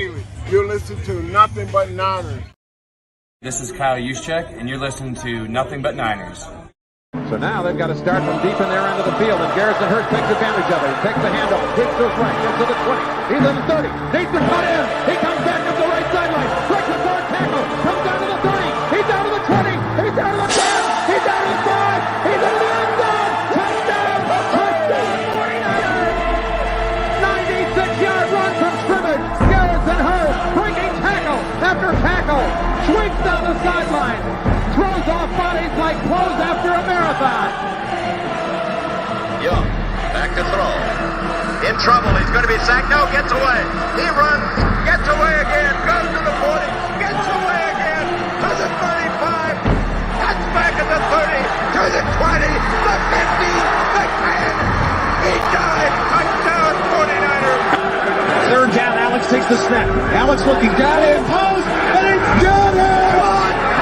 daily. You listen to Nothing But Niners. This is Kyle Juszczyk, and you're listening to Nothing But Niners. So now they've got to start from deep in their end of the field, and Garrison Hurst takes advantage of it. He takes the handoff, digs to his right, gets to the 20. He's in the 30, needs to cut in. He comes back up the right sideline, breaks the third tackle, comes down to the 30. He's down to the 20. He's down to the 10. He's down to the 5. He's in the end zone. Touchdown! Touchdown! 49ers! 96-yard run from scrimmage. Garrison Hurst breaking tackle after tackle, swings down the sideline. Throws off bodies like clothes after a marathon. Young, back to throw. In trouble, he's going to be sacked. No, gets away. He runs, gets away again, goes to the 40, gets away again, to the 35, cuts back at the 30, to the 20, the 50, the 10. He died. Touchdown, 49ers. Third down, Alex takes the snap. Alex looking down in post, and it's Jones!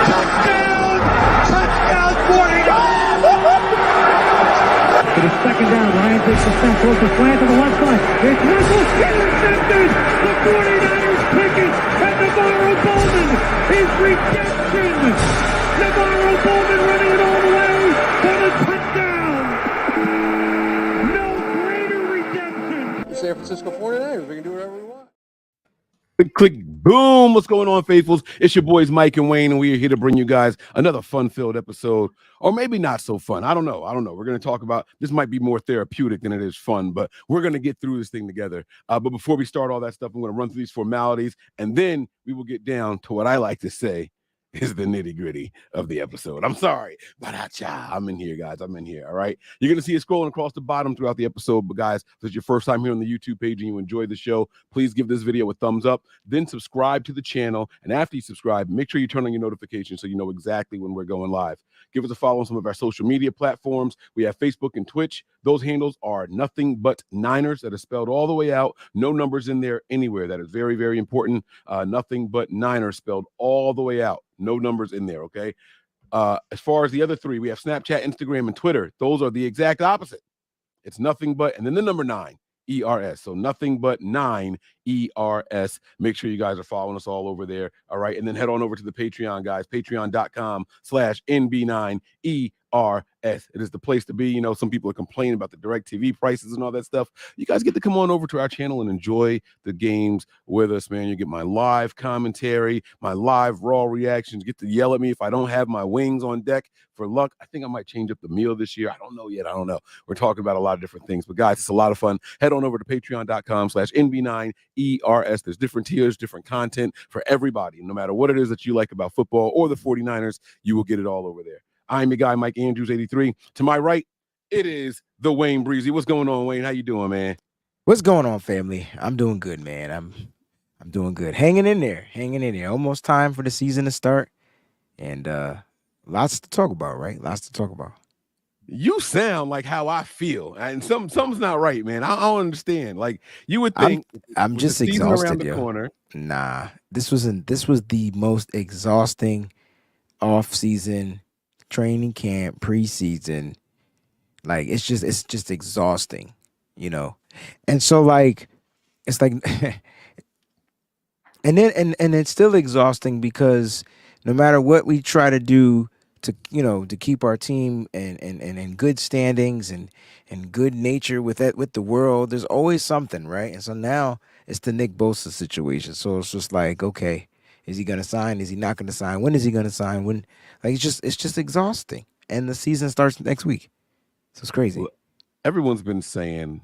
Touchdown! Touchdown, 49ers! It is second down. Ryan takes the snap, goes the slant to the left side. It's Russell, intercepted! The 49ers pick it, and Navarro Bowman is redemption! Navarro Bowman running it all the way for the touchdown! No greater redemption! The San Francisco 49ers, we can do whatever we want. Click, boom. What's going on, faithfuls? It's your boys, Mike and Wayne, and we are here to bring you guys another fun-filled episode, or maybe not so fun. I don't know. We're going to talk about, this might be more therapeutic than it is fun, but we're going to get through this thing together. But before we start all that stuff, I'm going to run through these formalities, and then we will get down to what I like to say is the nitty-gritty of the episode. I'm sorry, but I'm in here, guys. I'm in here, all right? You're going to see it scrolling across the bottom throughout the episode, but guys, if it's your first time here on the YouTube page and you enjoyed the show, please give this video a thumbs up, then subscribe to the channel, and after you subscribe, make sure you turn on your notifications so you know exactly when we're going live. Give us a follow on some of our social media platforms. We have Facebook and Twitch. Those handles are Nothing But Niners. That is spelled all the way out. No numbers in there anywhere. That is very, very important. Nothing But Niners spelled all the way out. No numbers in there, okay? As far as the other three, we have Snapchat, Instagram, and Twitter. Those are the exact opposite. It's nothing but, and then the number 9, ERS. So Nothing But 9, ERS. Make sure you guys are following us all over there, all right? And then head on over to the Patreon, guys, patreon.com/NB9ERS. It is the place to be. You know, some people are complaining about the DirecTV prices and all that stuff. You guys get to come on over to our channel and enjoy the games with us, man. You get my live commentary, my live raw reactions. Get to yell at me if I don't have my wings on deck. For luck, I think I might change up the meal this year. I don't know yet. I don't know. We're talking about a lot of different things. But guys, it's a lot of fun. Head on over to patreon.com/NB9ERS. There's different tiers, different content for everybody. No matter what it is that you like about football or the 49ers, you will get it all over there. I'm your guy, Mike Andrews, 83. To my right, it is the Wayne Breezy. What's going on, Wayne? How you doing, man? What's going on, family? I'm doing good, man. I'm doing good. Hanging in there. Almost time for the season to start. And lots to talk about, right? Lots to talk about. You sound like how I feel. And something's not right, man. I don't understand. Like, you would think I'm just exhausted around the corner. Nah. This was the most exhausting off-season training camp, preseason. Like, it's just exhausting, you know. And so, like, it's like and it's still exhausting because no matter what we try to do to, you know, to keep our team in good standings and good nature with the world, there's always something, right? And so now it's the Nick Bosa situation. So it's just like, okay, is he going to sign? Is he not going to sign? When is he going to sign? When? Like, it's just exhausting. And the season starts next week. So it's crazy. Well, everyone's been saying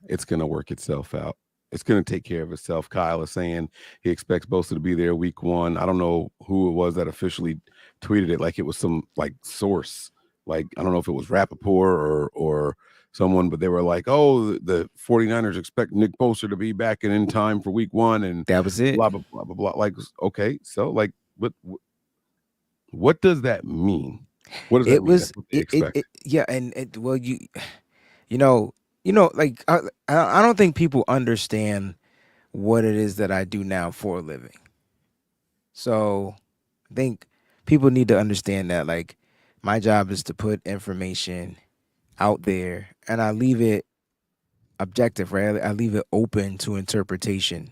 it's going to work itself out. It's going to take care of itself. Kyle is saying he expects Bosa to be there week 1. I don't know who it was that officially tweeted it, like it was some like source. Like, I don't know if it was Rappaport or someone, but they were like, oh, the 49ers expect Nick Bosa to be back in time for week 1. And that was it. Blah, blah, blah, blah, blah. Like, okay, so like, what does that mean? What does that mean? Yeah. And well, you know, like, I don't think people understand what it is that I do now for a living. So I think people need to understand that, like, my job is to put information out there, and I leave it objective, right? I leave it open to interpretation.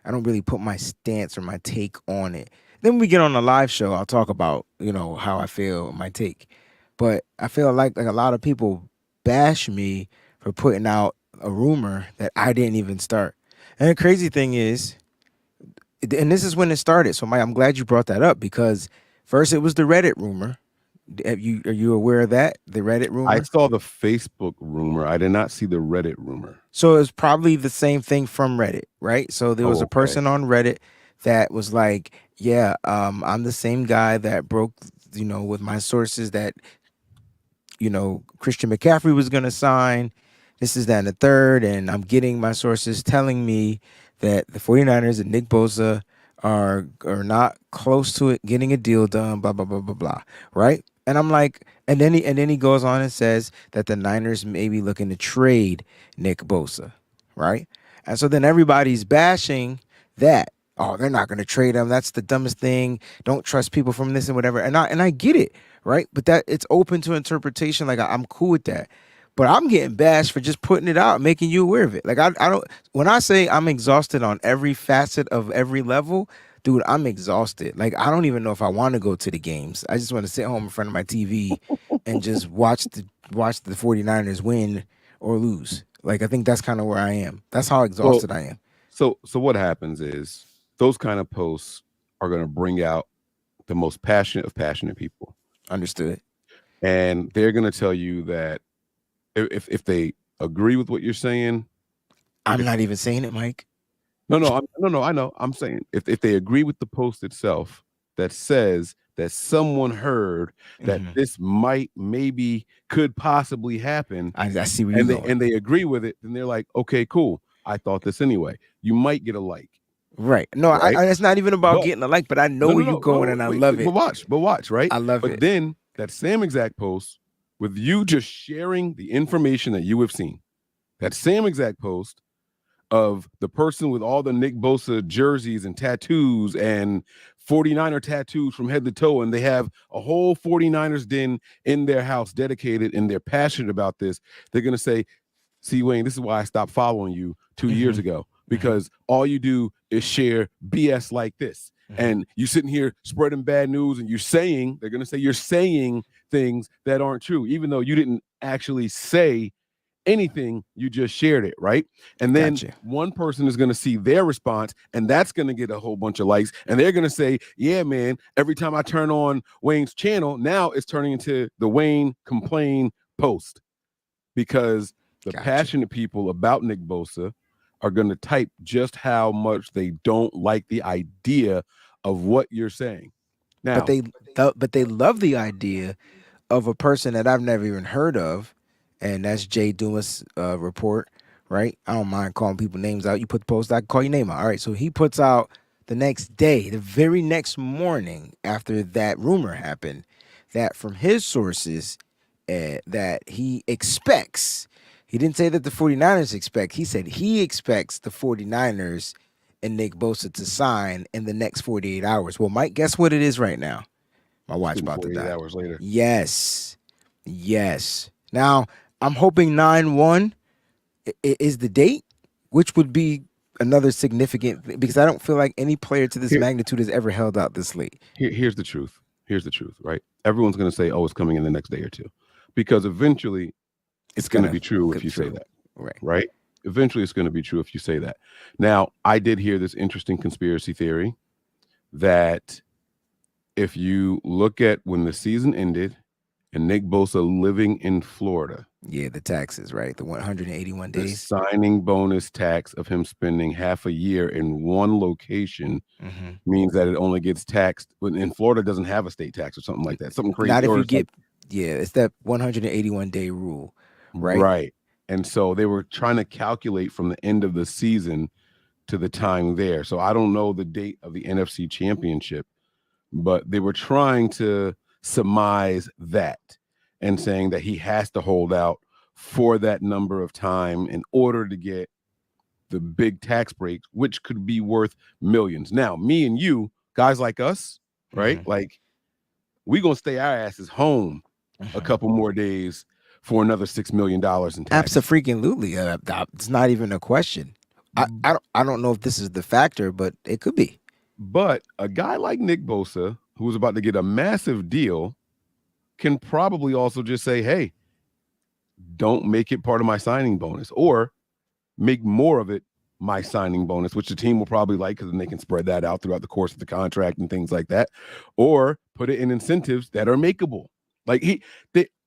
I don't really put my stance or my take on it. Then when we get on the live show, I'll talk about, how I feel, my take. But I feel like a lot of people bash me for putting out a rumor that I didn't even start. And the crazy thing is, and this is when it started. So I'm glad you brought that up, because first it was the Reddit rumor. Are you aware of that? The Reddit rumor? I saw the Facebook rumor. I did not see the Reddit rumor. So it's probably the same thing from Reddit, right? So there was a person on Reddit that was like, yeah, I'm the same guy that broke, with my sources that, Christian McCaffrey was going to sign. This is that and the third. And I'm getting my sources telling me that the 49ers and Nick Bosa are not close to it, getting a deal done, blah, blah, blah, blah, blah, right? And I'm like, and then he goes on and says that the Niners may be looking to trade Nick Bosa, right? And so then everybody's bashing that. Oh, they're not going to trade him. That's the dumbest thing. Don't trust people from this and whatever. And I get it, right? But that it's open to interpretation. Like I'm cool with that. But I'm getting bashed for just putting it out, making you aware of it. Like I don't. When I say I'm exhausted on every facet of every level, dude, I'm exhausted. Like I don't even know if I want to go to the games. I just want to sit home in front of my TV and just watch the 49ers win or lose. Like I think that's kind of where I am. That's how exhausted I am. So what happens is those kind of posts are going to bring out the most passionate of passionate people. Understood. And they're going to tell you that if they agree with what you're saying, I'm not even saying it, Mike. No, I know. I'm saying if they agree with the post itself that says that someone heard that this maybe could possibly happen, I see where you're going. And they agree with it, then they're like, okay, cool. I thought this anyway. You might get a like. Right. No, right? It's not even about getting a like, but I know where you're going, and I love it. But watch, right? I love it. But then that same exact post with you just sharing the information that you have seen, that same exact post of the person with all the Nick Bosa jerseys and tattoos and 49er tattoos from head to toe, and they have a whole 49ers den in their house dedicated, and they're passionate about this. They're going to say, see, Wayne, this is why I stopped following you 2 years ago, because all you do is share BS like this. And you sitting here spreading bad news, and they're going to say you're saying things that aren't true, even though you didn't actually say anything, you just shared it, right? And then one person is going to see their response, and that's going to get a whole bunch of likes, and they're going to say, yeah, man, every time I turn on Wayne's channel, now it's turning into the Wayne Complain post, because the passionate people about Nick Bosa are going to type just how much they don't like the idea of what you're saying. Now, but they love the idea of a person that I've never even heard of, and that's Jay Dumas' report, right? I don't mind calling people names out. You put the post, I can call your name out. All right, so he puts out the next day, the very next morning after that rumor happened, that from his sources that he expects. He didn't say that the 49ers expect. He said he expects the 49ers and Nick Bosa to sign in the next 48 hours. Well, Mike, guess what it is right now? My watch about to die. 48 hours later. Yes. Now, I'm hoping 9/1 is the date, which would be another significant, because I don't feel like any player to this magnitude has ever held out this late. Here's the truth, right? Everyone's going to say, oh, it's coming in the next day or two, because eventually it's going to be true if you say that, right? Eventually it's going to be true if you say that. Now, I did hear this interesting conspiracy theory that if you look at when the season ended and Nick Bosa living in Florida. Yeah, the taxes, right? The 181 days. The signing bonus tax of him spending half a year in one location means that it only gets taxed when in Florida doesn't have a state tax or something like that. Something crazy. Not if you get, it's that 181 day rule, right? Right. And so they were trying to calculate from the end of the season to the time there. So I don't know the date of the NFC Championship, but they were trying to surmise that and saying that he has to hold out for that number of time in order to get the big tax break, which could be worth millions. Now, me and you, guys like us, right? Like, we gonna stay our asses home a couple more days for another $6 million in tax. Absolutely. It's not even a question. I don't know if this is the factor, but it could be. But a guy like Nick Bosa, who's about to get a massive deal, can probably also just say, hey, don't make it part of my signing bonus, or make more of it my signing bonus, which the team will probably like, because then they can spread that out throughout the course of the contract and things like that, or put it in incentives that are makeable. Like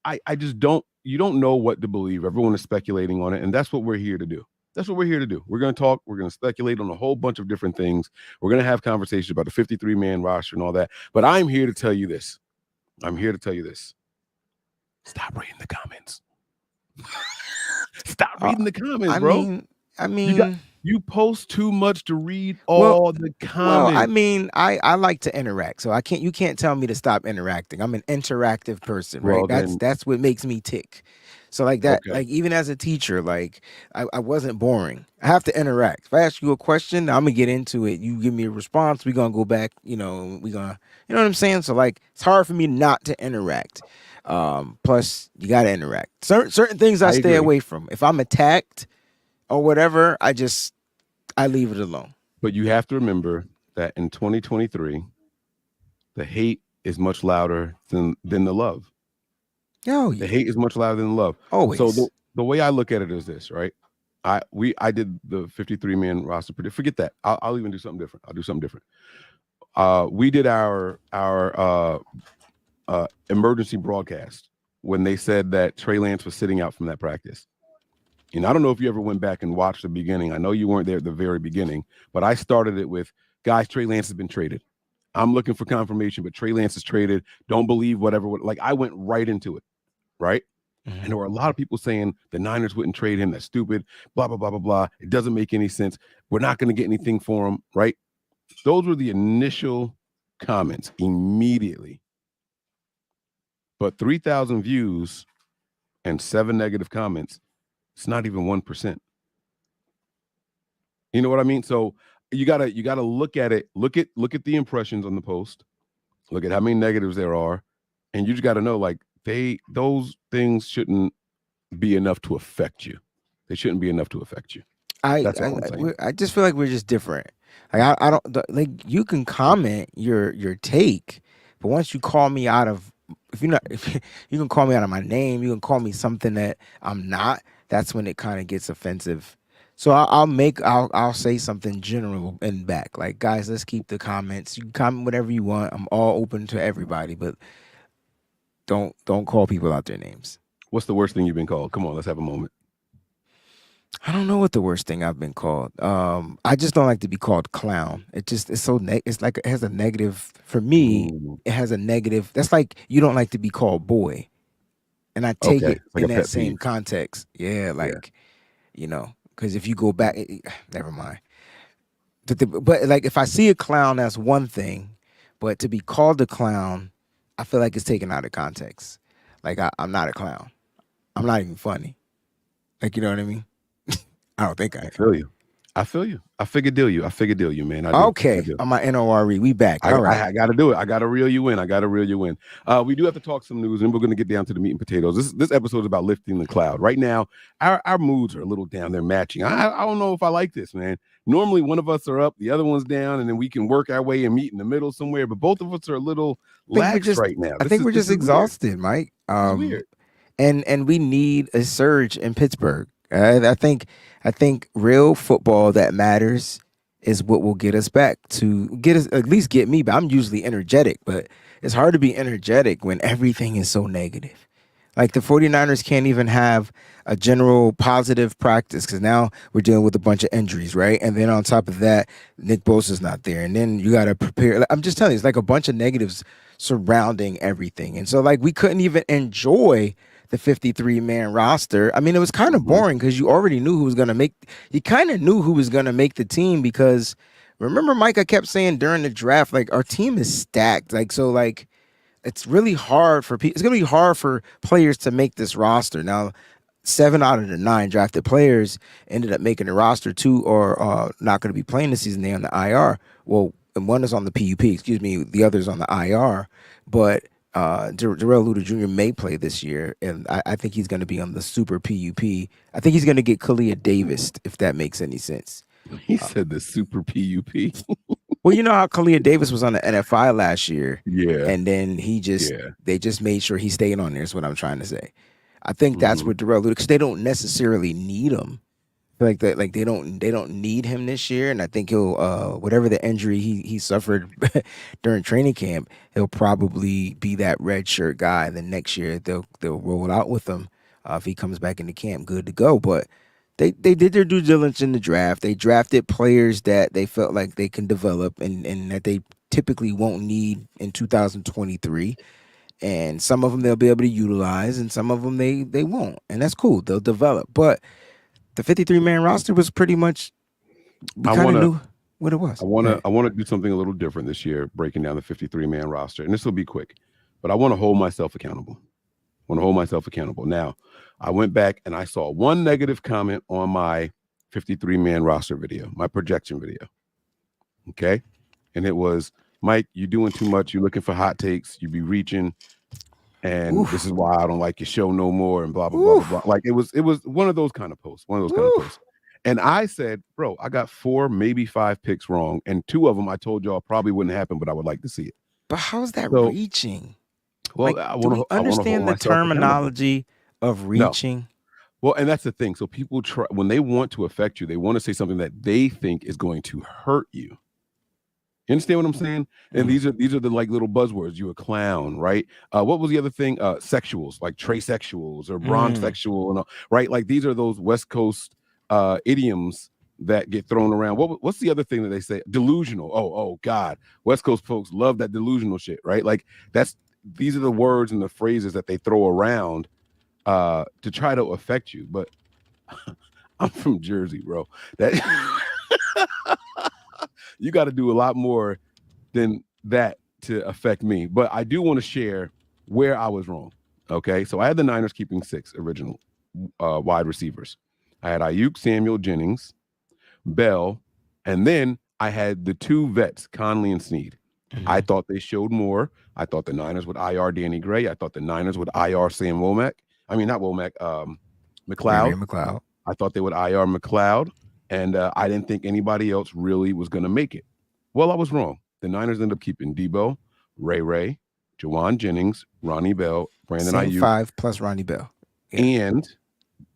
I just don't, you don't know what to believe. Everyone is speculating on it, and that's what we're here to do. That's what we're here to do. We're going to talk. We're going to speculate on a whole bunch of different things. We're going to have conversations about the 53-man roster and all that. But I'm here to tell you this. Stop reading the comments. Stop reading the comments, bro. I mean, you post too much to read all the comments. Well, I mean, I like to interact, so you can't tell me to stop interacting. I'm an interactive person, right? That's what makes me tick. So like that, like even as a teacher, like I wasn't boring. I have to interact. If I ask you a question, I'm gonna get into it. You give me a response, we're gonna go back, you know what I'm saying? So like it's hard for me not to interact. Plus you gotta interact. Certain things I stay away from. If I'm attacked or whatever, I leave it alone. But you have to remember that in 2023, the hate is much louder than the love. Oh, the hate is much louder than the love. Always. So the way I look at it is this, right? I did the 53-man roster. Forget that. I'll even do something different. I'll do something different. We did our emergency broadcast when they said that Trey Lance was sitting out from that practice. And I don't know if you ever went back and watched the beginning. I know you weren't there at the very beginning, but I started it with, guys, Trey Lance has been traded. I'm looking for confirmation, but Trey Lance is traded. Don't believe whatever. Like, I went right into it, right? Mm-hmm. And there were a lot of people saying the Niners wouldn't trade him. That's stupid, blah, blah, blah, blah, blah. It doesn't make any sense. We're not going to get anything for him, right? Those were the initial comments immediately. But 3,000 views and 7 negative comments, it's not even 1%. You know what I mean? So you gotta look at it. Look at the impressions on the post. Look at how many negatives there are, and you just got to know, like, those things shouldn't be enough to affect you. They shouldn't be enough to affect you. I just feel like we're just different. Like I don't like, you can comment your take, but once you call me out of, you can call me out of my name, you can call me something that I'm not. That's when it kind of gets offensive. So I'll say something general and back. Like, guys, let's keep the comments. You can comment whatever you want. I'm all open to everybody, but don't call people out their names. What's the worst thing you've been called? Come on, let's have a moment. I don't know what the worst thing I've been called. I just don't like to be called clown. It's so it's like it has a negative for me. Ooh. It has a negative. That's like you don't like to be called boy, and I take it like in that same context. Yeah, like because if you go back, never mind. But like if I see a clown, that's one thing, but to be called a clown, I feel like it's taken out of context. Like I'm not a clown. I'm not even funny. Like, you know what I mean? I don't think I feel you. I figured deal you, man. Okay. On my NORE, we back. All right. I got to do it. I got to reel you in. We do have to talk some news, and we're going to get down to the meat and potatoes. This episode is about lifting the cloud. Right now, our moods are a little down. They're matching. I don't know if I like this, man. Normally, one of us are up, the other one's down, and then we can work our way and meet in the middle somewhere. But both of us are a little lax right now. I think we're just exhausted, weird. Mike. It's weird. And we need a surge in Pittsburgh. I think real football that matters is what will get us back to at least get me. But I'm usually energetic, but it's hard to be energetic when everything is so negative. Like the 49ers can't even have a general positive practice because now we're dealing with a bunch of injuries, right? And then on top of that, Nick Bosa's not there. And then you got to prepare. I'm just telling you, it's like a bunch of negatives surrounding everything. And so like we couldn't even enjoy the 53-man roster. I mean, it was kind of boring because you already knew who was going to make the team because remember, Mike, I kept saying during the draft, like our team is stacked. Like, so like it's really hard for people. It's going to be hard for players to make this roster. Now, 7 out of the 9 drafted players ended up making the roster. 2 are not going to be playing this season. They're on the IR. Well, and one is on the PUP, the other's on the IR, but Darrell Luter Jr. may play this year, and I think he's going to be on the super PUP. I think he's going to get Kalia Davis, if that makes any sense. He said the super PUP. Well, you know how Kalia Davis was on the NFI last year, Yeah. and then they just made sure he stayed on there. Is what I'm trying to say. I think that's what Darrell because they don't necessarily need him. Like that, like they don't need him this year, and I think he'll whatever the injury he suffered during training camp, he'll probably be that red shirt guy. And then next year they'll roll out with him if he comes back into camp, good to go. But they did their due diligence in the draft. They drafted players that they felt like they can develop and that they typically won't need in 2023. And some of them they'll be able to utilize, and some of them they won't, and that's cool. They'll develop, but the 53-man roster was pretty much we kind of knew what it was. I want to do something a little different this year, breaking down the 53-man roster, and this will be quick, but I want to hold myself accountable. Now, I went back and I saw one negative comment on my 53-man roster video, my projection video. Okay, and it was, Mike, you're doing too much. You're looking for hot takes. You be reaching. And this is why I don't like your show no more, and blah blah blah blah blah. Like it was one of those kind of posts, And I said, bro, I got 4, maybe 5 picks wrong, and 2 of them I told y'all probably wouldn't happen, but I would like to see it. But how's that reaching? Well, like, do we understand the terminology of reaching? No. Well, and that's the thing. So people try when they want to affect you, they want to say something that they think is going to hurt you. You understand what I'm saying? And these are the like little buzzwords. You a clown, right? What was the other thing? Sexuals, like transsexuals or bronzexual, and all, right? Like these are those West Coast idioms that get thrown around. What's the other thing that they say? Delusional. Oh God, West Coast folks love that delusional shit, right? Like these are the words and the phrases that they throw around to try to affect you. But I'm from Jersey, bro. That you got to do a lot more than that to affect me. But I do want to share where I was wrong. Okay, so I had the Niners keeping 6 original wide receivers. I had Ayuk, Samuel, Jennings, Bell, and then I had the 2 vets, Conley and Snead. I thought they showed more. I thought the Niners would IR Danny Gray. I thought the Niners would IR Sam Womack. I mean, not Womack, McLeod. I thought they would IR McLeod. And I didn't think anybody else really was going to make it. Well, I was wrong. The Niners ended up keeping Debo, Ray, Jawan Jennings, Ronnie Bell, Brandon Ayuk. 5 plus Ronnie Bell. Yeah. And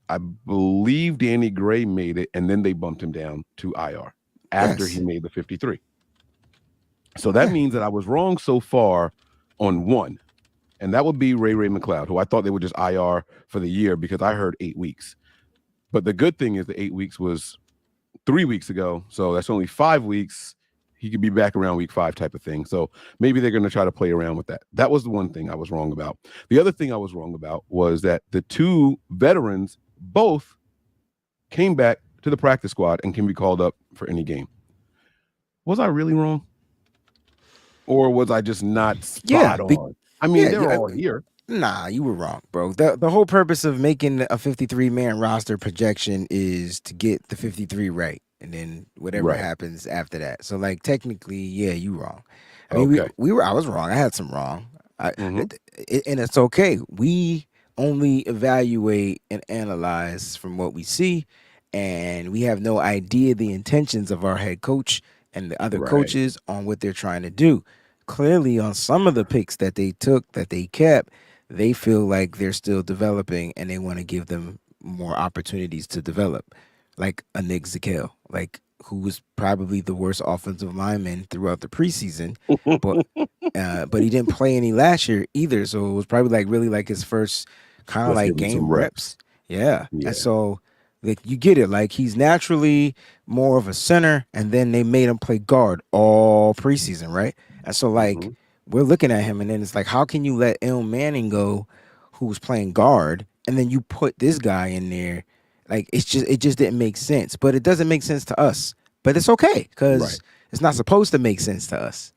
I believe Danny Gray made it, and then they bumped him down to IR after he made the 53. So that means that I was wrong so far on 1. And that would be Ray McLeod, who I thought they would just IR for the year because I heard 8 weeks. But the good thing is the 8 weeks was 3 weeks ago, so that's only 5 weeks. He could be back around week 5 type of thing. So maybe they're going to try to play around with that. That was the one thing I was wrong about. The other thing I was wrong about was that the 2 veterans both came back to the practice squad and can be called up for any game. Was I really wrong? Or was I just not spot on? I mean, they're all here. Nah, you were wrong, bro. The whole purpose of making a 53-man roster projection is to get the 53 right, and then whatever happens after that. So, like, technically, yeah, you wrong. I mean, I was wrong. I had some wrong, and it's okay. We only evaluate and analyze from what we see, and we have no idea the intentions of our head coach and the other coaches on what they're trying to do. Clearly, on some of the picks that they took, that they kept, they feel like they're still developing and they want to give them more opportunities to develop, like a Nick Zakel, like who was probably the worst offensive lineman throughout the preseason, but he didn't play any last year either. So it was probably like really like his first kind of like game reps. Yeah. And so like you get it, like he's naturally more of a center, and then they made him play guard all preseason, right? And so like we're looking at him, and then it's like, how can you let Il Manning go, who's playing guard, and then you put this guy in there? Like it just didn't make sense. But it doesn't make sense to us. But it's okay because it's not supposed to make sense to us.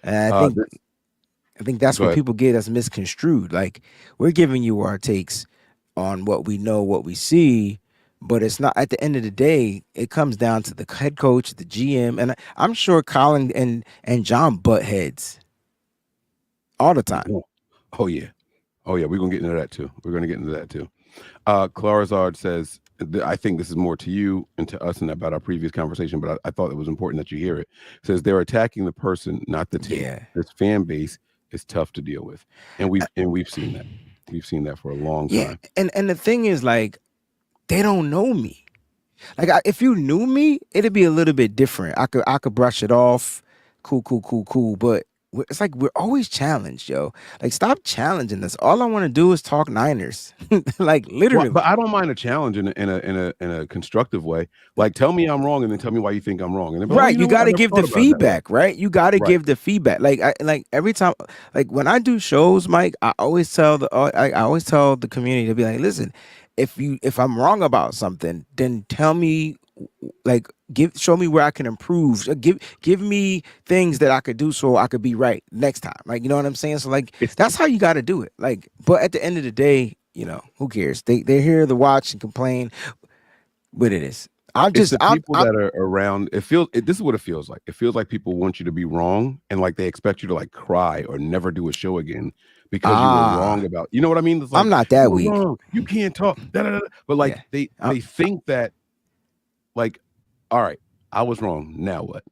And I think that's what people get us misconstrued. Like we're giving you our takes on what we know, what we see, but it's not. At the end of the day, it comes down to the head coach, the GM, and I'm sure Colin and John butt heads all the time. Oh yeah. We're gonna get into that too. Clarazard says I think this is more to you and to us and about our previous conversation, but I thought it was important that you hear it. It says they're attacking the person, not the team. Yeah. This fan base is tough to deal with, and we've seen that. We've seen that for a long time. And the thing is, like, they don't know me. Like, if you knew me, it'd be a little bit different. I could brush it off, cool. But it's like we're always challenged, yo. Like, stop challenging us. All I want to do is talk Niners, like literally. Well, but I don't mind a challenge in a constructive way. Like, tell me I'm wrong, and then tell me why you think I'm wrong. And then, right, you got to I never give the thought about that. feedback, right? You got to give the feedback. Like every time, like when I do shows, Mike, I always tell the community to be like, listen, if I'm wrong about something, then tell me, like, show me where I can improve. Give me things that I could do so I could be right next time. Like, you know what I'm saying? So like, that's how you got to do it. Like, but at the end of the day, you know, who cares? They're here to watch and complain. What it is. It's the people that are around. This is what it feels like. It feels like people want you to be wrong, and like they expect you to like cry or never do a show again because you were wrong about. You know what I mean? It's like, I'm not that weak. Wrong. You can't talk. But like they think that, like, all right, I was wrong. Now what?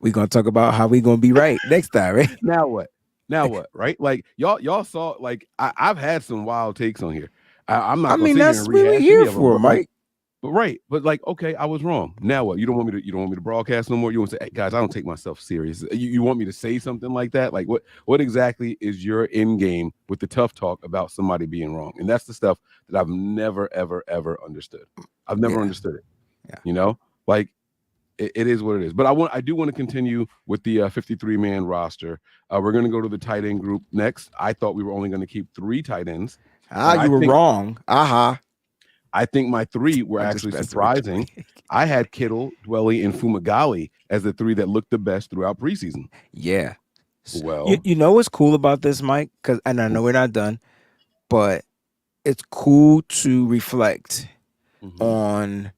We're gonna talk about how we gonna be right next time, right? Now what? Right? Like y'all saw. Like I've had some wild takes on here. I'm not. I mean, that's what we're here for, Mike. But like, okay, I was wrong. Now what? You don't want me to broadcast no more. You want to say, hey, guys, I don't take myself serious. You want me to say something like that? Like, what exactly is your end game with the tough talk about somebody being wrong? And that's the stuff that I've never, ever, ever understood. I've never understood it. Yeah. You know, like it is what it is. But I do want to continue with the 53-man roster. We're going to go to the tight end group next. I thought we were only going to keep 3 tight ends. You were wrong. I think my 3 were actually surprising. I had Kittle, Dwelly, and Fumagalli as the 3 that looked the best throughout preseason. Yeah. Well, you know what's cool about this, Mike? And I know we're not done, but it's cool to reflect on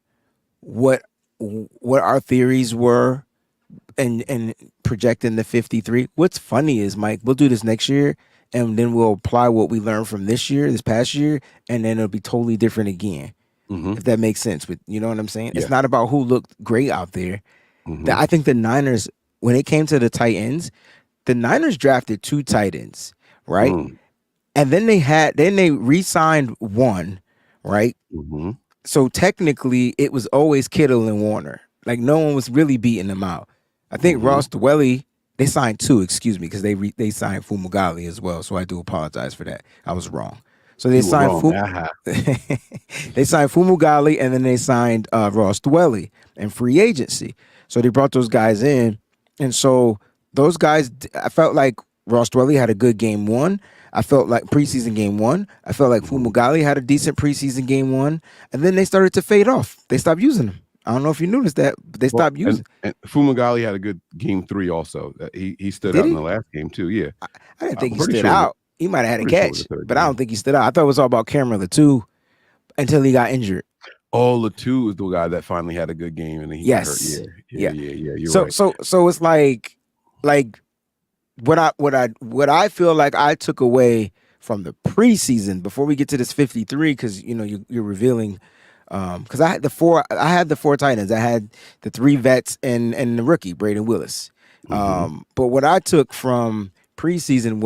what our theories were and projecting the 53. What's funny is, Mike, we'll do this next year, and then we'll apply what we learned from this past year, and then it'll be totally different again. If that makes sense. You know what I'm saying? Yeah. It's not about who looked great out there. I think the Niners, when it came to the tight ends, the Niners drafted 2 tight ends, right? And then they re-signed 1, right? So technically, it was always Kittle and Warner. Like, no one was really beating them out. I think Ross Dwelly, they signed 2, excuse me, because they signed Fumagalli as well. So I do apologize for that. I was wrong. So they signed they signed Fumagalli, and then they signed Ross Dwelly in free agency. So they brought those guys in, and so those guys, I felt like Ross Dwelly had a good game 1. I felt like preseason game 1. I felt like Fumagalli had a decent preseason game 1, and then they started to fade off. They stopped using them. I don't know if you noticed that, but they stopped using. And Fumagalli had a good game 3 also. He stood out in the last game too. Yeah, I didn't think he stood out. He might have had a catch, but I don't think he stood out. I thought it was all about Cameron Latu until he got injured. Oh, Latu is the guy that finally had a good game, and then he got hurt. Yeah. You're right. So it's like what I feel like I took away from the preseason before we get to this 53, because you know you're revealing. Because I had the 4 tight ends. I had the 3 vets and the rookie Braden Willis. But what I took from preseason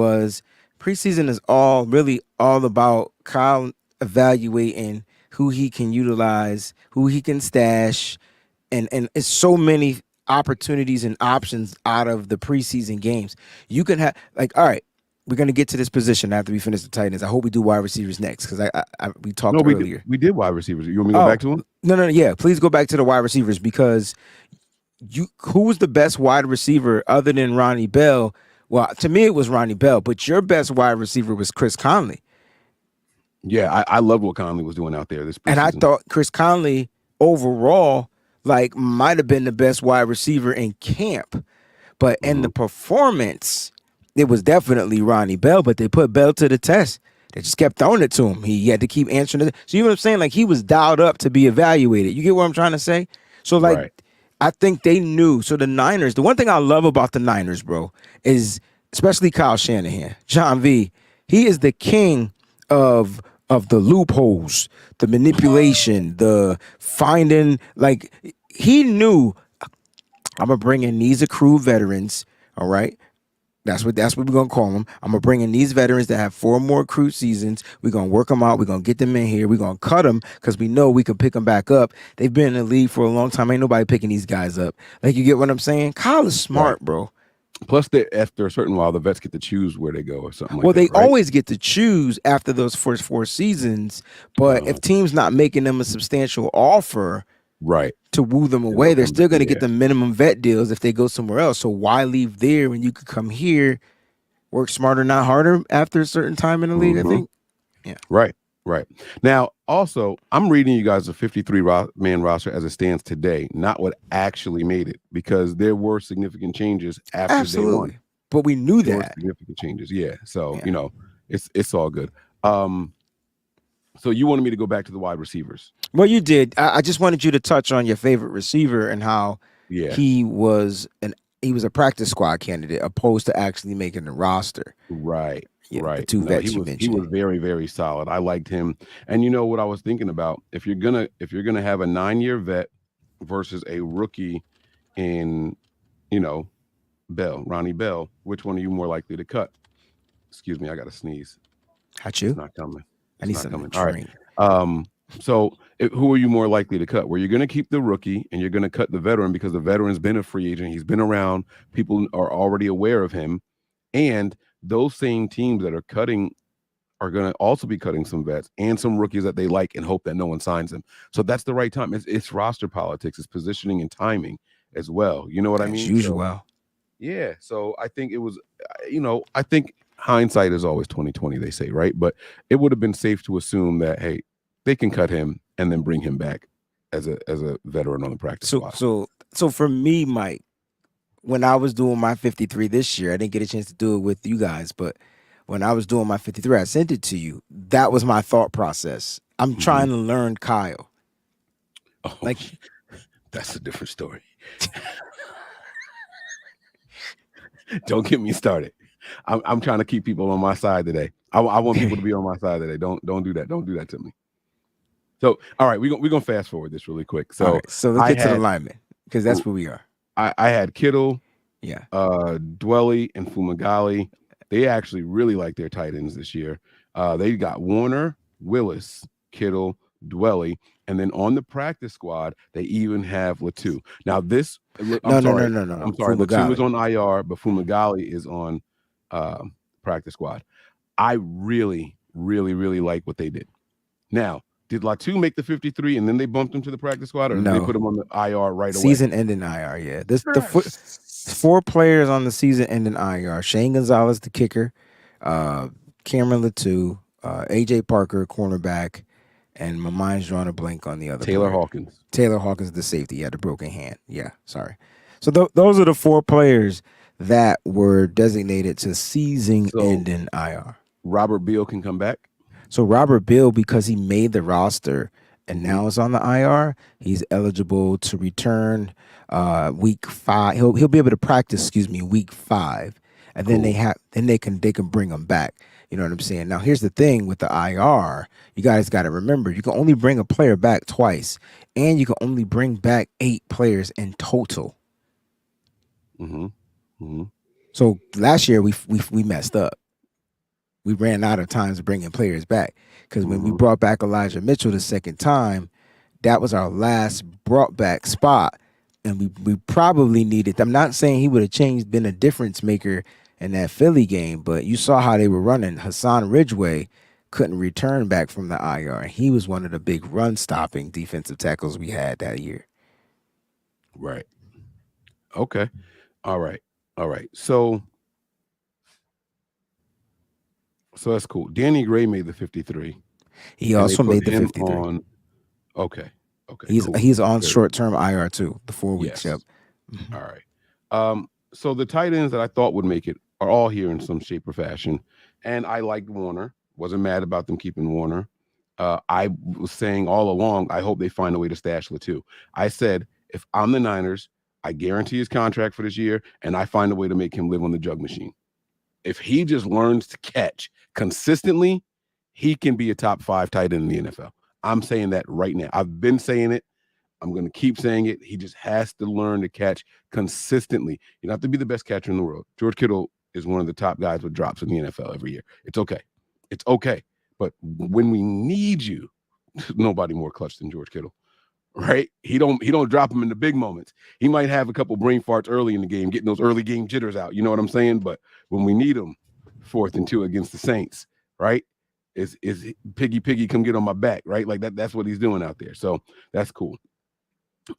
is all about Kyle evaluating who he can utilize, who he can stash, and it's so many opportunities and options out of the preseason games. You can have, like, all right, we're gonna get to this position after we finish the tight ends. I hope we do wide receivers next, because we talked earlier. We did wide receivers. You want me to go back to them? No. Yeah, please go back to the wide receivers, because who was the best wide receiver other than Ronnie Bell? Well, to me, it was Ronnie Bell, but your best wide receiver was Chris Conley. Yeah, I love what Conley was doing out there this preseason. And I thought Chris Conley overall, like, might have been the best wide receiver in camp, but in the performance, it was definitely Ronnie Bell. But they put Bell to the test. They just kept throwing it to him. He had to keep answering it. So you know what I'm saying? Like, he was dialed up to be evaluated. You get what I'm trying to say? So like, right. I think they knew. So the Niners, the one thing I love about the Niners, bro, is especially Kyle Shanahan, John V. He is the king of of the loopholes, the manipulation, the finding. Like he knew, I'm gonna bring in these accrued veterans. All right. That's what we're gonna call them. I'm gonna bring in these veterans that have 4 more accrued seasons. We're gonna work them out. We're gonna get them in here. We're gonna cut them because we know we can pick them back up. They've been in the league for a long time. Ain't nobody picking these guys up. Like, you get what I'm saying? Kyle is smart, bro. Plus, after a certain while, the vets get to choose where they go or something like Well, that. they right? always get to choose after those first 4 seasons, but if teams not making them a substantial offer, right, to woo them away, they're still going to get the minimum vet deals if they go somewhere else. So why leave there when you could come here, work smarter, not harder after a certain time in the league, I think? Yeah. Right. Now, also, I'm reading you guys a 53-man roster as it stands today, not what actually made it, because there were significant changes after day one. But we knew there that. were significant changes, yeah. So, you know, it's all good. So you wanted me to go back to the wide receivers. Well, you did. I just wanted you to touch on your favorite receiver and how he was a practice squad candidate opposed to actually making the roster. Right. Yeah, right. The 2 vets you mentioned. He was very, very solid. I liked him. And you know what I was thinking about? If you're gonna have a 9-year vet versus a rookie in, you know, Ronnie Bell, which one are you more likely to cut? Excuse me, I got to sneeze. Got you? It's not coming. I need something to All drink. right. So who are you more likely to cut? Well, you're going to keep the rookie and you're going to cut the veteran because the veteran's been a free agent. He's been around. People are already aware of him. And those same teams that are cutting are going to also be cutting some vets and some rookies that they like and hope that no one signs them. So that's the right time. It's roster politics. It's positioning and timing as well. You know what I mean? As usual. Yeah. So I think it was, you know, I think hindsight is always 20/20, they say, right? But it would have been safe to assume that, hey, they can cut him and then bring him back as a veteran on the practice squad. So for me, Mike, when I was doing my 53 this year, I didn't get a chance to do it with you guys, but when I was doing my 53, I sent it to you. That was my thought process. I'm trying to learn Kyle. Oh, like that's a different story. Don't get me started. I'm trying to keep people on my side today. I want people to be on my side today. Don't do that. Don't do that to me. So, all right, we're gonna fast forward this really quick. So, so let's get to the linemen because that's where we are. I had Kittle, yeah, Dwelly, and Fumagalli. They actually really like their tight ends this year. They got Warner, Willis, Kittle, Dwelly, and then on the practice squad, they even have Latu. Now this, No. I'm sorry, Fumagalli Latu is on IR, but Fumagalli is on practice squad. I really, really, really like what they did. Now, did Latu make the 53 and then they bumped him to the practice squad, or did they put him on the IR right away? Season-ending IR, yeah. The 4 players on the season-ending IR: Shane Gonzalez, the kicker, Cameron Latu, AJ Parker, cornerback, and my mind's drawing a blank on the other. Taylor player. Hawkins. Taylor Hawkins, the safety, had the broken hand. Yeah, sorry. So those are the 4 players that were designated to season-ending IR. Robert Beal can come back. So Robert Beal, because he made the roster and now is on the IR, he's eligible to return week 5. He'll be able to practice, week 5, and then they can bring him back. You know what I'm saying? Now here's the thing with the IR, you guys got to remember, you can only bring a player back twice, and you can only bring back 8 players in total. So last year we messed up. We ran out of times bringing players back because when we brought back Elijah Mitchell the second time, that was our last brought back spot, and we probably needed. I'm not saying he would have been a difference maker in that Philly game, but you saw how they were running. Hassan Ridgeway couldn't return back from the IR, and he was one of the big run stopping defensive tackles we had that year. Right. Okay. All right. So that's cool. Danny Gray made the 53. He also made the 53. Okay. He's on short-term IR too, the 4 weeks. Yes. Yep. All right. So the tight ends that I thought would make it are all here in some shape or fashion. And I liked Warner. Wasn't mad about them keeping Warner. I was saying all along, I hope they find a way to stash Latu. I said, if I'm the Niners, I guarantee his contract for this year, and I find a way to make him live on the jug machine. If he just learns to catch consistently, he can be a top 5 tight end in the NFL. I'm saying that right now. I've been saying it. I'm going to keep saying it. He just has to learn to catch consistently. You don't have to be the best catcher in the world. George Kittle is one of the top guys with drops in the NFL every year. It's okay. It's okay. But when we need you, nobody more clutch than George Kittle, right? He don't drop him in the big moments. He might have a couple brain farts early in the game, getting those early game jitters out. You know what I'm saying? But when we need him, 4th and 2 against the Saints, right? Is piggy come get on my back, right? Like that's what he's doing out there. So that's cool.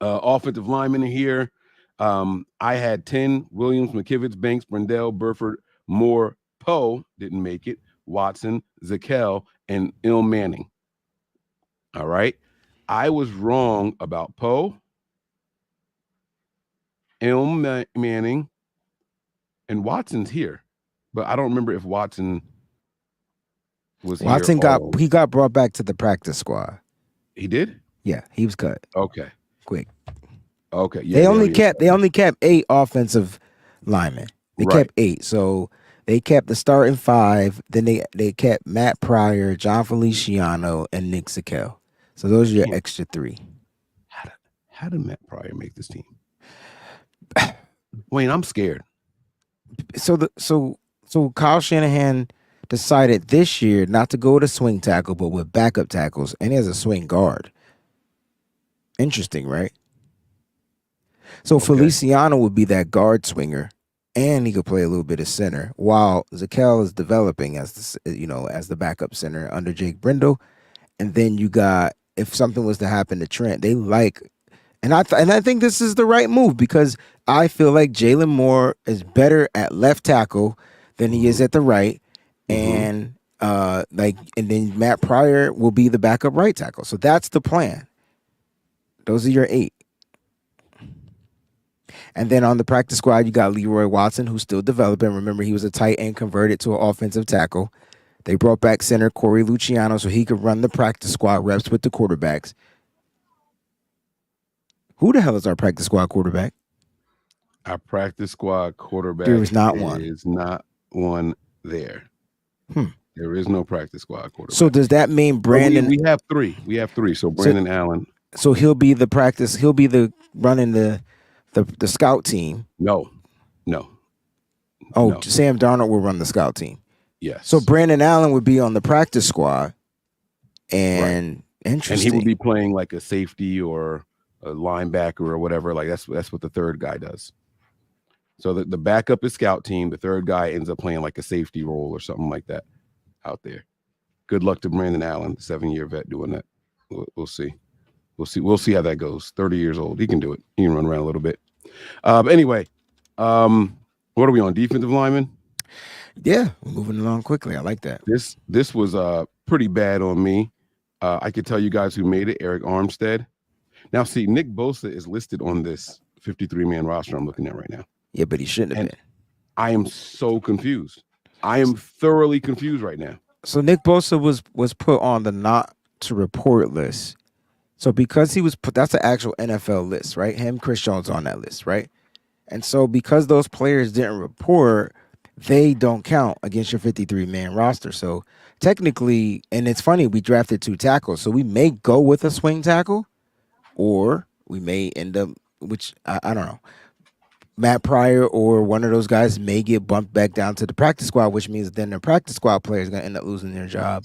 Offensive linemen here. I had 10: Williams, McKivitz, Banks, Brendel, Burford, Moore, Poe didn't make it, Watson, Zakel, and Il Manning. All right. I was wrong about Poe, Il Manning, and Watson's here, but I don't remember if Watson was here. Watson got brought back to the practice squad. He did? Yeah, he was cut. Okay. Quick. Okay. Yeah, they only kept 8 offensive linemen. They kept 8. So they kept the starting 5. Then they kept Matt Pryor, John Feliciano, and Nick Zakel. So those are your extra 3. How did Matt Pryor make this team? Wayne, I'm scared. So Kyle Shanahan decided this year not to go to swing tackle, but with backup tackles, and he has a swing guard. Interesting, right? So okay. Feliciano would be that guard swinger, and he could play a little bit of center, while Zakel is developing as the backup center under Jake Brendel. And then you got, if something was to happen to Trent, they like, and I think this is the right move, because I feel like Jalen Moore is better at left tackle than he is at the right, and then Matt Pryor will be the backup right tackle. So that's the plan. Those are your 8. And then on the practice squad, you got Leroy Watson, who's still developing. Remember, he was a tight end converted to an offensive tackle. They brought back center Corey Luciano so he could run the practice squad reps with the quarterbacks. Who the hell is our practice squad quarterback? Our practice squad quarterback there is not one. Is not one there. There is no practice squad quarterback. So does that mean Brandon? We have 3. We have 3. So Brandon Allen. So he'll be the practice. He'll be running the scout team. No. Oh, no. Sam Darnold will run the scout team. Yes. So Brandon Allen would be on the practice squad, and interesting. And he would be playing like a safety or a linebacker or whatever. Like that's what the third guy does. So the backup is scout team. The third guy ends up playing like a safety role or something like that out there. Good luck to Brandon Allen, 7-year vet, doing that. We'll see. We'll see how that goes. 30 years old. He can do it. He can run around a little bit. Anyway, what are we on? Defensive lineman? Yeah, moving along quickly. I like that. This was pretty bad on me. I could tell you guys who made it. Eric Armstead. Now, see, Nick Bosa is listed on this 53-man roster I'm looking at right now. Yeah, but he shouldn't have been. I am so confused. I am thoroughly confused right now. So Nick Bosa was put on the not to report list. So because he was put, that's the actual NFL list, right? Him, Chris Jones on that list, right? And so because those players didn't report, they don't count against your 53-man roster. So technically, and it's funny, we drafted 2 tackles. So we may go with a swing tackle, or we may end up, which I don't know. Matt Pryor or one of those guys may get bumped back down to the practice squad, which means then the practice squad player is going to end up losing their job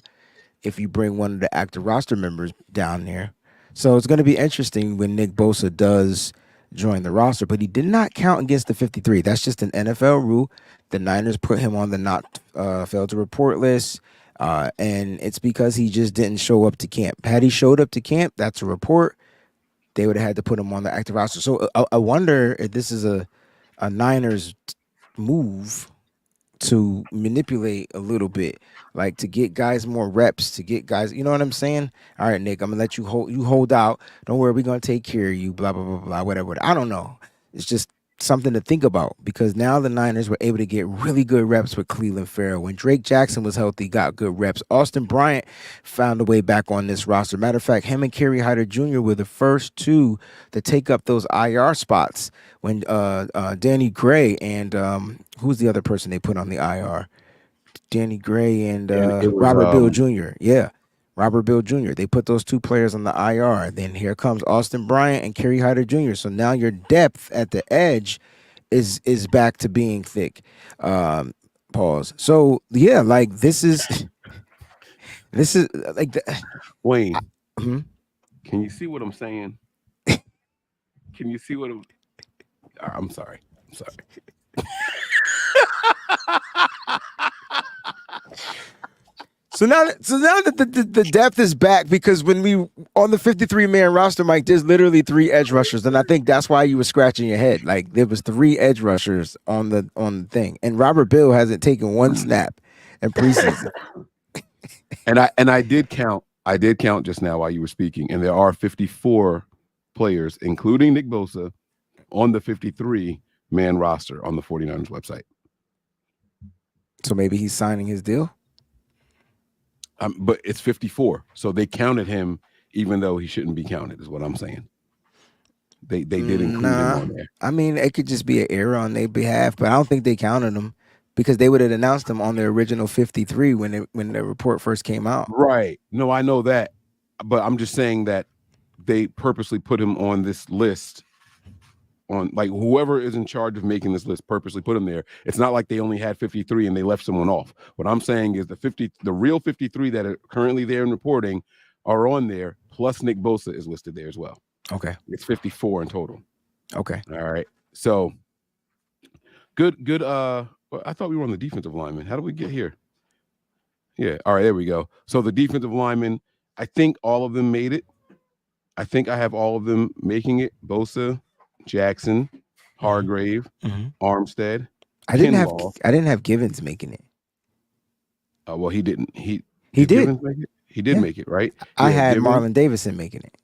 if you bring one of the active roster members down there. So it's going to be interesting when Nick Bosa does join the roster, but he did not count against the 53. That's just an NFL rule. The Niners put him on the not failed to report list, and it's because he just didn't show up to camp. Had he showed up to camp, that's a report. They would have had to put him on the active roster. So I wonder if this is a Niners move to manipulate a little bit, like to get guys more reps, to get guys, you know what I'm saying? All right, Nick, I'm gonna let you hold out. Don't worry, we're gonna take care of you, blah, blah, blah, blah, whatever. I don't know. It's just something to think about, because now the Niners were able to get really good reps with Cleveland Farrell. When Drake Jackson was healthy, got good reps. Austin Bryant found a way back on this roster. Matter of fact, him and Kerry Hyder Jr. were the first 2 to take up those IR spots when Danny Gray and who's the other person they put on the IR? Danny Gray and it was, Robert Bill Jr. Yeah, Robert Bill Jr. They put those two players on the IR. Then here comes Austin Bryant and Kerry Hyder Jr. So now your depth at the edge is back to being thick. Pause. So yeah, like this is like Wayne. Mhm. Can you see what I'm saying? Can you see what I'm sorry. I'm sorry. So now that the depth is back, because when we on the 53-man roster, Mike, there's literally 3 edge rushers, and I think that's why you were scratching your head. Like there was 3 edge rushers on the thing, and Robert Bill hasn't taken one snap in preseason. And I did count. I did count just now while you were speaking, and there are 54 players, including Nick Bosa, on the 53-man roster on the 49ers website. So maybe he's signing his deal. But it's 54, so they counted him even though he shouldn't be counted, is what I'm saying. They did include him on there. I mean, it could just be an error on their behalf, but I don't think they counted him because they would have announced him on their original 53 when the report first came out. Right. No, I know that, but I'm just saying that they purposely put him on this list. On like whoever is in charge of making this list purposely put him there. It's not like they only had 53 and they left someone off. What I'm saying is the real 53 that are currently there in reporting are on there, plus Nick Bosa is listed there as well. Okay. It's 54 in total. Okay. All right. So good. Well, I thought we were on the defensive lineman. How did we get here? Yeah. All right, there we go. So the defensive linemen, I think all of them made it. I think I have all of them making it. Bosa, Jackson, Hargrave, Armstead. I didn't have Givens making it. Well, he didn't. He did. Givens make it? He did make it, right? I had Marlon Davidson making it.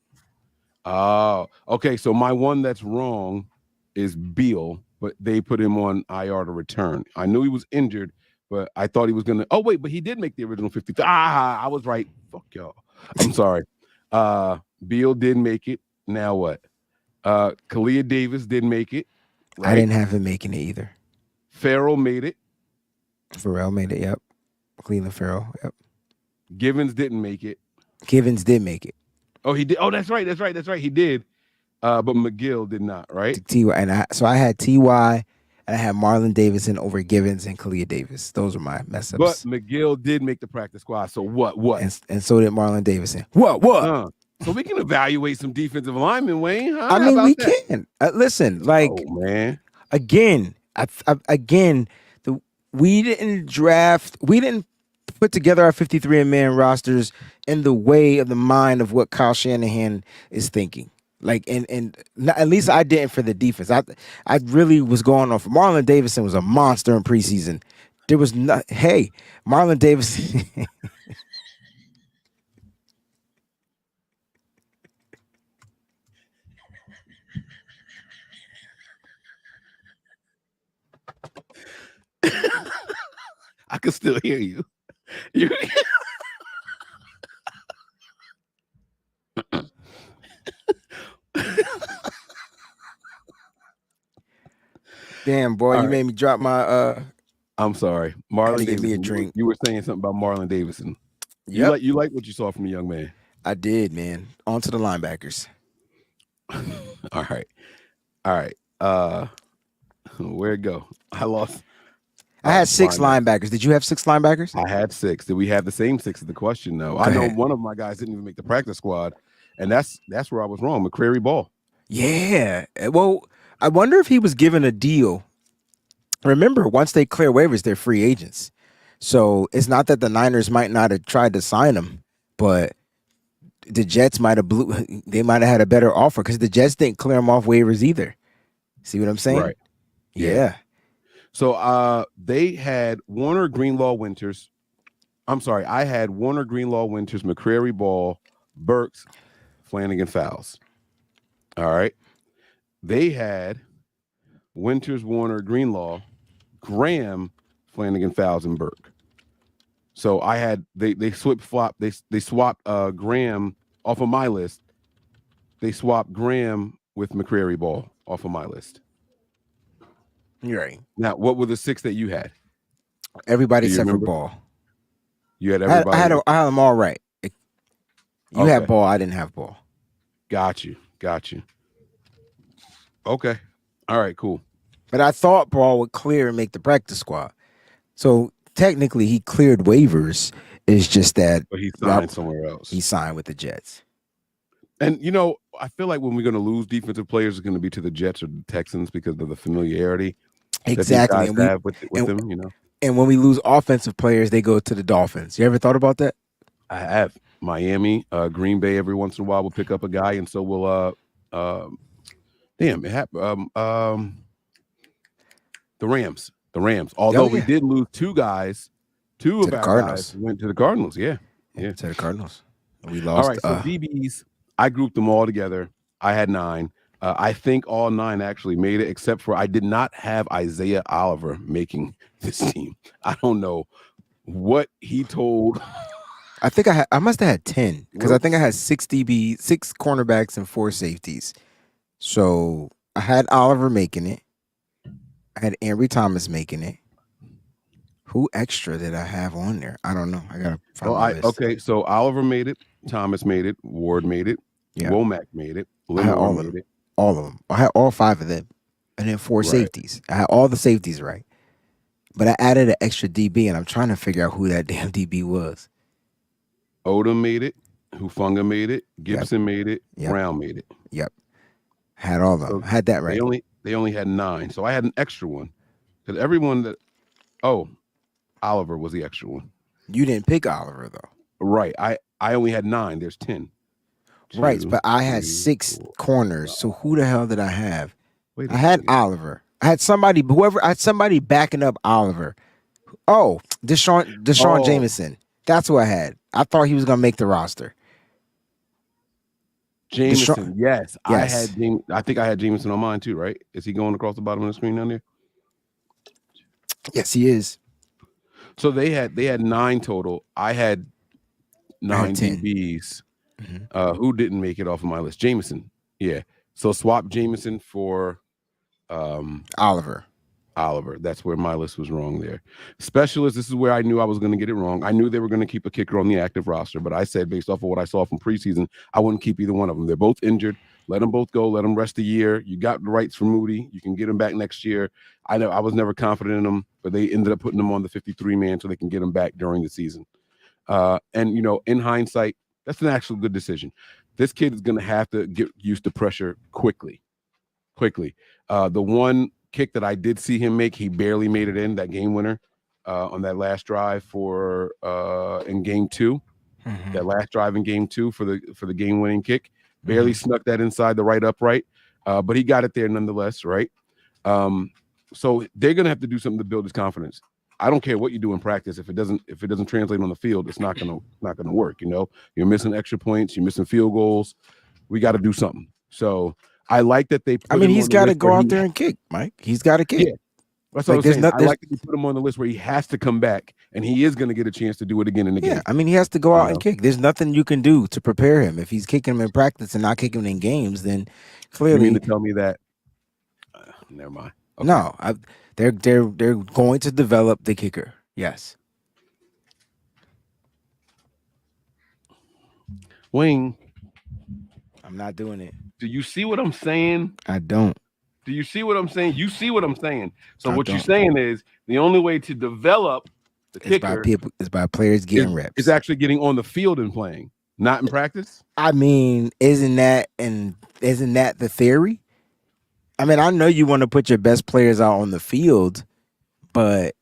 Oh, okay. So my one that's wrong is Beal, but they put him on IR to return. I knew he was injured, but I thought he was gonna. Oh wait, but he did make the original 50. I was right. Fuck y'all. I'm sorry. Beal did make it. Now what? Kalia Davis did make it. Right? I didn't have him making it either. Farrell made it. Farrell made it. Yep. Cleveland Farrell. Yep. Givens didn't make it. Givens did make it. Oh, he did. Oh, that's right. He did. But McGill did not. Right. So I had Ty and I had Marlon Davidson over Givens and Kalia Davis. Those are my mess ups. But McGill did make the practice squad. So what? And so did Marlon Davidson. What? So we can evaluate some defensive linemen, Wayne. Huh? I mean, we can. Listen, like, man. Again, we didn't put together our 53-man rosters in the way of the mind of what Kyle Shanahan is thinking. Like, and at least I didn't for the defense. I really was going off. Marlon Davidson was a monster in preseason. There was not. Hey, Marlon Davidson. I can still hear you. Damn, boy, you made me drop my. I'm sorry, Marlon Davidson. Give me a drink. You were saying something about Marlon Davidson. Yep. You like what you saw from the young man. I did, man. On to the linebackers. All right. Where'd it go? I lost. I had 6 linebackers. Did you have 6 linebackers? I had 6. Did we have the same 6 is the question, though? I know one of my guys didn't even make the practice squad, and that's where I was wrong. McCrary Ball. Yeah. Well, I wonder if he was given a deal. Remember, once they clear waivers, they're free agents. So it's not that the Niners might not have tried to sign him, but the Jets might have had a better offer because the Jets didn't clear him off waivers either. See what I'm saying? Right. Yeah. So they had Warner Greenlaw Winters. I'm sorry, I had Warner Greenlaw Winters, McCrary Ball, Burks, Flanagan Fowles. All right. They had Winters, Warner, Greenlaw, Graham, Flanagan Fowles, and Burke. So I had they swapped Graham off of my list. They swapped Graham with McCrary Ball off of my list. You're right. Now, what were the 6 that you had? Everybody Do you except for remember? Ball. You had everybody. I had them all right. You Okay. had Ball. I didn't have Ball. Got you. Okay. All right, cool. But I thought Ball would clear and make the practice squad. So technically, he cleared waivers. It's just that But he signed somewhere else. He signed with the Jets. And, I feel like when we're going to lose defensive players, it's going to be to the Jets or the Texans because of the familiarity Exactly. that these guys have with them, And when we lose offensive players, they go to the Dolphins. You ever thought about that? I have. Miami, Green Bay every once in a while will pick up a guy, and so will it happened. The Rams. Although we did lose two of our guys went to the Cardinals. Yeah. To the Cardinals. We lost. All right, so DBs, I grouped them all together. I had 9. I think all 9 actually made it, except for I did not have Isaiah Oliver making this team. I don't know what he told. I think I must have had 10 because I think I had 6 DB, 6 cornerbacks, and 4 safeties. So I had Oliver making it. I had Ambry Thomas making it. Who extra did I have on there? I don't know. I gotta find my list. Okay, so Oliver made it, Thomas made it, Ward made it, Womack made it, Limor made it. All of them. I had all 5 of them, and then 4 safeties. I had all the safeties right, but I added an extra DB, and I'm trying to figure out who that damn DB was. Odom made it, Hufunga made it, Gibson made it, Brown made it. Yep, had all of them. I had that right. They only had 9, so I had an extra one because everyone that Oliver was the extra one. You didn't pick Oliver though, right? I only had 9. There's 10. Right, but I had 6 corners. So who the hell did I have? I had Oliver. I had somebody backing up Oliver. Oh, Deshaun Jameson. That's who I had. I thought he was gonna make the roster. Jameson, yes. I think I had Jameson on mine too, right? Is he going across the bottom of the screen down there? Yes, he is. So they had 9 total. I had 9 DBs. Mm-hmm. Who didn't make it off of my list? Jameson. Yeah. So swap Jameson for Oliver. That's where my list was wrong there. Specialist, this is where I knew I was going to get it wrong. I knew they were going to keep a kicker on the active roster, but I said based off of what I saw from preseason, I wouldn't keep either one of them. They're both injured. Let them both go. Let them rest a year. You got the rights for Moody. You can get him back next year. I know I was never confident in them, but they ended up putting him on the 53-man so they can get him back during the season. And, in hindsight, that's an actual good decision. This kid is going to have to get used to pressure quickly. The one kick that I did see him make, he barely made it in, that game winner on that last drive for in game 2. Mm-hmm. That last drive in game 2 for the game winning kick. Barely snuck that inside the right upright, but he got it there nonetheless, right? So they're gonna have to do something to build his confidence. I don't care what you do in practice. If it doesn't translate on the field, it's not gonna work. You're missing extra points, you're missing field goals. We got to do something. So I like that they. He's got to go out there and kick, Mike. He's got to kick. Yeah. That's what I'm saying. I like that you put him on the list where he has to come back, and he is going to get a chance to do it again and again. Yeah, he has to go out and kick. There's nothing you can do to prepare him. If he's kicking him in practice and not kicking him in games, then clearly. You mean to tell me that? Never mind. Okay. No, they're going to develop the kicker. Yes. Wing. I'm not doing it. Do you see what I'm saying? I don't. Do you see what I'm saying? You see what I'm saying. So what you're saying is the only way to develop the kicker is by players getting reps. Is actually getting on the field and playing, not in practice. Isn't that the theory? I know you want to put your best players out on the field, but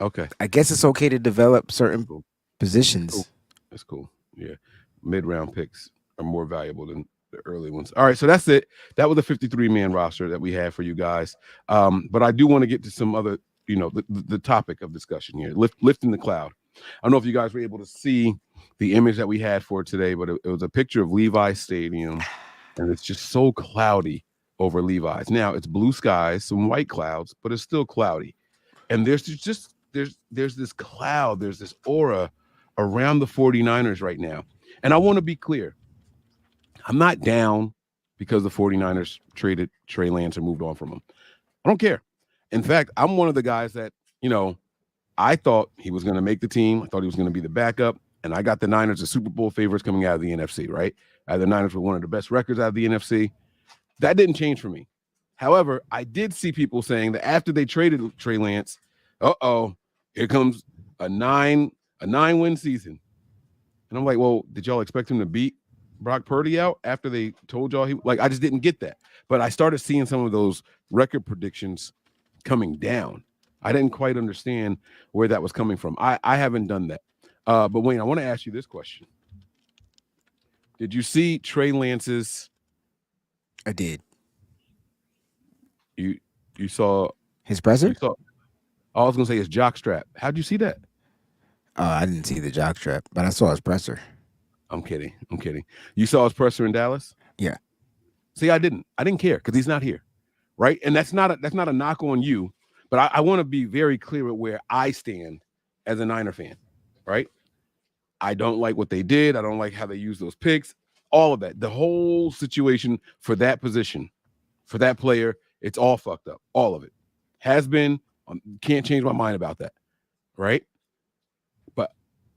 okay, I guess it's okay to develop certain positions. That's cool. Yeah, mid-round picks are more valuable than the early ones. All right, so that's it. That was the 53-man roster that we had for you guys. But I do want to get to some other, the topic of discussion here, lifting the cloud. I don't know if you guys were able to see the image that we had for today, but it was a picture of Levi's Stadium, and it's just so cloudy over Levi's. Now it's blue skies, some white clouds, but it's still cloudy. And there's this cloud, there's this aura around the 49ers right now. And I want to be clear. I'm not down because the 49ers traded Trey Lance and moved on from him. I don't care. In fact, I'm one of the guys that, I thought he was going to make the team. I thought he was going to be the backup. And I got the Niners as Super Bowl favorites coming out of the NFC, right? The Niners were one of the best records out of the NFC. That didn't change for me. However, I did see people saying that after they traded Trey Lance, here comes a 9-win season. And I'm like, well, did y'all expect him to beat Brock Purdy out after they told y'all I just didn't get that. But I started seeing some of those record predictions coming down. I didn't quite understand where that was coming from. I haven't done that. But Wayne, I want to ask you this question. Did you see Trey Lance's? I did. You saw his presser? I was going to say his jock strap. How'd you see that? I didn't see the jock strap, but I saw his presser. I'm kidding. You saw his presser in Dallas? Yeah. See, I didn't care because he's not here, right? And that's not a knock on you, but I want to be very clear with where I stand as a Niner fan, right? I don't like what they did. I don't like how they use those picks. All of that, the whole situation for that position, for that player, it's all fucked up. All of it has been. Can't change my mind about that, right? But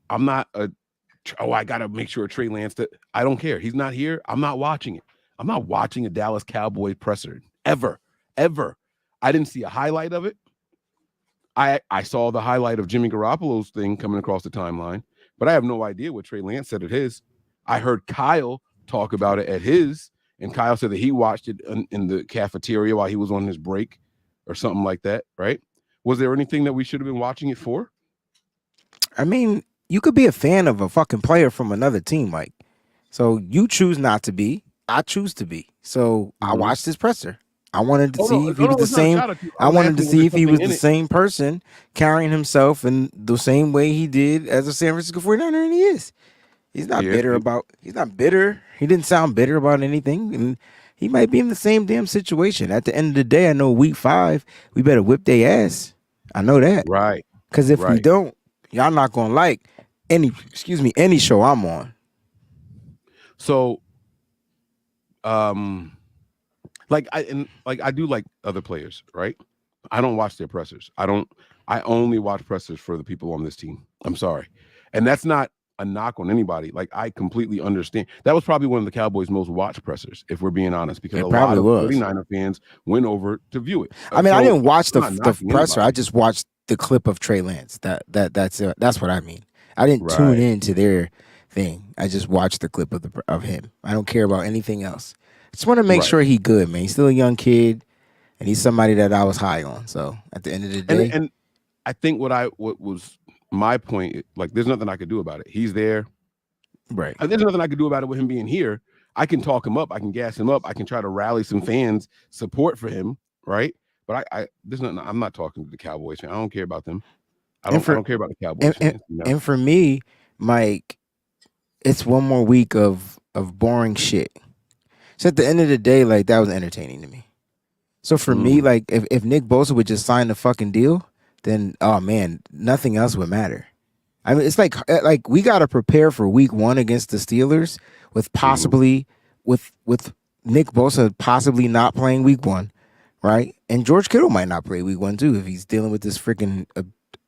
I'm not I got to make sure Trey Lance that I don't care. He's not here. I'm not watching it. I'm not watching a Dallas Cowboys presser ever. I didn't see a highlight of it. I saw the highlight of Jimmy Garoppolo's thing coming across the timeline, but I have no idea what Trey Lance said at his. I heard Kyle talk about it at his, and Kyle said that he watched it in the cafeteria while he was on his break or something like that, right? Was there anything that we should have been watching it for? I mean, you could be a fan of a fucking player from another team, Mike. So you choose not to be. I choose to be. So I watched his presser. I wanted to see if he was the same. I wanted to see if he was the same person carrying himself in the same way he did as a San Francisco 49er, and he is. He's not bitter about. He's not bitter. He didn't sound bitter about anything, and he might be in the same damn situation. At the end of the day, I know week 5 we better whip their ass. I know that, right? Because if we don't, y'all not gonna like any show I'm on. So, I do like other players, right? I don't watch their pressers. I only watch pressers for the people on this team. I'm sorry. And that's not a knock on anybody. Like, I completely understand. That was probably one of the Cowboys' most watched pressers, if we're being honest, because a lot of 49er fans went over to view it. I mean, I didn't watch the presser. I just watched the clip of Trey Lance. That's what I mean. I didn't tune into their thing. I just watched the clip of him. I don't care about anything else. I just want to make sure he's good, man. He's still a young kid, and he's somebody that I was high on. So at the end of the day, and I think what was my point, like, there's nothing I could do about it. He's there, right? There's nothing I could do about it with him being here. I can talk him up. I can gas him up. I can try to rally some fans support for him, right? But there's nothing. I'm not talking to the Cowboys fan. I don't care about them. I don't care about the Cowboys fans. And for me, Mike, it's one more week of boring shit. So at the end of the day, like, that was entertaining to me. So for me, like, if Nick Bosa would just sign the fucking deal, then, oh man, nothing else would matter. I mean, it's like we got to prepare for week 1 against the Steelers with possibly with Nick Bosa possibly not playing week 1, right? And George Kittle might not play week 1 too if he's dealing with this freaking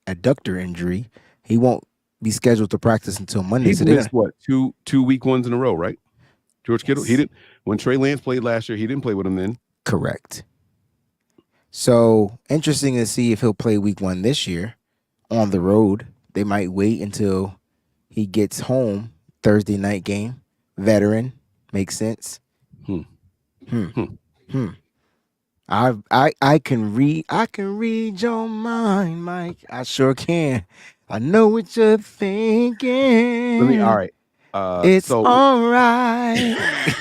adductor injury. He won't be scheduled to practice until Monday. He's missed what, two week 1s in a row, right? George Kittle. He didn't. When Trey Lance played last year, he didn't play with him then. Correct. So interesting to see if he'll play week 1 this year on the road. They might wait until he gets home. Thursday night game. Veteran. Makes sense. I can read your mind, Mike. I sure can. I know what you're thinking. All right. It's all right.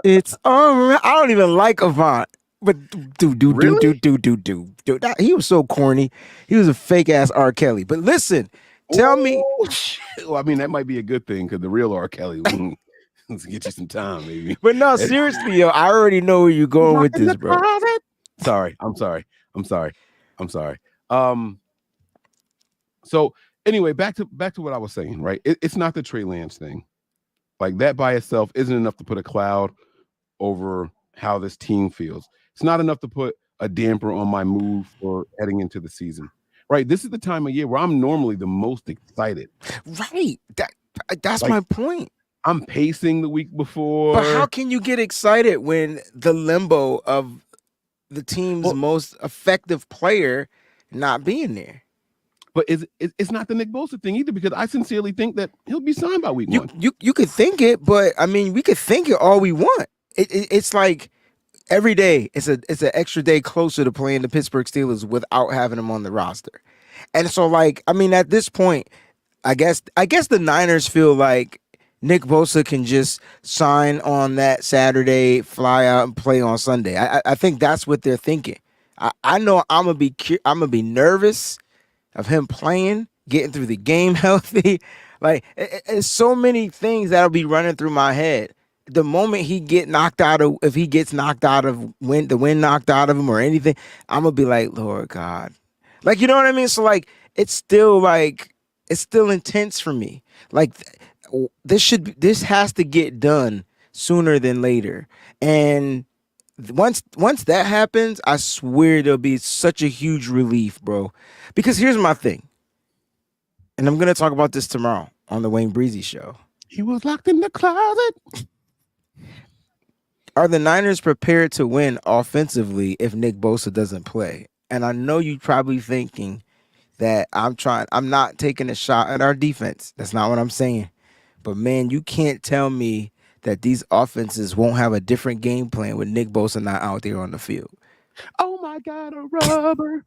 It's all right. I don't even like Avant. But dude. He was so corny. He was a fake ass R. Kelly. But listen, tell me. Well, I mean, that might be a good thing because the real R. Kelly will get you some time, maybe. But no, seriously, yo, I already know where you're going with this, bro. Sorry. I'm sorry. So anyway, back to what I was saying, right? It's not the Trey Lance thing. Like, that by itself isn't enough to put a cloud over how this team feels. It's not enough to put a damper on my mood for heading into the season. right? This is the time of year where I'm normally the most excited. Right. That's Like, my point. I'm pacing the week before. But how can you get excited when the limbo of the team's most effective player not being there? But it's not the Nick Bosa thing either, because I sincerely think that he'll be signed by week 1. You could think it, but I mean, we could think it all we want. It's like every day it's an extra day closer to playing the Pittsburgh Steelers without having him on the roster. And so, like, I mean, at this point, I guess the Niners feel like Nick Bosa can just sign on that Saturday, fly out and play on Sunday. I think that's what they're thinking. I know I'm gonna be nervous of him playing, getting through the game healthy. Like, it's so many things that'll be running through my head. The moment he gets knocked out of the wind knocked out of him or anything, I'm gonna be like, Lord God. Like, you know what I mean? So, like, it's still intense for me. Like, this has to get done sooner than later. And once that happens, I swear there'll be such a huge relief, bro. Because here's my thing, and I'm gonna talk about this tomorrow on the Wayne Breezy show. He was locked in the closet. Are the Niners prepared to win offensively if Nick Bosa doesn't play? And I know you're probably thinking that I'm not taking a shot at our defense. That's not what I'm saying. But man, you can't tell me that these offenses won't have a different game plan with Nick Bosa not out there on the field. Oh my God, a rubber.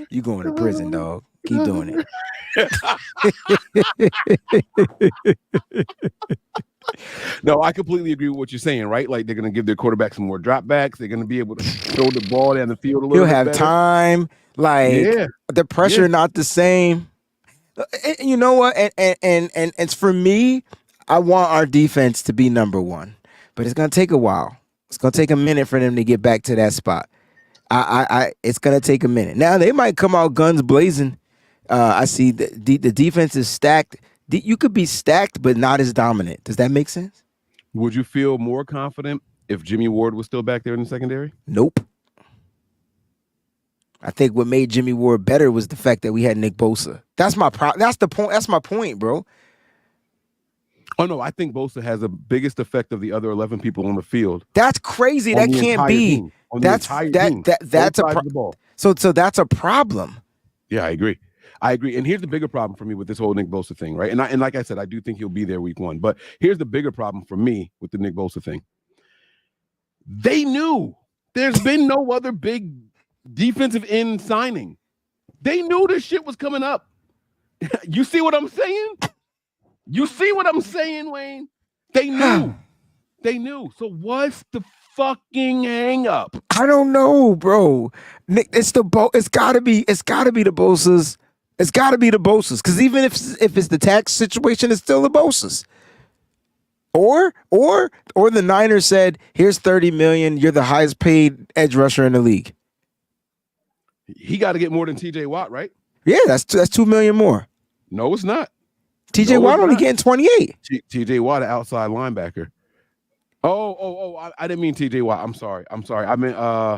You going to prison, dog. Keep doing it. No, I completely agree with what you're saying, right? Like, they're going to give their quarterback some more dropbacks. They're going to be able to throw the ball down the field a little bit. He'll have better. Time. Like, the pressure not the same. You know what? And it's for me, I want our defense to be number one, but it's going to take a while. It's going to take a minute for them to get back to that spot. It's going to take a minute. Now, they might come out guns blazing. I see the defense is stacked. You could be stacked, but not as dominant. Does that make sense? Would you feel more confident if Jimmy Ward was still back there in the secondary? Nope. I think what made Jimmy Ward better was the fact that we had Nick Bosa. That's my point. That's my point, bro. Oh no, I think Bosa has the biggest effect of the other 11 people on the field. That's crazy. That can't be. That's a problem. So that's a problem. Yeah, I agree. And here's the bigger problem for me with this whole Nick Bosa thing, right? And like I said, I do think he'll be there week 1. But here's the bigger problem for me with the Nick Bosa thing. They knew there's been no other big defensive end signing. They knew this shit was coming up. You see what I'm saying? Wayne? They knew. So what's the fucking hang up? I don't know, bro. Nick, it's gotta be the Bosas. It's gotta be the Bosas. Because even if it's the tax situation, it's still the Bosas. Or the Niners said, here's $30 million, you're the highest paid edge rusher in the league. He got to get more than TJ Watt, right? Yeah, that's $2 million more. No, it's not. TJ Watt only getting 28. TJ Watt, an outside linebacker. I didn't mean TJ Watt. I'm sorry. I meant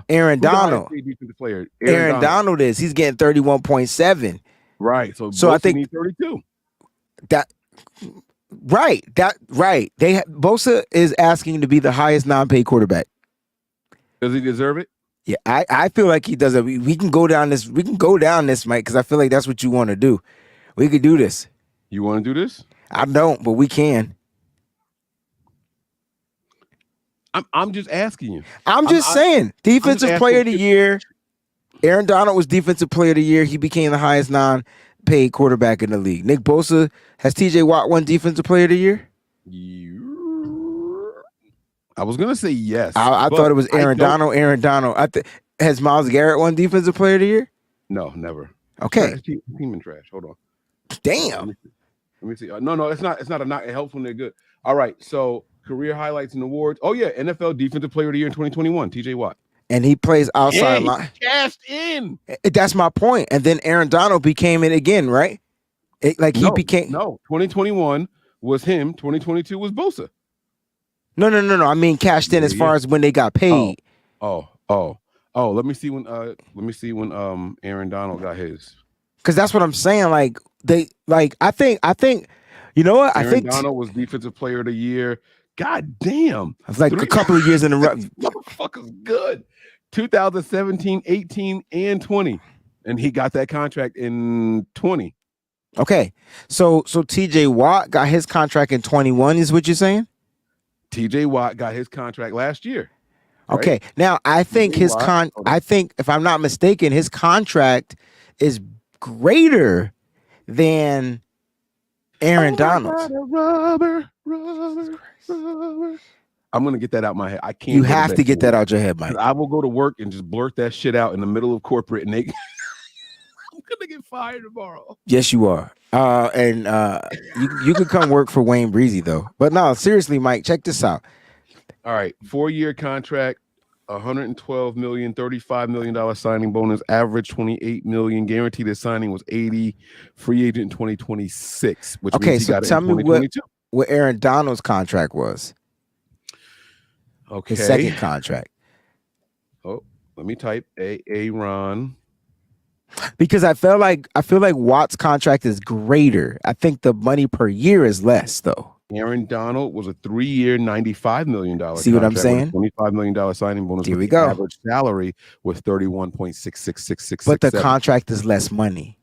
Aaron Donald. Aaron Donald is. He's getting 31.7. Right. So I think 32. Right. Bosa is asking to be the highest non-paid quarterback. Does he deserve it? Yeah, I feel like he does it. We can go down this, Mike, because I feel like that's what you want to do. We could do this. You want to do this? I don't, but we can. I'm just asking you. I'm just saying. Defensive player of the year. Aaron Donald was defensive player of the year. He became the highest non-paid quarterback in the league. Nick Bosa, has TJ Watt won defensive player of the year? I was going to say yes. I thought it was Aaron Donald. Has Myles Garrett won defensive player of the year? No, never. Okay. Team in trash. Hold on. Damn. Let me see. No, it's not a knock. It helps when they're good. All right. So career highlights and awards. Oh yeah, NFL Defensive Player of the Year in 2021. TJ Watt. And he plays outside line. Cashed in. That's my point. And then Aaron Donald became it again, right? He became. No, 2021 was him. 2022 was Bosa. No. I mean cashed in as far as when they got paid. Oh. Oh, let me see when Aaron Donald got his. Because that's what I'm saying. Like I think you know what? Aaron Donald was defensive player of the year. God damn. It's like a couple of years in a row. Motherfucker's good. 2017, 18, and 20. And he got that contract in 20. Okay. So TJ Watt got his contract in 21, is what you're saying? TJ Watt got his contract last year. Right? Okay. Now I think I think, if I'm not mistaken, his contract is greater than Aaron Donald's. Rubber. I'm gonna get that out my head. I can't. You have to get that out your head, Mike. I will go to work and just blurt that shit out in the middle of corporate, and I'm gonna get fired tomorrow. Yes, you are. And you could come work for Wayne Breezy though. But no, seriously, Mike, check this out. All right, 4-year contract, $112 million, $35 million signing bonus, average $28 million, guaranteed his signing was $80, free agent in 2026, which means he got it in 2022. What Aaron Donald's contract was. Okay. His second contract. Oh, let me type Aaron. Because I feel like Watt's contract is greater. I think the money per year is less though. Aaron Donald was a 3-year, $95 million. See what I'm saying? $25 million signing bonus. Here we go. Average salary was 31.6666. But the contract is less money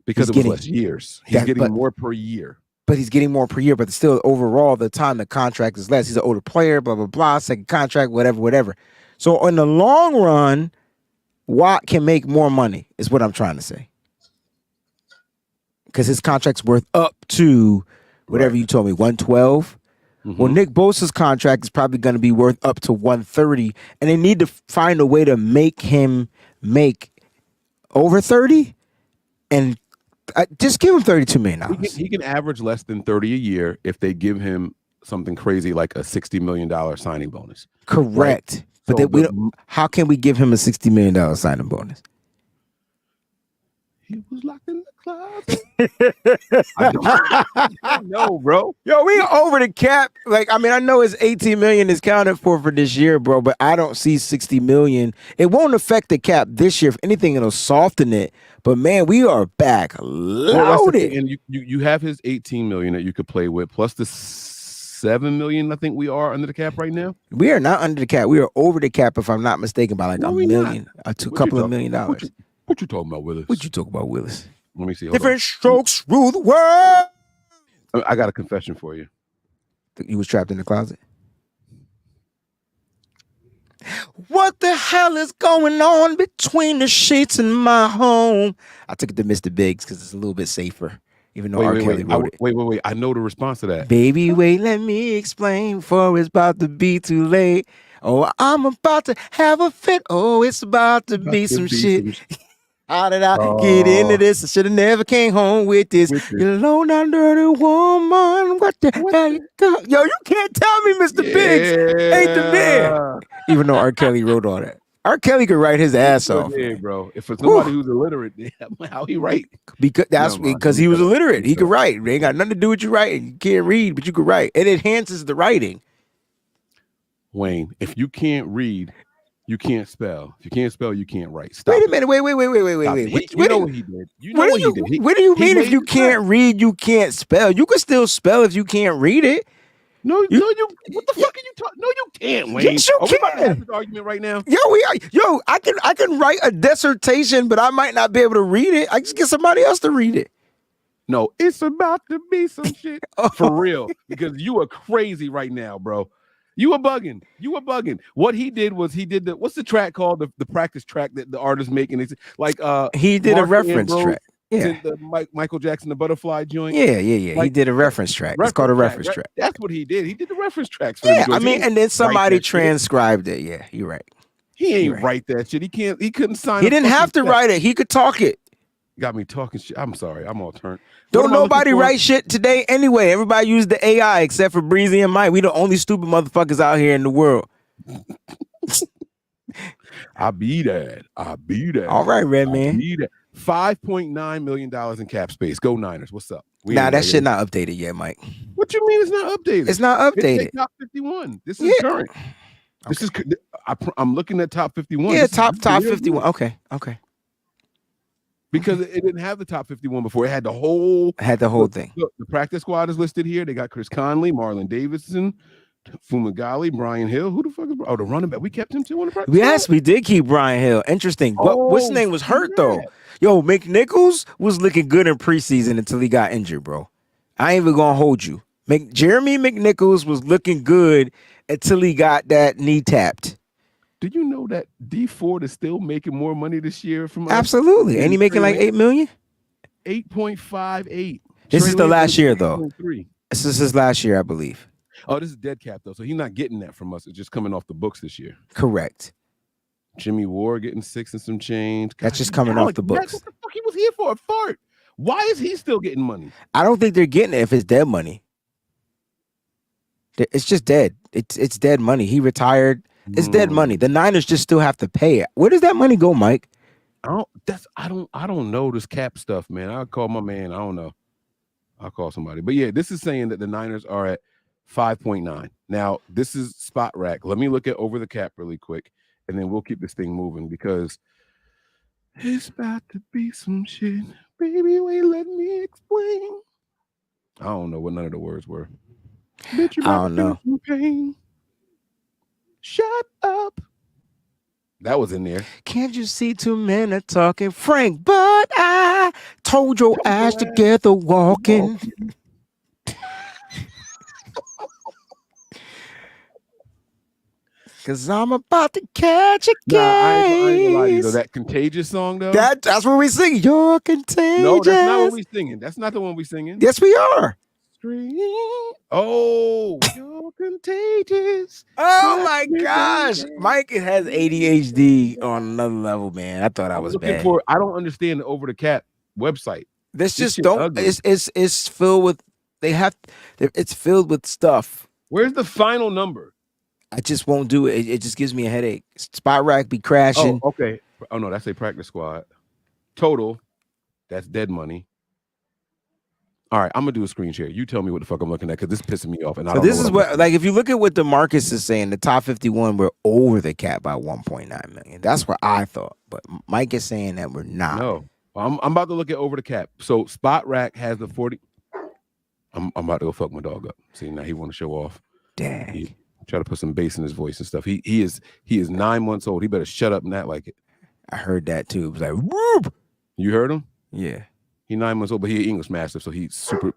because it was less years. He's getting more per year. But he's getting more per year. But still, overall, the time the contract is less. He's an older player. Blah blah blah. Second contract, whatever. So in the long run, Watt can make more money. Is what I'm trying to say. Because his contract's worth up to whatever you told me, 112. Mm-hmm. Well, Nick Bosa's contract is probably going to be worth up to 130, and they need to find a way to make him make over 30, and just give him $32 million. He can average less than 30 a year if they give him something crazy like a $60 million signing bonus. Correct. Right? But so how can we give him a $60 million signing bonus? He was locked in the closet. I don't know, bro. Yo, we over the cap. Like, I mean, I know it's $18 million is counted for this year, bro, but I don't see $60 million. It won't affect the cap this year. If anything, it'll soften it. But man, we are back loaded. And you have his $18 million that you could play with, plus the $7 million. I think we are under the cap right now. We are not under the cap. We are over the cap, if I'm not mistaken, by like $1 million, a couple of $1 million. What you talking about, Willis? What you talking about, Willis? Let me see. Different strokes rule the world. I got a confession for you. You was trapped in the closet? What the hell is going on between the sheets in my home? I took it to Mr. Biggs because it's a little bit safer, even though R. Kelly wrote it. Wait. I know the response to that. Baby, wait, let me explain, for it's about to be too late. Oh, I'm about to have a fit. Oh, it's about to be some shit. How did I get into this? I should have never came home with this. You low down dirty woman. What the hell you got? Yo, you can't tell me Mr. Biggs ain't the man. Even though R. Kelly wrote all that. R. Kelly could write his ass off. Yeah, bro. If it's somebody who's illiterate, how he write? Because he was illiterate. He could write. It ain't got nothing to do with you writing. You can't read, but you could write. It enhances the writing. Wayne, if you can't read, you can't spell. If you can't spell, you can't write. Stop. Wait a minute. Wait. You know what he did. You know what he did. What do you mean if you can't read, you can't spell? You can still spell if you can't read it. No, what the fuck are you talking? No, you can't, Wayne. Yes, you can. We about to have this argument right now? I can write a dissertation, but I might not be able to read it. I just get somebody else to read it. No, it's about to be some shit. For real. Because you are crazy right now, bro. You were bugging. What he did was what's the track called? The practice track that the artists make, and it's like he did a reference track. Yeah, the Michael Jackson, the butterfly joint. Yeah. Like, he did a reference track. It's called a reference track. That's what he did. He did the reference tracks. I mean, and then somebody transcribed it. Yeah, you're right. He ain't write that shit. He couldn't sign. He didn't have to write it. He could talk it. Got me talking shit. I'm sorry. I'm all turned. Don't nobody write shit today anyway. Everybody use the AI except for Breezy and Mike. We the only stupid motherfuckers out here in the world. I be that. All right, Red Man. $5.9 million in cap space. Go Niners. What's up? That shit not updated yet, Mike. What you mean it's not updated? It's not updated. It's top 51. This is current. This is I'm looking at top 51. Yeah, This top is 51. Okay. Because it didn't have the top 51 before. It had the whole thing. Look, the practice squad is listed here. They got Chris Conley, Marlon Davidson, Fumagalli, Brian Hill. Who the fuck is the running back? We kept him too on the practice Yes, squad? we did keep Brian Hill. Interesting. But what's his name was hurt though. Yo, McNichols was looking good in preseason until he got injured, bro. I ain't even gonna hold you. Jeremy McNichols was looking good until he got that knee tapped. Did you know that D Ford is still making more money this year from us? Absolutely. Ain't he making like $8 million? 8.58. This is the last year, though. 8.3. This is his last year, I believe. Oh, this is dead cap, though. So he's not getting that from us. It's just coming off the books this year. Correct. Jimmy Ward getting 6 and some change. That's just coming off the books. What the fuck he was here for? A fart. Why is he still getting money? I don't think they're getting it if it's dead money. It's just dead. It's dead money. He retired. It's dead money. The Niners just still have to pay it. Where does that money go, Mike? I don't know this cap stuff, man. I'll call my man. I don't know. I'll call somebody. But yeah, this is saying that the Niners are at 5.9. Now, this is Spot Rack. Let me look at over the cap really quick, and then we'll keep this thing moving because it's about to be some shit. Baby, wait, let me explain. I don't know what none of the words were. Bitch, you I don't know. Pain. Shut up. That was in there. Can't you see 2 men are talking, Frank? But I told your ass together walking. Cause I'm about to catch a case. Nah, I ain't gonna lie to you, though. That Contagious song, though. That's what we sing. You're contagious. No, that's not what we singing. That's not the one we singing. Yes, we are. Oh, you're contagious. Oh my gosh. Mike has ADHD on another level, man. I thought I was bad. I don't understand the over the cap website. This just don't it's filled with it's filled with stuff. Where's the final number? I just won't do it. It just gives me a headache. Spot Rack be crashing. Oh, okay. Oh no, that's a practice squad. Total. That's dead money. All right, I'm gonna do a screen share. You tell me what the fuck I'm looking at because this is pissing me off. And this is what like if you look at what DeMarcus is saying, the top 51 we're over the cap by 1.9 million. That's what I thought, but Mike is saying that we're not. No, I'm about to look at over the cap. So Spot Rack has the 40. I'm about to go fuck my dog up. See, now he want to show off. Dang. He try to put some bass in his voice and stuff. He is 9 months old. He better shut up and act like it. I heard that too. It was like whoop. You heard him? Yeah. He's 9 months old, but he's an English master, so he's super.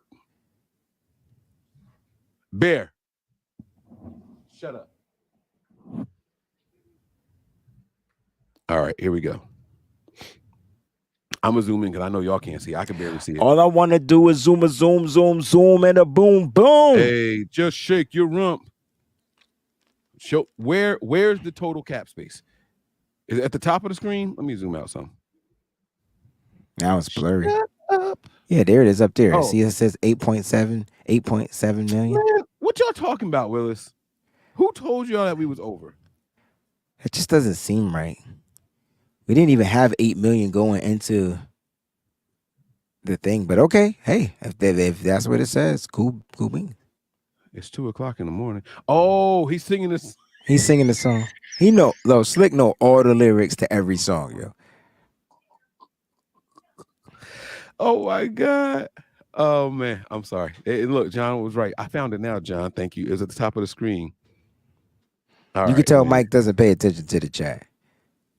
Bear. Shut up. All right, here we go. I'm going to zoom in because I know y'all can't see. I can barely see it. All I want to do is zoom, and a boom, boom. Hey, just shake your rump. Show where's the total cap space? Is it at the top of the screen? Let me zoom out some. Now it's blurry. Yeah, there it is up there. See, it says 8.7 million. Man, what y'all talking about, Willis? Who told y'all that we was over? It just doesn't seem right. We didn't even have 8 million going into the thing, but okay. Hey, if that's what it says, cool beans. It's 2:00 in the morning. Oh, he's singing this. He's singing the song. Slick know all the lyrics to every song, yo. Oh my God. Oh man, I'm sorry. Look, John was right. I found it now, John. Thank you. It was at the top of the screen. You can tell Mike doesn't pay attention to the chat.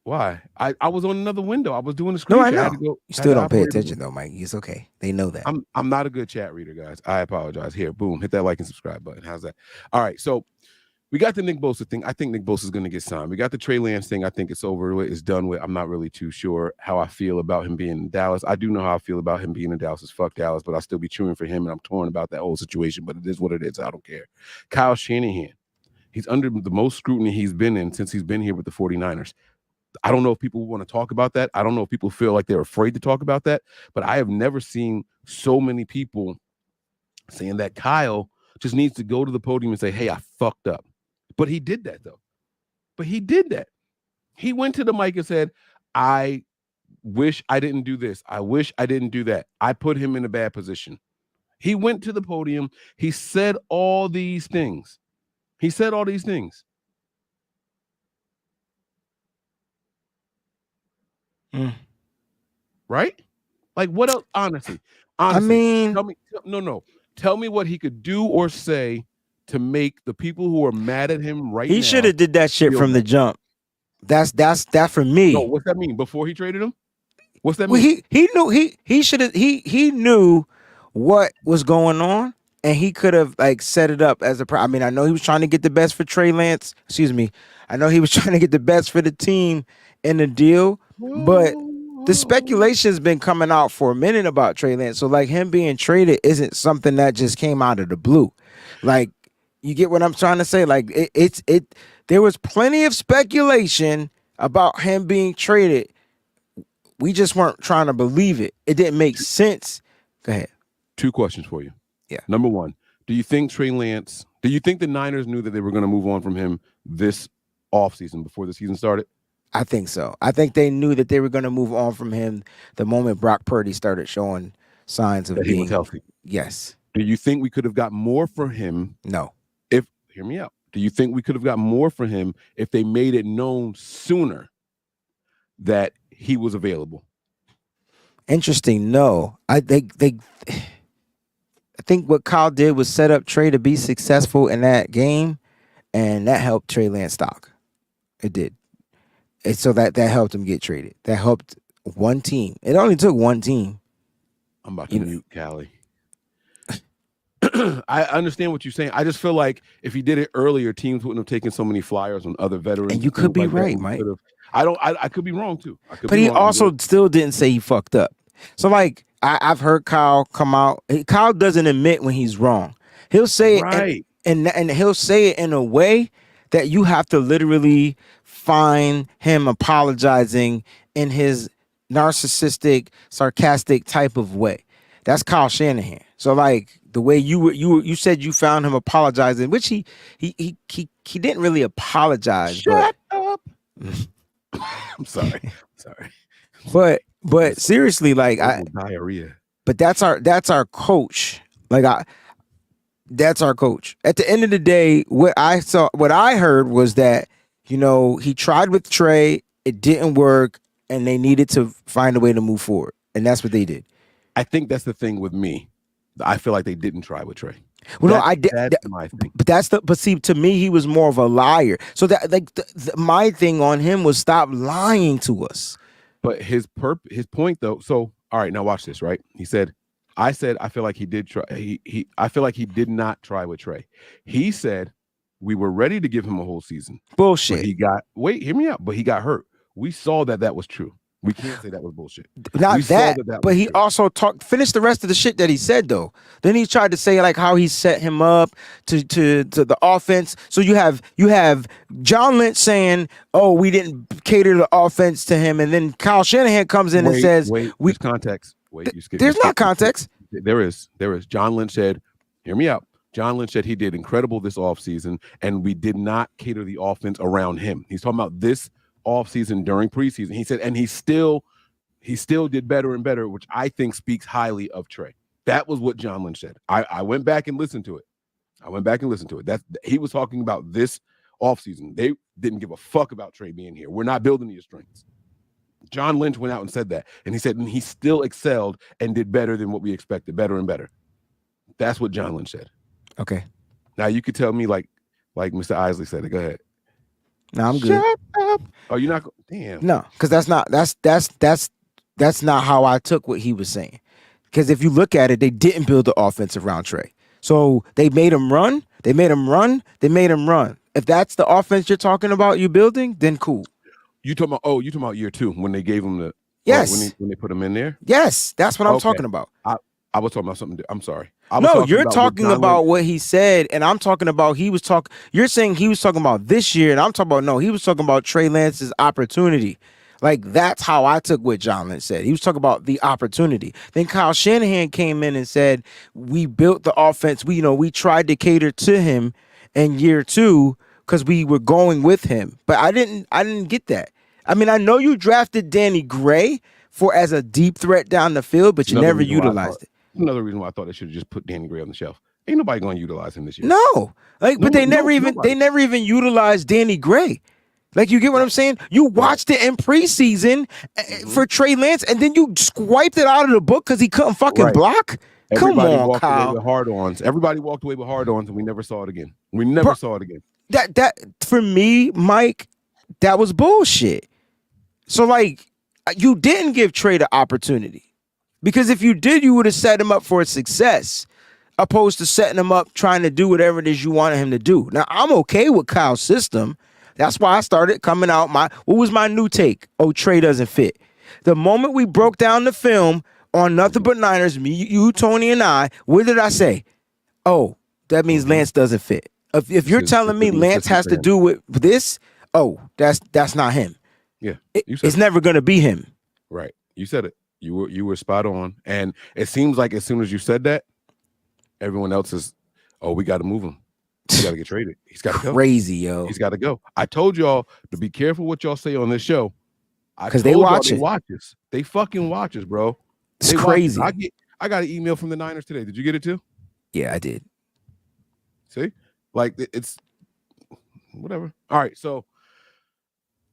Why? I was on another window. I was doing a screen. No, I know. You still don't pay attention though, Mike. It's okay. They know that. I'm not a good chat reader, guys. I apologize. Here, boom, hit that like and subscribe button. How's that? All right, so we got the Nick Bosa thing. I think Nick Bosa is going to get signed. We got the Trey Lance thing. I think it's over with. It's done with. I'm not really too sure how I feel about him being in Dallas. I do know how I feel about him being in Dallas. It's fuck Dallas, but I'll still be cheering for him, and I'm torn about that whole situation, but it is what it is. I don't care. Kyle Shanahan. He's under the most scrutiny he's been in since he's been here with the 49ers. I don't know if people want to talk about that. I don't know if people feel like they're afraid to talk about that, but I have never seen so many people saying that Kyle just needs to go to the podium and say, hey, I fucked up. But he did that, though. He went to the mic and said, I wish I didn't do this. I wish I didn't do that. I put him in a bad position. He went to the podium. He said all these things. Right? Like, what else? Honestly, I mean, tell me, tell me what he could do or say to make the people who are mad at him right now. he should have did that shit from the jump. That's that for me. No, what's that mean? Before he traded him? What's that Well, mean? he knew he should have he knew what was going on, and he could have like set it up as a. I mean, I know he was trying to get the best for Trey Lance. Excuse me. I know he was trying to get the best for the team in the deal, but the speculation's been coming out for a minute about Trey Lance. So like him being traded isn't something that just came out of the blue. Like, you get what I'm trying to say? Like it there was plenty of speculation about him being traded. We just weren't trying to believe it. It didn't make sense. Go ahead. 2 questions for you. Yeah. Number 1, do you think the Niners knew that they were going to move on from him this offseason before the season started? I think so. I think they knew that they were going to move on from him the moment Brock Purdy started showing signs of that being he was healthy. Yes. Do you think we could have got more for him? No. Hear me out. Do you think we could have got more for him if they made it known sooner that he was available? Interesting. No. I think what Kyle did was set up Trey to be successful in that game, and that helped Trey Lance stock. It did. And so that helped him get traded. That helped one team. It only took one team. I'm about to mute Callie. I understand what you're saying. I just feel like if he did it earlier, teams wouldn't have taken so many flyers on other veterans. And you could be right, Mike. I could be wrong too. But he also still didn't say he fucked up. So like I've heard Kyle come out. Kyle doesn't admit when he's wrong. He'll say it and he'll say it in a way that you have to literally find him apologizing in his narcissistic, sarcastic type of way. That's Kyle Shanahan. So like the way you said you found him apologizing, which he didn't really apologize. Shut up. I'm sorry. But seriously, like diarrhea. But that's our coach. That's our coach. At the end of the day, what I heard was that, he tried with Trey, it didn't work, and they needed to find a way to move forward. And that's what they did. I think that's the thing with me. I feel like they didn't try with Trey. Well, no, I did. That's my thing. But see, to me, he was more of a liar. So that my thing on him was stop lying to us. But his point though. So all right, now watch this. Right? He said, I feel like he did try. I feel like he did not try with Trey. He said we were ready to give him a whole season. Bullshit. Hear me out. But he got hurt. We saw that was true. We can't say that was bullshit. Not that but he also finished the rest of the shit that he said though. Then he tried to say like how he set him up to the offense. So you have John Lynch saying, "Oh, we didn't cater the offense to him," and then Kyle Shanahan comes in and says, "There's context." There's not context. There is. John Lynch said, "Hear me out." John Lynch said he did incredible this offseason, and we did not cater the offense around him. He's talking about this offseason during preseason. He said, and he still did better and better, which I think speaks highly of Trey. That was what John Lynch said. I went back and listened to it. That he was talking about this offseason. They didn't give a fuck about Trey being here. We're not building your strengths. John Lynch went out and said that. And he said, and he still excelled and did better than what we expected, better and better. That's what John Lynch said. Okay. Now you could tell me like Mr. Isley said it. Go ahead. No, I'm good. Shut up. Oh, you're not. Damn. No, because that's not how I took what he was saying. Because if you look at it, they didn't build the offense around Trey. So they made him run. If that's the offense you're talking about, you building, then cool. You talking about year 2 when they gave him the when they put him in there? Yes, that's what I'm talking about. I was talking about something. I'm sorry. You're talking about what he said, and I'm talking about you're saying he was talking about this year, and I'm talking about no, he was talking about Trey Lance's opportunity. Like that's how I took what John Lynch said. He was talking about the opportunity. Then Kyle Shanahan came in and said, we built the offense. We tried to cater to him in year 2 because we were going with him. But I didn't get that. I mean, I know you drafted Danny Gray as a deep threat down the field, but you never utilized it. Another reason why I thought they should have just put Danny Gray on the shelf. Ain't nobody going to utilize him this year. No, but they never even utilized Danny Gray. Like, you get what I'm saying? You watched it in preseason for Trey Lance, and then you swiped it out of the book because he couldn't fucking block? Everybody Come on, walked Kyle. away with hard-ons. Everybody walked away with hard-ons, and we never saw it again. We never saw it again. That for me, Mike, that was bullshit. So, like, you didn't give Trey the opportunity. Because if you did, you would have set him up for success, opposed to setting him up trying to do whatever it is you wanted him to do. Now, I'm okay with Kyle's system. That's why I started coming out. What was my new take? Oh, Trey doesn't fit. The moment we broke down the film on Nothing But Niners, me, you, Tony, and I, what did I say? Oh, that means Lance doesn't fit. If you're telling me Lance has to do with this, oh, that's not him. Yeah, it's never going to be him. Right. You said it. You were spot on. And it seems like as soon as you said that, everyone else is, oh, we got to move him. He got to get traded. He's got to go. Crazy, yo. He's got to go. I told y'all to be careful what y'all say on this show. Because they watch it. They fucking watch us, bro. It's crazy. I got an email from the Niners today. Did you get it too? Yeah, I did. See? Like, it's whatever. All right, so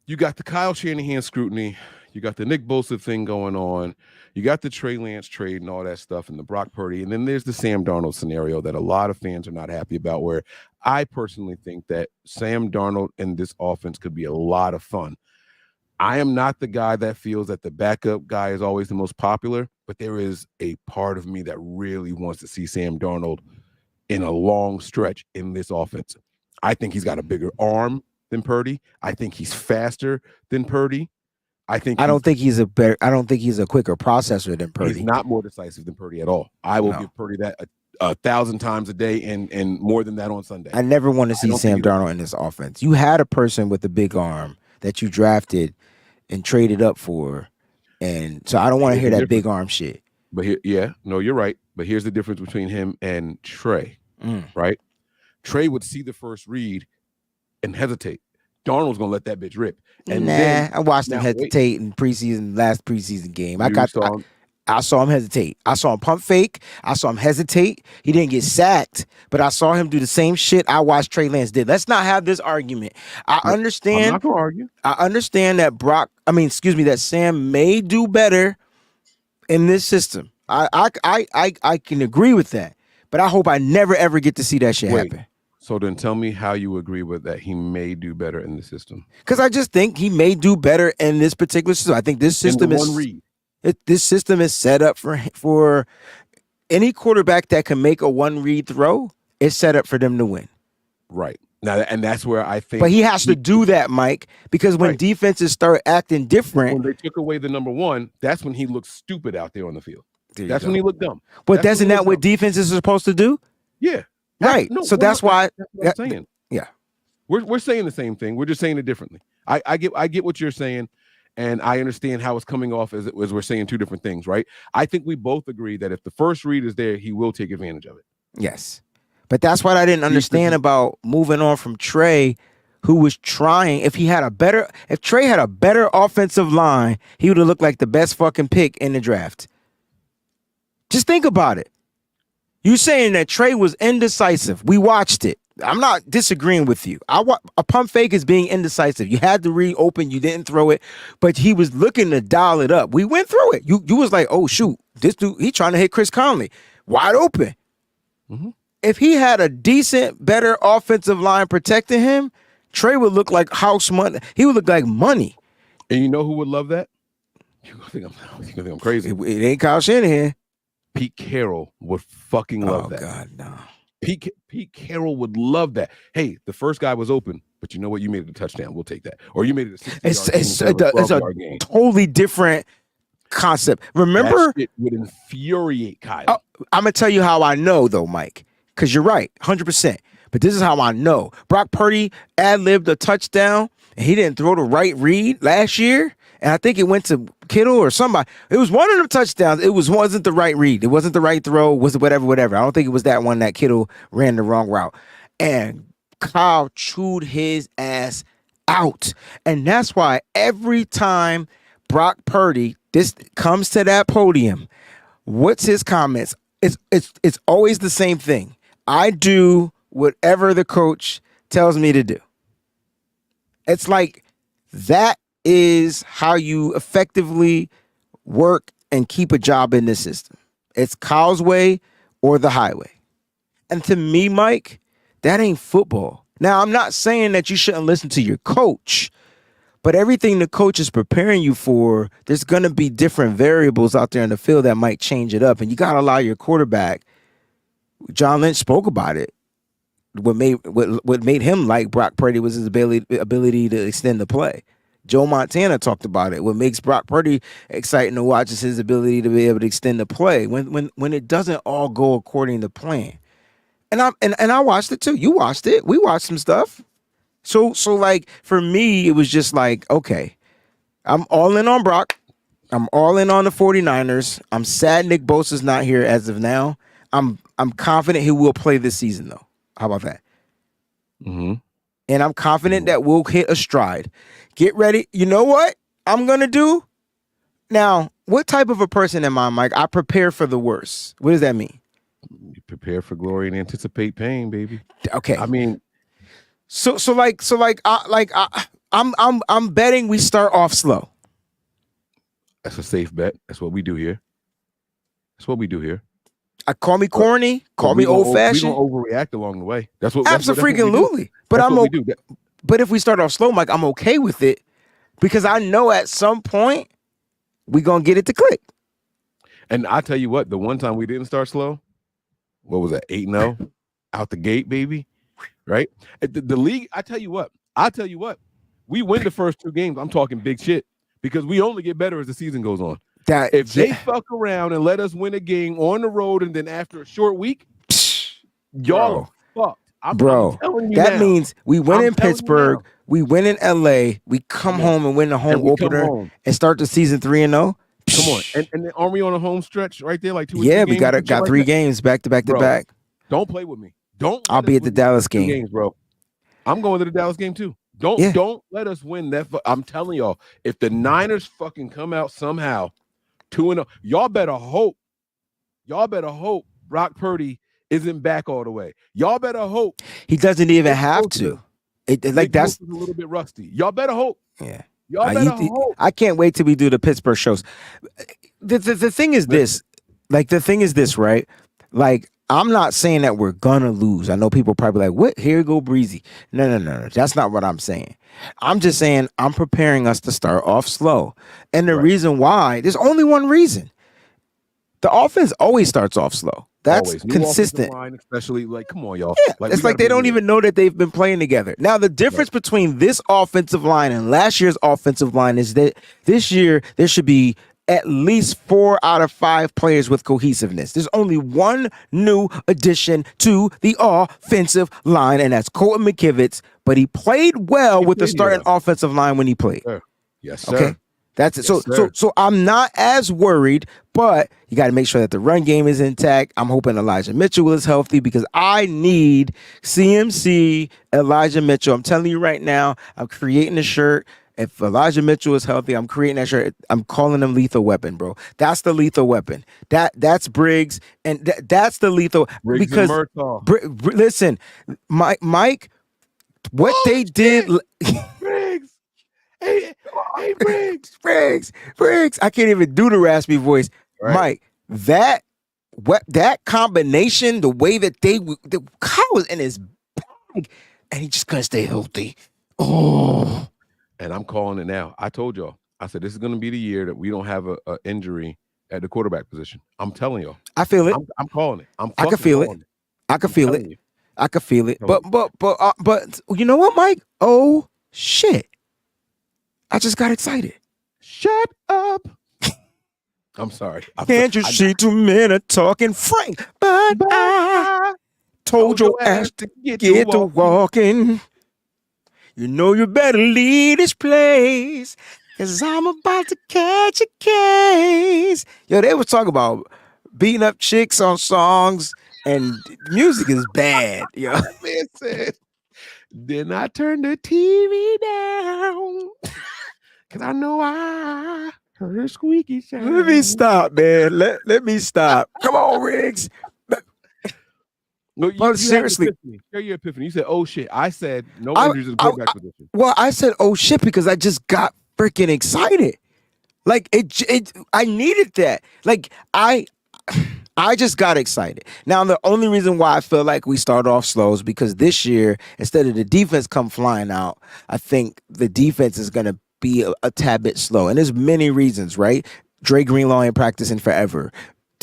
you got the Kyle Shanahan scrutiny. You got the Nick Bosa thing going on. You got the Trey Lance trade and all that stuff and the Brock Purdy. And then there's the Sam Darnold scenario that a lot of fans are not happy about, where I personally think that Sam Darnold in this offense could be a lot of fun. I am not the guy that feels that the backup guy is always the most popular, but there is a part of me that really wants to see Sam Darnold in a long stretch in this offense. I think he's got a bigger arm than Purdy. I think he's faster than Purdy. I don't think he's a quicker processor than Purdy. He's not more decisive than Purdy at all. I will give Purdy that 1,000 times a day and more than that on Sunday. I never want to see Sam Darnold in this offense. You had a person with a big arm that you drafted and traded up for, and so I don't want to hear that big arm shit. But you're right. But here's the difference between him and Trey, right? Trey would see the first read and hesitate. Darnold's gonna let that bitch rip. And I watched him hesitate in last preseason game. I saw him hesitate. I saw him pump fake. I saw him hesitate. He didn't get sacked, but I saw him do the same shit I watched Trey Lance did. Let's not have this argument. I understand. I'm not gonna argue. I understand that that Sam may do better in this system. I can agree with that, but I hope I never ever get to see that shit happen. So then tell me how you agree with that he may do better in the system. Because I just think he may do better in this particular system. I think this system this system is set up for any quarterback that can make a one-read throw. It's set up for them to win. Right. Now, and that's where I think. But he has to do that, Mike, because when defenses start acting different. When they took away the number one, that's when he looked stupid out there on the field. That's when he looked dumb. But isn't that what defenses are supposed to do? Yeah. Right. So that's why. That's what I'm saying. Yeah. We're saying the same thing. We're just saying it differently. I get what you're saying, and I understand how it's coming off as we're saying two different things, right? I think we both agree that if the first read is there, he will take advantage of it. Yes. But that's what I didn't understand about moving on from Trey, who was trying. If Trey had a better offensive line, he would have looked like the best fucking pick in the draft. Just think about it. You saying that Trey was indecisive. We watched it. I'm not disagreeing with you. A pump fake is being indecisive. You had the read open, you didn't throw it, but he was looking to dial it up. We went through it. You was like, oh shoot, this dude, he trying to hit Chris Conley. Wide open. Mm-hmm. If he had a decent, better offensive line protecting him, Trey would look like house money. He would look like money. And you know who would love that? You think I'm crazy. It ain't Kyle Shanahan. Pete Carroll would fucking love that. Oh, God, no. Pete Carroll would love that. Hey, the first guy was open, but you know what? You made it a touchdown. We'll take that. Or you made it a 60-yard game. It's a game. Totally different concept. Remember? That shit would infuriate Kyle. I'm going to tell you how I know, though, Mike, because you're right, 100%. But this is how I know. Brock Purdy ad-libbed a touchdown, and he didn't throw the right read last year. And I think it went to Kittle or somebody. It was one of them touchdowns. It wasn't the right read. It wasn't the right throw. Was it whatever. I don't think it was that one that Kittle ran the wrong route. And Kyle chewed his ass out. And that's why every time Brock Purdy comes to that podium, what's his comments? It's always the same thing. I do whatever the coach tells me to do. It's like That is how you effectively work and keep a job in this system. It's Kyle's way or the highway. And to me, Mike, that ain't football. Now, I'm not saying that you shouldn't listen to your coach, but everything the coach is preparing you for, there's going to be different variables out there in the field that might change it up. And you got to allow your quarterback. John Lynch spoke about it. What made him like Brock Purdy was his ability to extend the play. Joe Montana talked about it. What makes Brock Purdy exciting to watch is his ability to be able to extend the play when it doesn't all go according to plan. And I watched it too. You watched it. We watched some stuff. So like for me, it was just like, okay, I'm all in on Brock. I'm all in on the 49ers. I'm sad Nick Bosa's not here as of now. I'm confident he will play this season though. How about that? Mm-hmm. And I'm confident that we'll hit a stride. Get ready. You know what I'm going to do? Now, what type of a person am I, Mike? I prepare for the worst. What does that mean? You prepare for glory and anticipate pain, baby. Okay. I mean, I'm betting we start off slow. that's a safe bet. That's what we do here. Call me corny, call me old fashioned. We don't overreact along the way. That's what. Absolutely. But But if we start off slow, Mike, I'm okay with it because I know at some point we gonna get it to click. And I tell you what, the one time we didn't start slow, what was that? 8-0 out the gate, baby. Right? The league. I tell you what. We win the first 2 games. I'm talking big shit because we only get better as the season goes on. If they fuck around and let us win a game on the road and then after a short week, y'all are fucked. I'm telling you that now. means we win in Pittsburgh, we win in LA, we come home and win the home opener and start the season 3-0. Come on. And then aren't we on a home stretch right there? Like 2 or 3 games? Yeah, we got 3 games back to back to back. Don't play with me. I'll be at the Dallas game. Games, bro. I'm going to the Dallas game too. Don't let us win that. I'm telling y'all, if the Niners fucking come out somehow 2-0, y'all better hope Brock Purdy isn't back all the way. Y'all better hope he doesn't even have to. That's a little bit rusty. Y'all better hope. Yeah. Y'all better hope. I can't wait till we do the Pittsburgh shows. The thing is this. Like the thing is this, right? Like I'm not saying that we're gonna lose. I know people probably like, what? Here go Breezy. No. That's not what I'm saying. I'm just saying I'm preparing us to start off slow. And the reason why, there's only one reason. The offense always starts off slow. That's consistent. Line, especially like, come on, y'all. Yeah, it's like they don't even know that they've been playing together. Now, the difference between this offensive line and last year's offensive line is that this year there should be at least 4 out of 5 players with cohesiveness. There's only one new addition to the offensive line, and that's Colton McKivitz. But he played well with the starting offensive line when he played. Yes, sir. Okay. That's it. Yes, so I'm not as worried, but you got to make sure that the run game is intact. I'm hoping Elijah Mitchell is healthy because I need CMC, Elijah Mitchell. I'm telling you right now, I'm creating a shirt. If Elijah Mitchell is healthy, I'm creating that shirt. I'm calling him Lethal Weapon, bro. That's the Lethal Weapon. That's Briggs, and that's the lethal. Briggs because listen, Mike, what they did. Briggs. Hey, Briggs. I can't even do the raspy voice. Right. Mike, that combination, the way that Kyle was in his bag, and he just couldn't stay healthy. Oh. And I'm calling it now. I told y'all. I said this is going to be the year that we don't have a injury at the quarterback position. I'm telling y'all. I feel it. I'm calling it. I can feel it. I can feel it. I can feel it. But you know what, Mike? Oh shit! I just got excited. Shut up. I'm sorry. Can't you see 2 men are talking frank? But I told your ass to get to walking. You know you better leave this place, cause I'm about to catch a case. Yo, they was talking about beating up chicks on songs, and music is bad. Yo, man said, then I turned the TV down, cause I know I heard a squeaky sound. Let me stop, man. Let me stop. Come on, Riggs. No, But you had an seriously, epiphany. Share your epiphany. You said, "Oh shit!" I said, "No I, injuries in the quarterback position." well, I said, "Oh shit," because I just got freaking excited. Like I needed that. Like I just got excited. Now the only reason why I feel like we start off slow is because this year, instead of the defense come flying out, I think the defense is gonna be a tad bit slow, and there's many reasons, right? Dre Greenlaw ain't practicing forever.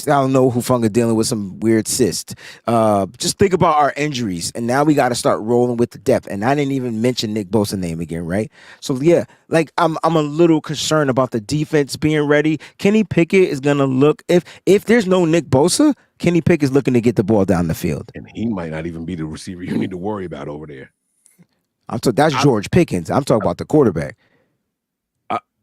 I don't know who Funga dealing with some weird cyst. Just think about our injuries, and now we got to start rolling with the depth. And I didn't even mention Nick Bosa name again, right? So yeah, like I'm a little concerned about the defense being ready. Kenny Pickett is gonna look if there's no Nick Bosa, Kenny Pickett is looking to get the ball down the field, And he might not even be the receiver you need to worry about over there. That's George Pickens. I'm talking about the quarterback.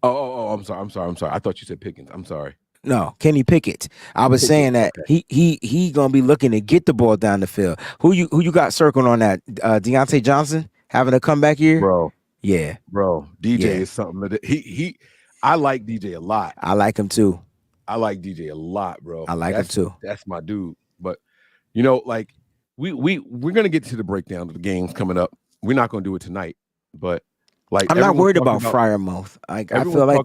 I'm sorry. I thought you said Pickens. I'm sorry. No, Kenny Pickett. I was saying that he gonna be looking to get the ball down the field. Who you got circled on that? Deontay Johnson having a comeback year, Bro. Yeah, Bro, DJ is something that I like DJ a lot. I like him too. I like DJ a lot, bro. I like him too. That's my dude. But like we're gonna get to the breakdown of the games coming up. We're not gonna do it tonight, but like I'm not worried about Freiermuth. I feel like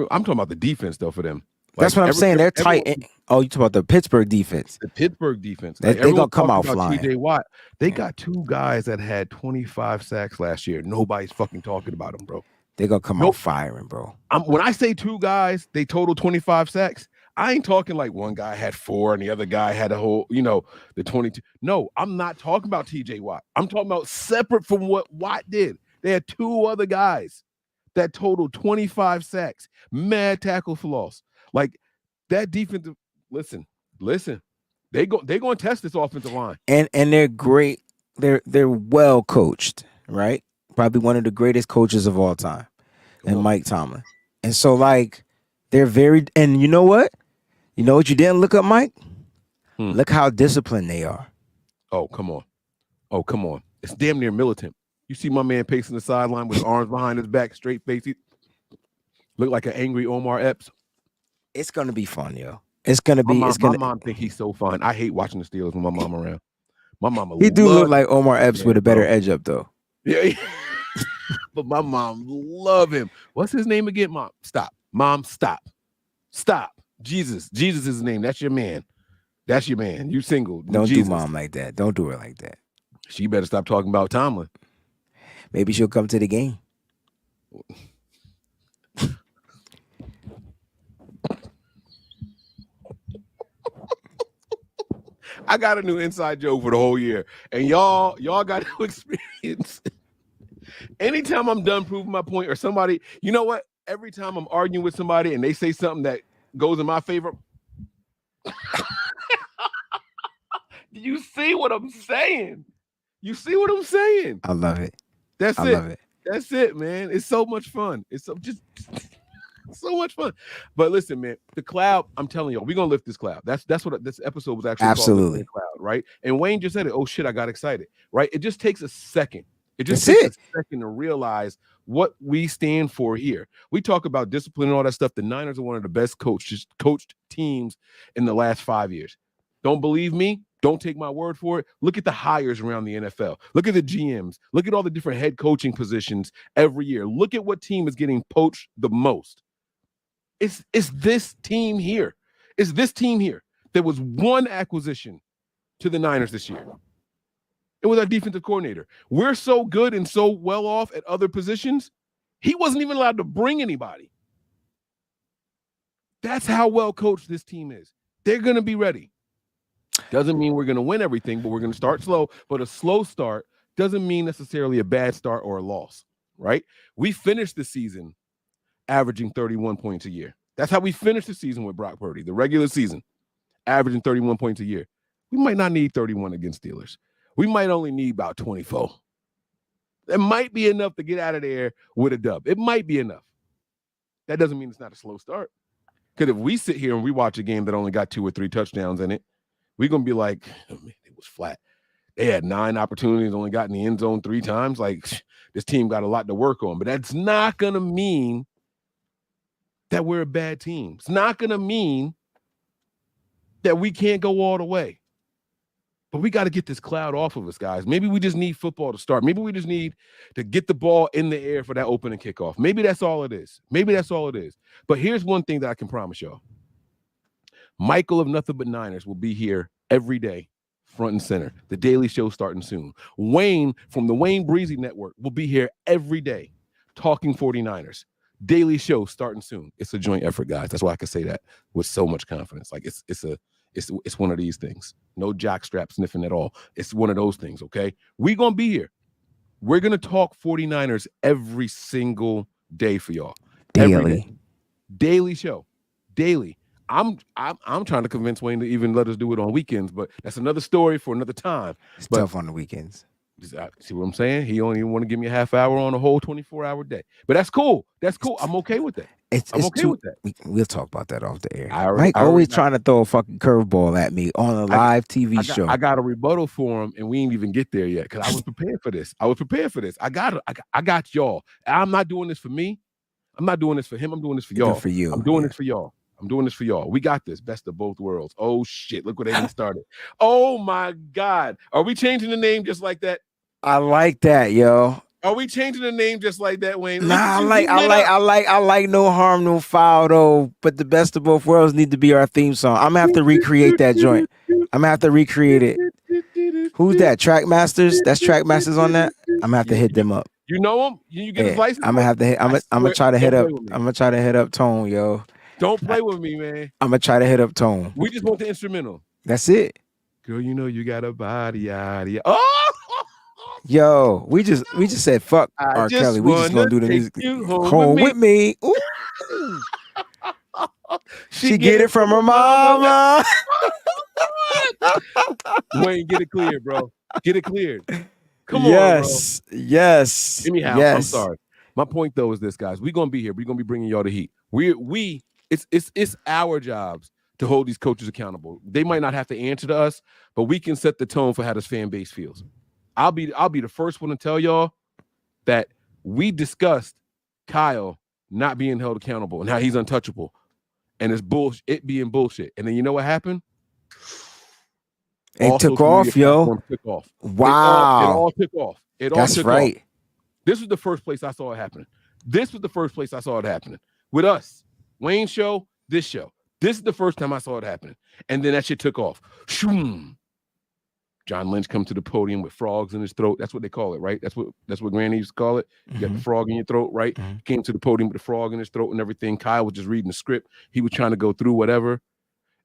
I'm talking about the defense though for them. That's what I'm saying. They're tight. Oh, you talking about the Pittsburgh defense? The Pittsburgh defense. They gonna come out flying. TJ Watt. They got two guys that had 25 sacks last year. Nobody's fucking talking about them, bro. They gonna come out firing, bro. When I say two guys, they total 25 sacks. I ain't talking like one guy had 4 and the other guy had a whole, the 22. No, I'm not talking about TJ Watt. I'm talking about separate from what Watt did. They had 2 other guys that totaled 25 sacks, mad tackle for loss. Like that defensive. Listen. They're going to test this offensive line, and they're great. They're well coached, right? Probably one of the greatest coaches of all time, and Mike Tomlin. And so, like, they're very. And you know what? You know what you didn't look up, Mike? Look how disciplined they are. Oh, come on. It's damn near militant. You see my man pacing the sideline with his arms behind his back, straight face. He look like an angry Omar Epps. It's gonna be fun, yo. It's gonna be. My mom think he's so fun. I hate watching the Steelers with my mom around. My mama. He do look like Omar Epps with a better edge up, though. Yeah. But my mom love him. What's his name again? Mom, stop. Mom, stop. Jesus is his name. That's your man. You single. Don't do mom like that. Don't do her like that. She better stop talking about Tomlin. Maybe she'll come to the game. I got a new inside joke for the whole year, and y'all got to experience. Anytime I'm done proving my point, or somebody, you know what? Every time I'm arguing with somebody and they say something that goes in my favor, do you see what I'm saying? I love it. That's it, man. It's so much fun. It's so much fun. But listen, man, the cloud, I'm telling y'all, we're gonna lift this cloud. That's what this episode was actually absolutely called, cloud, right? And Wayne just said it. Oh shit, I got excited, right? It just takes a second. It takes a second to realize what we stand for here. We talk about discipline and all that stuff. The Niners are one of the best coached teams in the last 5 years. Don't believe me? Don't take my word for it. Look at the hires around the NFL. Look at the GMs. Look at all the different head coaching positions every year. Look at what team is getting poached the most. It's this team here. There was one acquisition to the Niners this year. It was our defensive coordinator. We're so good and so well off at other positions, he wasn't even allowed to bring anybody. That's how well coached this team is. They're going to be ready. Doesn't mean we're going to win everything, but we're going to start slow. But a slow start doesn't mean necessarily a bad start or a loss, right? We finished the season averaging 31 points a year. That's how we finished the season with Brock Purdy, the regular season, averaging 31 points a year. We might not need 31 against Steelers. We might only need about 24. It might be enough to get out of there with a dub. It might be enough. That doesn't mean it's not a slow start. Because if we sit here and we watch a game that only got 2 or 3 touchdowns in it, we're going to be like, oh, man, it was flat. They had 9 opportunities, only got in the end zone 3 times. Like, this team got a lot to work on. But that's not going to mean that we're a bad team. It's not going to mean that we can't go all the way. But we got to get this cloud off of us, guys. Maybe we just need football to start. Maybe we just need to get the ball in the air for that opening kickoff. Maybe that's all it is. But here's one thing that I can promise y'all. Michael of Nothing But Niners will be here every day, front and center. The Daily Show starting soon. Wayne from the Wayne Breezy Network will be here every day, talking 49ers. Daily Show starting soon. It's a joint effort, guys. That's why I can say that with so much confidence. Like it's one of these things. No jockstrap sniffing at all. It's one of those things, okay? We're going to be here. We're going to talk 49ers every single day for y'all. Daily. Daily Show. Daily. I'm trying to convince Wayne to even let us do it on weekends, but that's another story for another time. It's tough on the weekends. See what I'm saying? He only want to give me a half hour on a whole 24-hour day. But that's cool. I'm okay with that. I'm okay with that. We'll talk about that off the air. Mike always trying to throw a fucking curveball at me on a live TV show. I got a rebuttal for him, and we ain't even get there yet because I was prepared for this. I got y'all. I'm not doing this for me. I'm not doing this for him. I'm doing this for y'all. For you. I'm doing this for y'all. We got this. Best of both worlds. Oh, shit. Look what they done started. Oh, my God. Are we changing the name just like that? I like that, yo. Are we changing the name just like that, Wayne? Nah, I like no harm, no foul, though. But the best of both worlds need to be our theme song. I'm gonna have to recreate that joint. I'm gonna have to recreate it. Who's that? Trackmasters? That's Trackmasters on that? I'm gonna have to hit them up. You know him? You get his license? I'm gonna have to hit. I'm gonna try to hit up. I'm gonna try to hit up Tone, yo. Don't play with me, man. I'm gonna try to hit up Tone. We just want the instrumental. That's it. Girl, you know you got a body, yada. Oh! Yo, we just said fuck R. Kelly. We just gonna do the music. Home with me. Ooh. She get it from her mama. Wayne, get it cleared, bro. Get it cleared. Come on, bro. Yes. Give me house. Yes. I'm sorry. My point though is this, guys. We're gonna be here. We're gonna be bringing y'all the heat. It's our jobs to hold these coaches accountable. They might not have to answer to us, but we can set the tone for how this fan base feels. I'll be the first one to tell y'all that we discussed Kyle not being held accountable and how he's untouchable, and it's bullshit. It being bullshit. And then you know what happened? It took off, yo. Took off. Wow. It all took off. That's right. Off. This was the first place I saw it happening. With us. Wayne show, this show. This is the first time I saw it happening. And then that shit took off. Shoom. John Lynch come to the podium with frogs in his throat. That's what they call it, right? That's what Granny used to call it. You got the frog in your throat, right? Mm-hmm. Came to the podium with the frog in his throat and everything. Kyle was just reading the script. He was trying to go through whatever.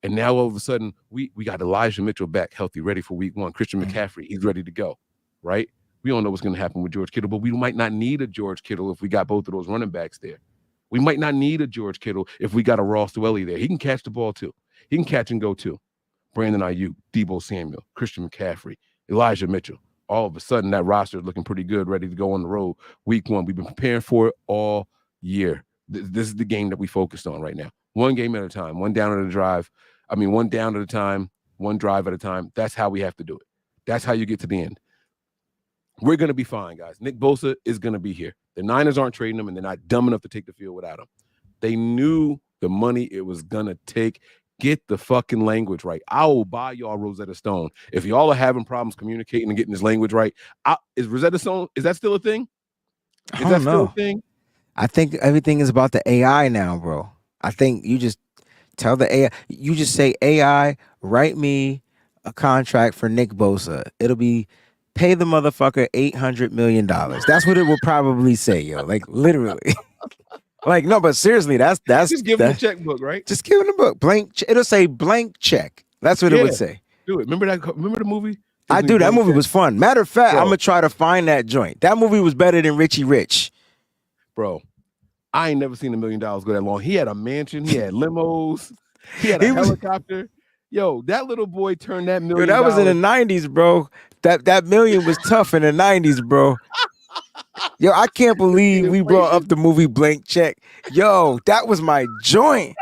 And now all of a sudden, we got Elijah Mitchell back healthy, ready for week 1. Christian McCaffrey, he's ready to go, right? We don't know what's going to happen with George Kittle, but we might not need a George Kittle if we got both of those running backs there. We might not need a George Kittle if we got a Ross Dwelly there. He can catch the ball too. He can catch and go too. Brandon Ayuk, Deebo Samuel, Christian McCaffrey, Elijah Mitchell. All of a sudden, that roster is looking pretty good, ready to go on the road. Week 1, we've been preparing for it all year. This is the game that we focused on right now. One game at a time, one down at a time, one drive at a time. That's how we have to do it. That's how you get to the end. We're going to be fine, guys. Nick Bosa is going to be here. The Niners aren't trading him, and they're not dumb enough to take the field without him. They knew the money it was going to take. Get the fucking language right. I will buy y'all Rosetta Stone. If y'all are having problems communicating and getting this language right, is Rosetta Stone, is that still a thing? I don't know. I think everything is about the AI now, bro. I think you just tell the AI, you just say, AI, write me a contract for Nick Bosa. It'll be pay the motherfucker $800 million. That's what it will probably say, yo. Like literally. Like, no, but seriously, that's just give him a checkbook, right? Just give him a book. Blank. It'll say blank check. That's what it would say. Do it. Remember the movie? I do. That movie was fun. Matter of fact, I'm gonna try to find that joint. That movie was better than Richie Rich. Bro, I ain't never seen $1 million go that long. He had a mansion. He had limos. He had a helicopter. Yo, that little boy turned that $1 million. Yo, that was in the 90s, bro. That million was tough in the 90s, bro. Yo, I can't believe we brought up the movie Blank Check. Yo, that was my joint.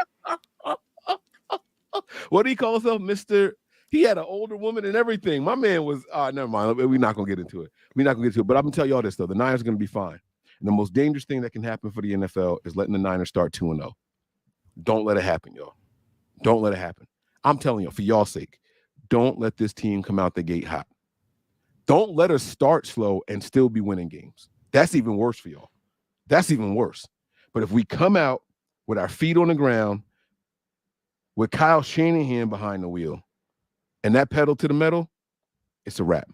What do he call himself? Mr. He had an older woman and everything. My man was, never mind. We're not going to get into it. But I'm going to tell y'all this, though. The Niners are going to be fine. And the most dangerous thing that can happen for the NFL is letting the Niners start 2-0. Don't let it happen, y'all. Don't let it happen. I'm telling you, for y'all's sake, don't let this team come out the gate hot. Don't let us start slow and still be winning games. That's even worse for y'all. That's even worse. But if we come out with our feet on the ground, with Kyle Shanahan behind the wheel, and that pedal to the metal, it's a wrap.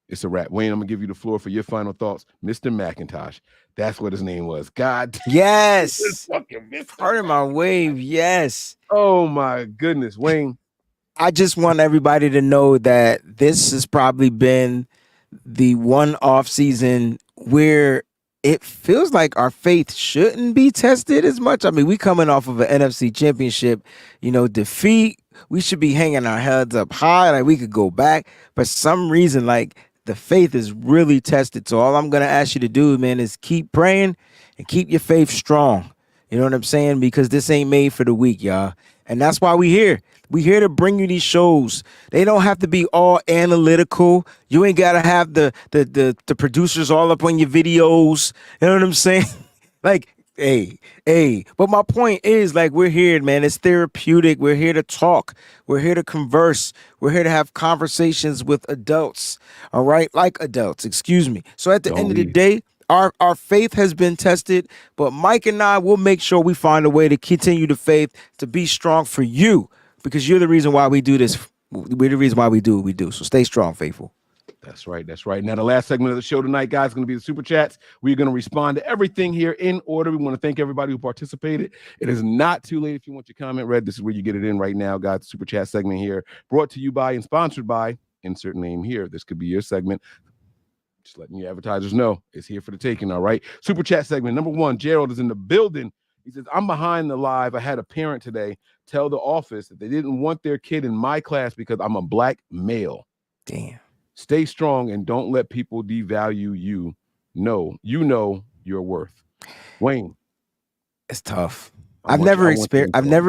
It's a wrap. Wayne, I'm going to give you the floor for your final thoughts. Mr. McIntosh. That's what his name was. God. Yes. Fucking Part of my wave. Yes. Oh, my goodness. Wayne. I just want everybody to know that this has probably been the one off season where it feels like our faith shouldn't be tested as much. I mean, we coming off of an NFC championship, defeat. We should be hanging our heads up high. Like we could go back. For some reason, like the faith is really tested. So all I'm going to ask you to do, man, is keep praying and keep your faith strong. You know what I'm saying? Because this ain't made for the weak, y'all. And that's why we here. We here to bring you these shows. They don't have to be all analytical. You ain't gotta have the producers all up on your videos. You know what I'm saying? Like, hey. But my point is, like, we're here, man. It's therapeutic. We're here to talk. We're here to converse. We're here to have conversations with adults. All right, like adults. Excuse me. So at the end of the day, our faith has been tested, but Mike and I will make sure we find a way to continue the faith to be strong for you, because you're the reason why we do this. We're the reason why we do what we do. So stay strong, faithful. That's right. That's right. Now, the last segment of the show tonight, guys, is going to be the Super Chats. We're going to respond to everything here in order. We want to thank everybody who participated. It is not too late if you want your comment read. This is where you get it in right now, guys. Super Chat segment here, brought to you by and sponsored by, insert name here. This could be your segment. Just letting you advertisers know it's here for the taking, all right? Super Chat segment. Number 1, Gerald is in the building. He says, I'm behind the live. I had a parent today tell the office that they didn't want their kid in my class because I'm a black male. Damn. Stay strong and don't let people devalue you. No, you know your worth. Wayne. It's tough. I've never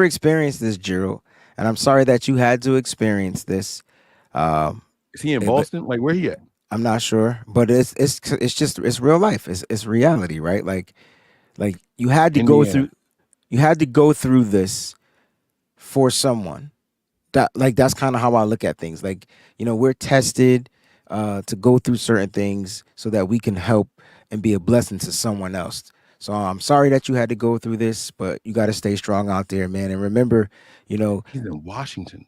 experienced this, Gerald, and I'm sorry that you had to experience this. Is he in Boston? Like, where he at? I'm not sure, but it's just real life. It's reality, right? Like you had to go through this for someone. That's kind of how I look at things. Like, we're tested to go through certain things so that we can help and be a blessing to someone else. So I'm sorry that you had to go through this, but you got to stay strong out there, man. And remember, he's in Washington,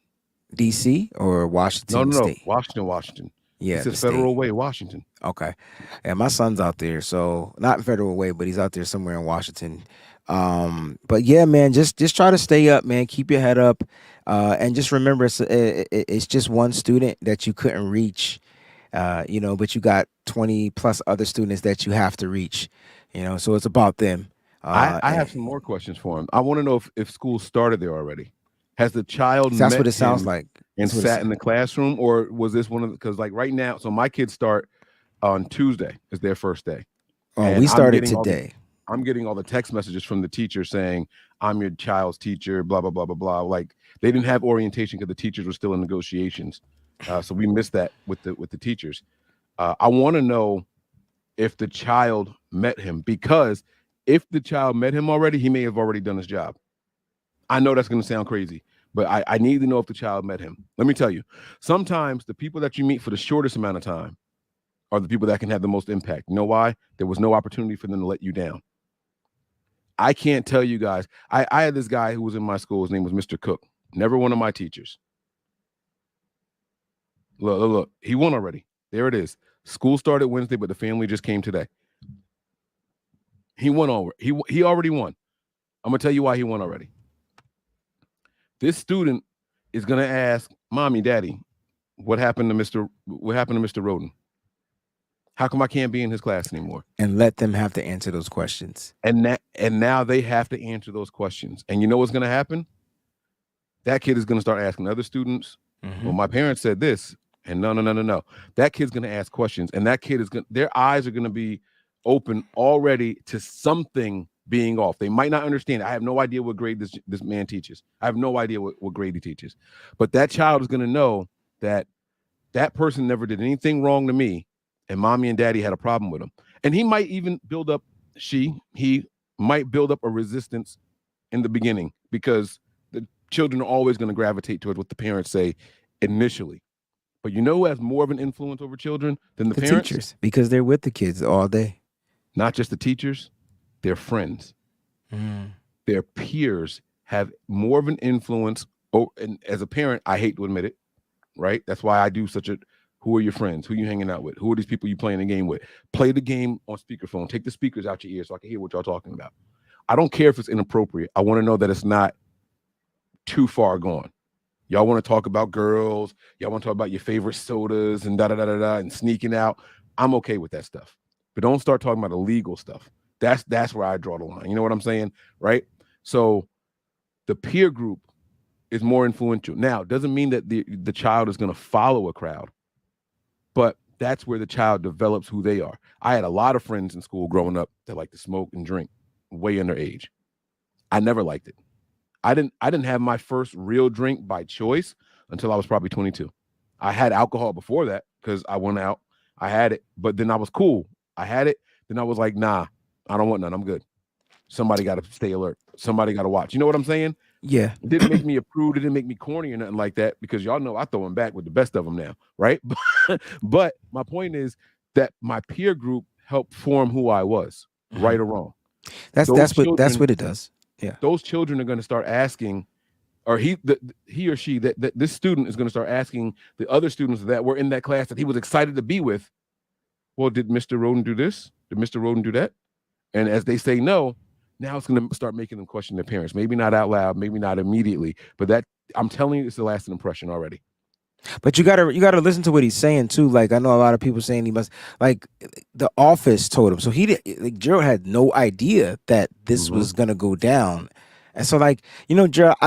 D.C. or Washington State? Washington. Yeah, it's Federal Way, Washington. Okay. And my son's out there, so not Federal Way, but he's out there somewhere in Washington. But yeah, man, just try to stay up, man. Keep your head up, and just remember, it's just one student that you couldn't reach, but you got 20 plus other students that you have to reach, so it's about them. I have some more questions for him. I want to know if school started there already. Has the child that's what it sounds like and sat in the classroom, or was this one of the, because like right now, so my kids start on Tuesday is their first day. Oh, we started today. I'm getting all the text messages from the teacher saying, I'm your child's teacher, blah, blah, blah, blah, blah. Like they didn't have orientation because the teachers were still in negotiations. So we missed that with the teachers. I want to know if the child met him, because if the child met him already, he may have already done his job. I know that's going to sound crazy, but I need to know if the child met him. Let me tell you, sometimes the people that you meet for the shortest amount of time are the people that can have the most impact. You know why? There was no opportunity for them to let you down. I can't tell you guys. I had this guy who was in my school. His name was Mr. Cook. Never one of my teachers. Look. He won already. There it is. School started Wednesday, but the family just came today. He won over. He already won. I'm going to tell you why he won already. This student is going to ask Mommy, Daddy, what happened to Mr. Roden? How come I can't be in his class anymore? And let them have to answer those questions. And now they have to answer those questions. And you know what's going to happen? That kid is going to start asking other students. Well, my parents said this, and no. That kid's going to ask questions, and that kid their eyes are going to be open already to something being off. They might not understand. I have no idea what grade this man teaches. I have no idea what grade he teaches. But that child is going to know that person never did anything wrong to me, and Mommy and Daddy had a problem with him. And he might even he might build up a resistance in the beginning, because the children are always going to gravitate towards what the parents say initially. But you know who has more of an influence over children than the parents? Teachers, because they're with the kids all day. Not just the teachers, their friends. Their peers have more of an influence. And as a parent, I hate to admit it, right? That's why I do such a, who are your friends? Who are you hanging out with? Who are these people you playing the game with? Play the game on speakerphone. Take the speakers out your ears so I can hear what y'all talking about. I don't care if it's inappropriate. I want to know that it's not too far gone. Y'all want to talk about girls. Y'all want to talk about your favorite sodas and da-da-da-da-da and sneaking out. I'm okay with that stuff. But don't start talking about illegal stuff. That's where I draw the line. You know what I'm saying? Right? So the peer group is more influential. Now, it doesn't mean that the child is going to follow a crowd, but that's where the child develops who they are. I had a lot of friends in school growing up that like to smoke and drink way under age. I never liked it. I didn't have my first real drink by choice until I was probably 22. I had alcohol before that because I went out. I had it, but then I was cool. I had it. Then I was like, nah, I don't want none. I'm good. Somebody got to stay alert. Somebody got to watch. You know what I'm saying? Yeah. It didn't make me a prude. It didn't make me corny or nothing like that because y'all know I throw them back with the best of them now, right? But my point is that my peer group helped form who I was, right or wrong. That's what it does. Yeah. Those children are going to start asking, or he or she, that this student is going to start asking the other students that were in that class that he was excited to be with, well, did Mr. Roden do this? Did Mr. Roden do that? And as they say no, now it's going to start making them question their parents. Maybe not out loud, maybe not immediately, but that, I'm telling you, it's the lasting impression already. But you gotta listen to what he's saying too. Like I know a lot of people saying he must, like The Office told him. So Gerald had no idea that this was gonna go down, and so like Gerald,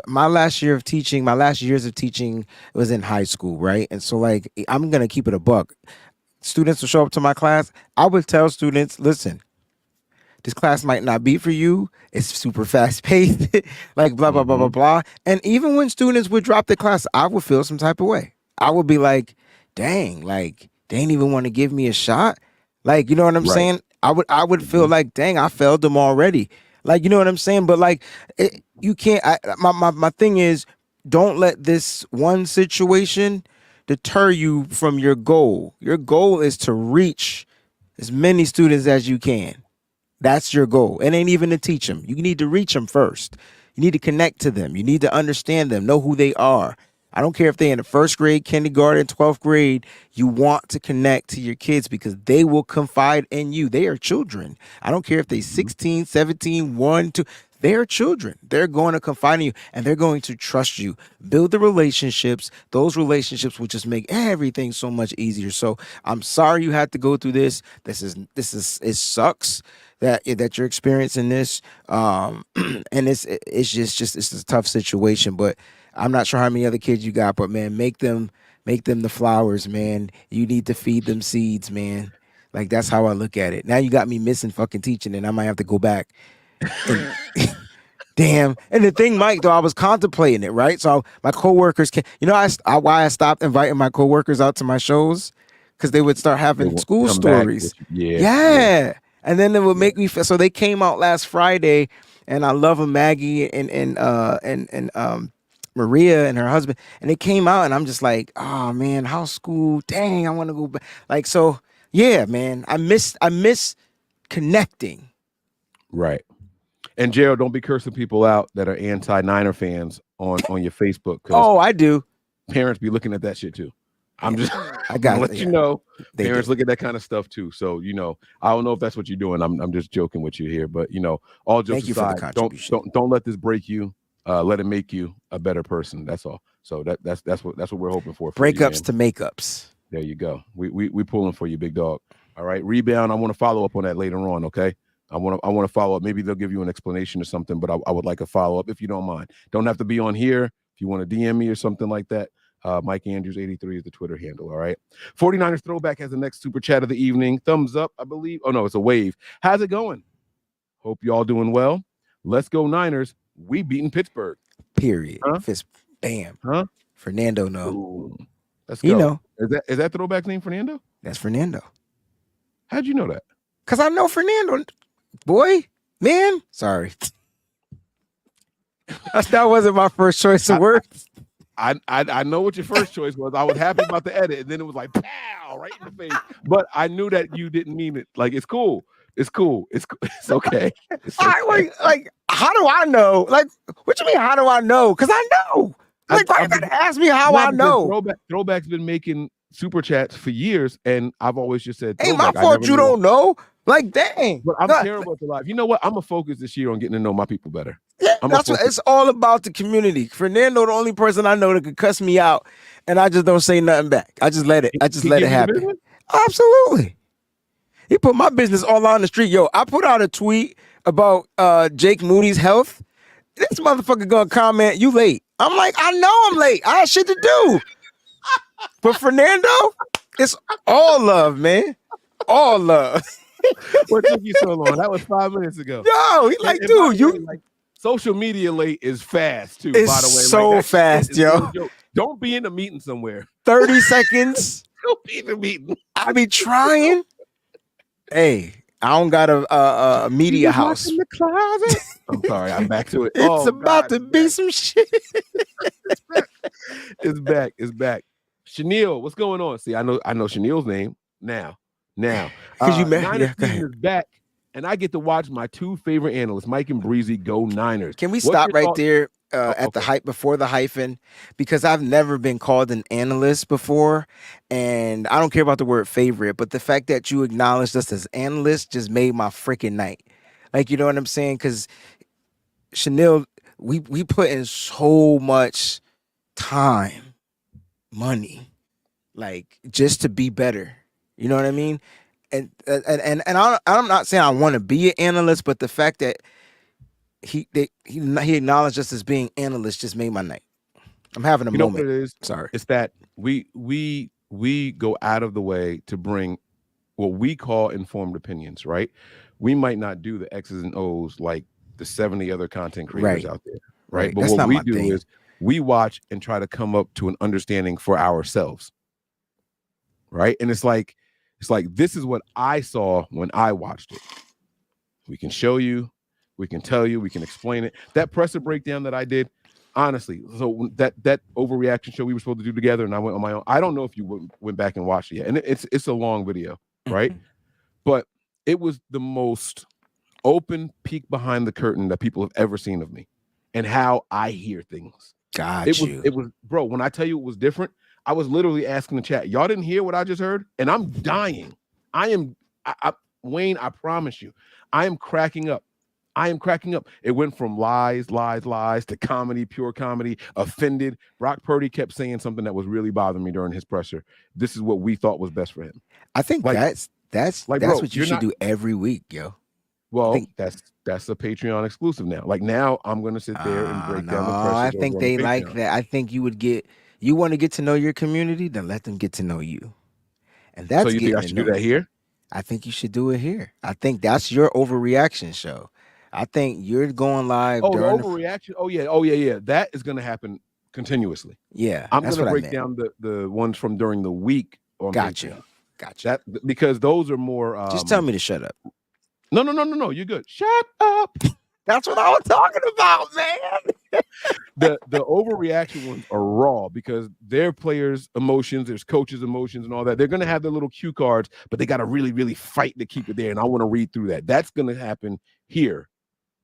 my last years of teaching was in high school, right? And so like I'm gonna keep it a buck. Students will show up to my class. I would tell students, listen, this class might not be for you. It's super fast paced, like blah, blah, blah, blah, blah. And even when students would drop the class, I would feel some type of way. I would be like, dang, like they ain't even want to give me a shot. Like, you know what I'm saying? I would feel like, dang, I failed them already. Like, you know what I'm saying? But like, you can't, my thing is, don't let this one situation deter you from your goal. Your goal is to reach as many students as you can. That's your goal. It ain't even to teach them. You need to reach them first. You need to connect to them. You need to understand them, know who they are. I don't care if they're in the first grade, kindergarten, 12th grade. You want to connect to your kids because they will confide in you. They are children. I don't care if they're 16, 17, 1, 2. They're children. They're going to confide in you and they're going to trust you. Build the relationships. Those relationships will just make everything so much easier. So I'm sorry you had to go through this. It sucks that you're experiencing this. And it's a tough situation, but I'm not sure how many other kids you got, but man, make them the flowers, man. You need to feed them seeds, man. Like that's how I look at it. Now you got me missing fucking teaching and I might have to go back. And, damn. And the thing, Mike, though, I was contemplating it, right? So my coworkers why I stopped inviting my coworkers out to my shows? Because they would start having school stories. Yeah. And then it would make me feel. So they came out last Friday, and I love them, Maggie and Maria and her husband. And they came out, and I'm just like, oh man, house school. Dang, I want to go back. Like, so yeah, man, I miss connecting. Right. And Gerald, don't be cursing people out that are anti-Niner fans on your Facebook. Oh, I do. Parents be looking at that shit too. I'm just, I got to let you know. Parents look at that kind of stuff too. So I don't know if that's what you're doing. I'm just joking with you here, but all jokes aside, don't let this break you. Let it make you a better person. That's all. So that's what we're hoping for. Breakups to makeups. There you go. We pulling for you, big dog. All right, rebound. I want to follow up on that later on. Okay. I want to follow up. Maybe they'll give you an explanation or something, but I would like a follow up if you don't mind. Don't have to be on here. If you want to DM me or something like that, Mike Andrews 83 is the Twitter handle. All right. 49ers Throwback has the next super chat of the evening. Thumbs up, I believe. Oh no, it's a wave. How's it going? Hope y'all doing well. Let's go Niners. We beating Pittsburgh. Period. Huh? Fist bam. Huh? Fernando, no. Ooh. Let's go. Is that Throwback's name Fernando? That's Fernando. How'd you know that? Because I know Fernando. Boy, man. Sorry. That wasn't my first choice of words. I know what your first choice was. I was happy about the edit, and then it was like pow right in the face. But I knew that you didn't mean it. Like it's cool. It's cool. It's okay. It's okay. Like, how do I know? Like, what you mean? How do I know? Because I know. Like, why you gotta ask me how I know? Throwback's been making super chats for years, and I've always just said, "Ain't my fault you don't know." Like, dang. But I'm terrible at the live. You know what? I'm gonna focus this year on getting to know my people better. Yeah, that's what it's all about. The community. Fernando, the only person I know that could cuss me out, and I just don't say nothing back. I just let it. I just let it happen. Absolutely. He put my business all on the street. Yo, I put out a tweet about Jake Moody's health. This motherfucker gonna comment, "You late." I'm like, I know I'm late. I had shit to do. But Fernando, it's all love, man. All love. What took you so long? That was 5 minutes ago. Yo, he's like, dude, you like social media late is fast too. It's by the way, so like, fast, yo. Don't be in a meeting somewhere. 30 seconds. Don't be in a meeting. I be trying. Hey, I don't got a media house. In the closet. I'm sorry, I'm back to it. It's about to be some shit. It's back. It's back. Chenille, what's going on? See, I know Chenille's name now. Because you met Niners season is back, and I get to watch my two favorite analysts, Mike and Breezy, go Niners. Can we stop right there at the hype before the hyphen? Because I've never been called an analyst before, and I don't care about the word favorite, but the fact that you acknowledged us as analysts just made my freaking night. Like, you know what I'm saying? Because Chenille, we put in so much time, money, like just to be better. You know what I mean? And I'm not saying I want to be an analyst, but the fact that he acknowledged us as being analysts just made my night. I'm having a moment. Know what it is? Sorry. It's that we go out of the way to bring what we call informed opinions, right? We might not do the X's and O's like the 70 other content creators out there, right? But That's what we do thing. is we watch and try to come up to an understanding for ourselves, right? And it's like this is what I saw when I watched it. We can show you, we can tell you, we can explain it. That presser breakdown that I did, honestly, so that overreaction show we were supposed to do together, and I went on my own. I don't know if you went back and watched it yet, and it's a long video, right? But it was the most open peek behind the curtain that people have ever seen of me, and how I hear things. It was, bro. When I tell you it was different, I was literally asking the chat, y'all didn't hear what I just heard? And I'm dying. Wayne, I promise you, I am cracking up. It went from lies to comedy, pure comedy, offended. Brock Purdy kept saying something that was really bothering me during his presser. This is what we thought was best for him. I think that's what you should do every week, yo. Well, that's a Patreon exclusive now. Like now I'm going to sit there and break down the presser. I think they like that. I think you want to get to know your community, then let them get to know you. And that's so you think I should do that here? I think you should do it here. I think that's your overreaction show. I think you're going live. Oh, the overreaction. Oh yeah. That is going to happen continuously. Yeah, I'm going to break down the ones from during the week. Gotcha. That because those are more. Just tell me to shut up. No. You're good. Shut up. That's what I was talking about, man. The overreaction ones are raw because their players' emotions, there's coaches' emotions and all that. They're going to have their little cue cards, but they got to really, really fight to keep it there. And I want to read through that. That's going to happen here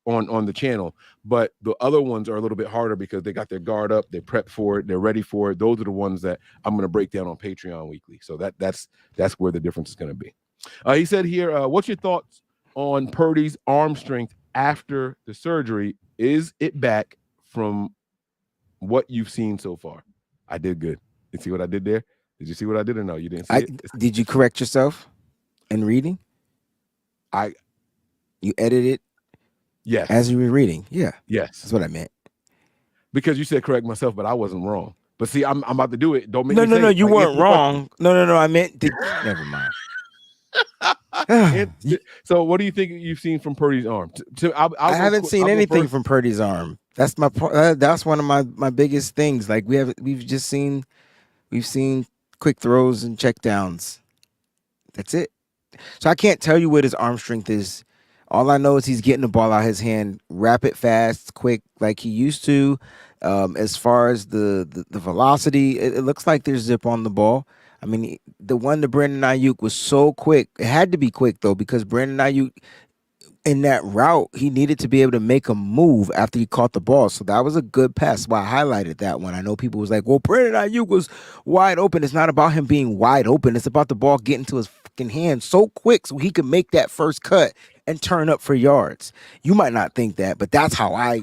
on the channel. But the other ones are a little bit harder because they got their guard up, they prep for it, they're ready for it. Those are the ones that I'm going to break down on Patreon weekly. So that's where the difference is going to be. He said here, what's your thoughts on Purdy's arm strength after the surgery? Is it back from what you've seen so far? I did good. You see what I did there? Did you see what I did or no? You didn't see it? Did you correct yourself in reading? You edited? Yes. As you were reading? Yeah. Yes. That's what I meant. Because you said correct myself, but I wasn't wrong. But see, I'm about to do it. Don't make me No, you weren't wrong. No, I meant never mind. So what do you think you've seen from Purdy's arm? I haven't seen anything from Purdy's arm. That's my that's one of my biggest things. Like we've seen quick throws and check downs. That's it. So I can't tell you what his arm strength is. All I know is he's getting the ball out of his hand rapid, fast, quick, like he used to. As far as the velocity, it looks like there's zip on the ball. I mean, the one to Brandon Ayuk was so quick. It had to be quick though, because Brandon Ayuk in that route, he needed to be able to make a move after he caught the ball. So that was a good pass. Why I highlighted that one. I know people was like, well, Brandon Ayuk was wide open. It's not about him being wide open. It's about the ball getting to his fucking hand so quick so he could make that first cut and turn up for yards. You might not think that, but that's how I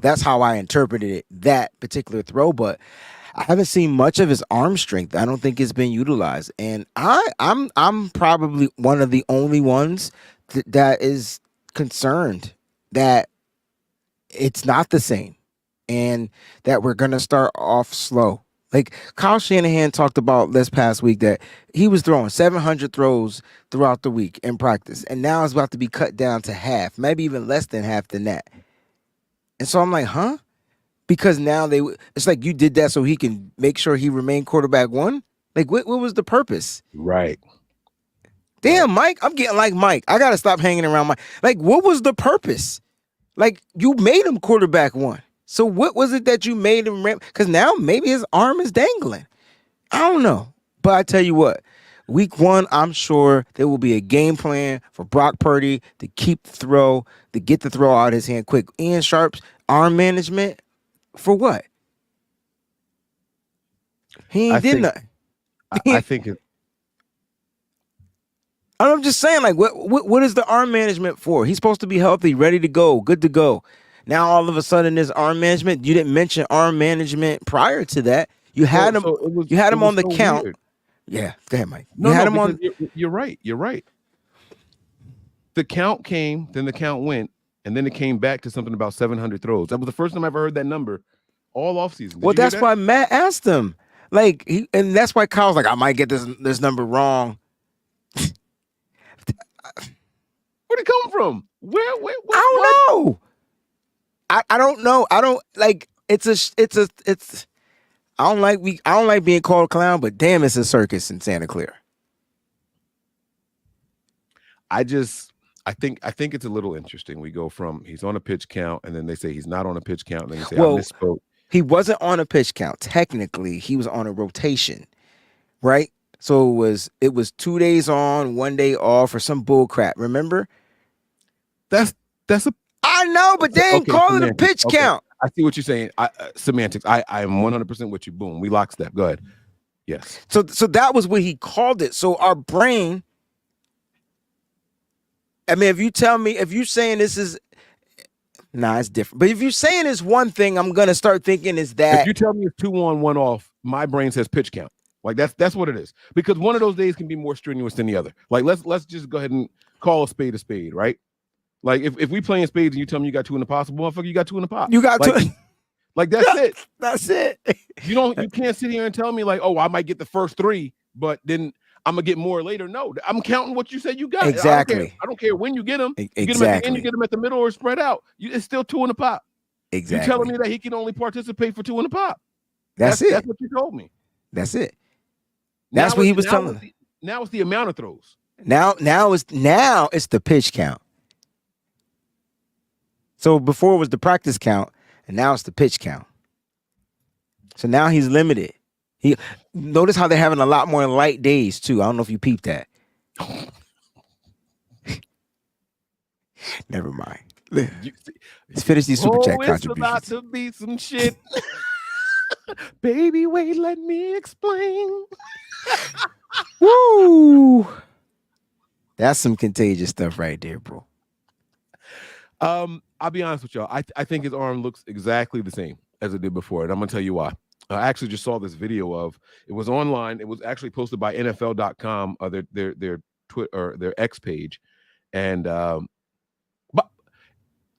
that's how I interpreted it, that particular throw. But I haven't seen much of his arm strength. I don't think it's been utilized. And I'm probably one of the only ones that is concerned that it's not the same and that we're going to start off slow. Like Kyle Shanahan talked about this past week that he was throwing 700 throws throughout the week in practice, and now it's about to be cut down to half, maybe even less than half than that. And so I'm like, huh? Because now it's like you did that so he can make sure he remained quarterback one? Like what was the purpose? Right. Damn, Mike, I'm getting like Mike. I got to stop hanging around Mike. Like, what was the purpose? Like, you made him quarterback one. So what was it that you made him? Because now maybe his arm is dangling. I don't know. But I tell you what, week one, I'm sure there will be a game plan for Brock Purdy to keep the throw, to get the throw out of his hand quick. Ian Sharp's arm management, for what? He ain't did nothing. I think it. I'm just saying, like, what is the arm management for? He's supposed to be healthy, ready to go, good to go. Now, all of a sudden, there's arm management. You didn't mention arm management prior to that. You had him. You had him on the count. Weird. Yeah, go ahead, Mike. You had him on. You're right. You're right. The count came, then the count went, and then it came back to something about 700 throws. That was the first time I ever heard that number all offseason. Well, that's why Matt asked him. Like, and that's why Kyle's like, I might get this number wrong. Where'd it come from? Where I don't know. I don't know. I don't like it's I don't like being called a clown, but damn, it's a circus in Santa Clara. I think it's a little interesting. We go from he's on a pitch count, and then they say he's not on a pitch count, and then you say I misspoke. He wasn't on a pitch count. Technically, he was on a rotation, right? So it was 2 days on, 1 day off, or some bull crap. Remember? That's a. I know, but they ain't call it a pitch count. I see what you're saying. Semantics. I am 100% with you. Boom. We lockstep. Go ahead. Yes. So that was what he called it. So our brain. I mean, if you're saying this is. Nah, it's different. But if you're saying it's one thing, I'm gonna start thinking is that. If you tell me it's 2 on, 1 off, my brain says pitch count. Like that's what it is. Because one of those days can be more strenuous than the other. Like let's just go ahead and call a spade, right? Like if we playing spades and you tell me you got 2 in the possible, motherfucker, you got 2 in the pot. You got 2. Like that's it. That's it. You can't sit here and tell me like, oh, I might get the first 3, but then I'm gonna get more later. No, I'm counting what you said you got. Exactly. I don't care when you get them. Exactly. You get them at the end, you get them at the middle or spread out. It's still 2 in the pot. Exactly. You're telling me that he can only participate for 2 in the pot. That's it. That's what you told me. That's it. That's what he was telling me. Now it's the amount of throws. Now it's the pitch count. So before it was the practice count, and now it's the pitch count. So now he's limited. He notice how they're having a lot more light days too. I don't know if you peeped that. Never mind. Let's finish these super chat contributions. It's about to be some shit. Baby, wait, let me explain. Woo! That's some contagious stuff right there, bro. I'll be honest with y'all. I think his arm looks exactly the same as it did before, and I'm gonna tell you why. I actually just saw this video of it was online. It was actually posted by NFL.com, their Twitter or their X page, and but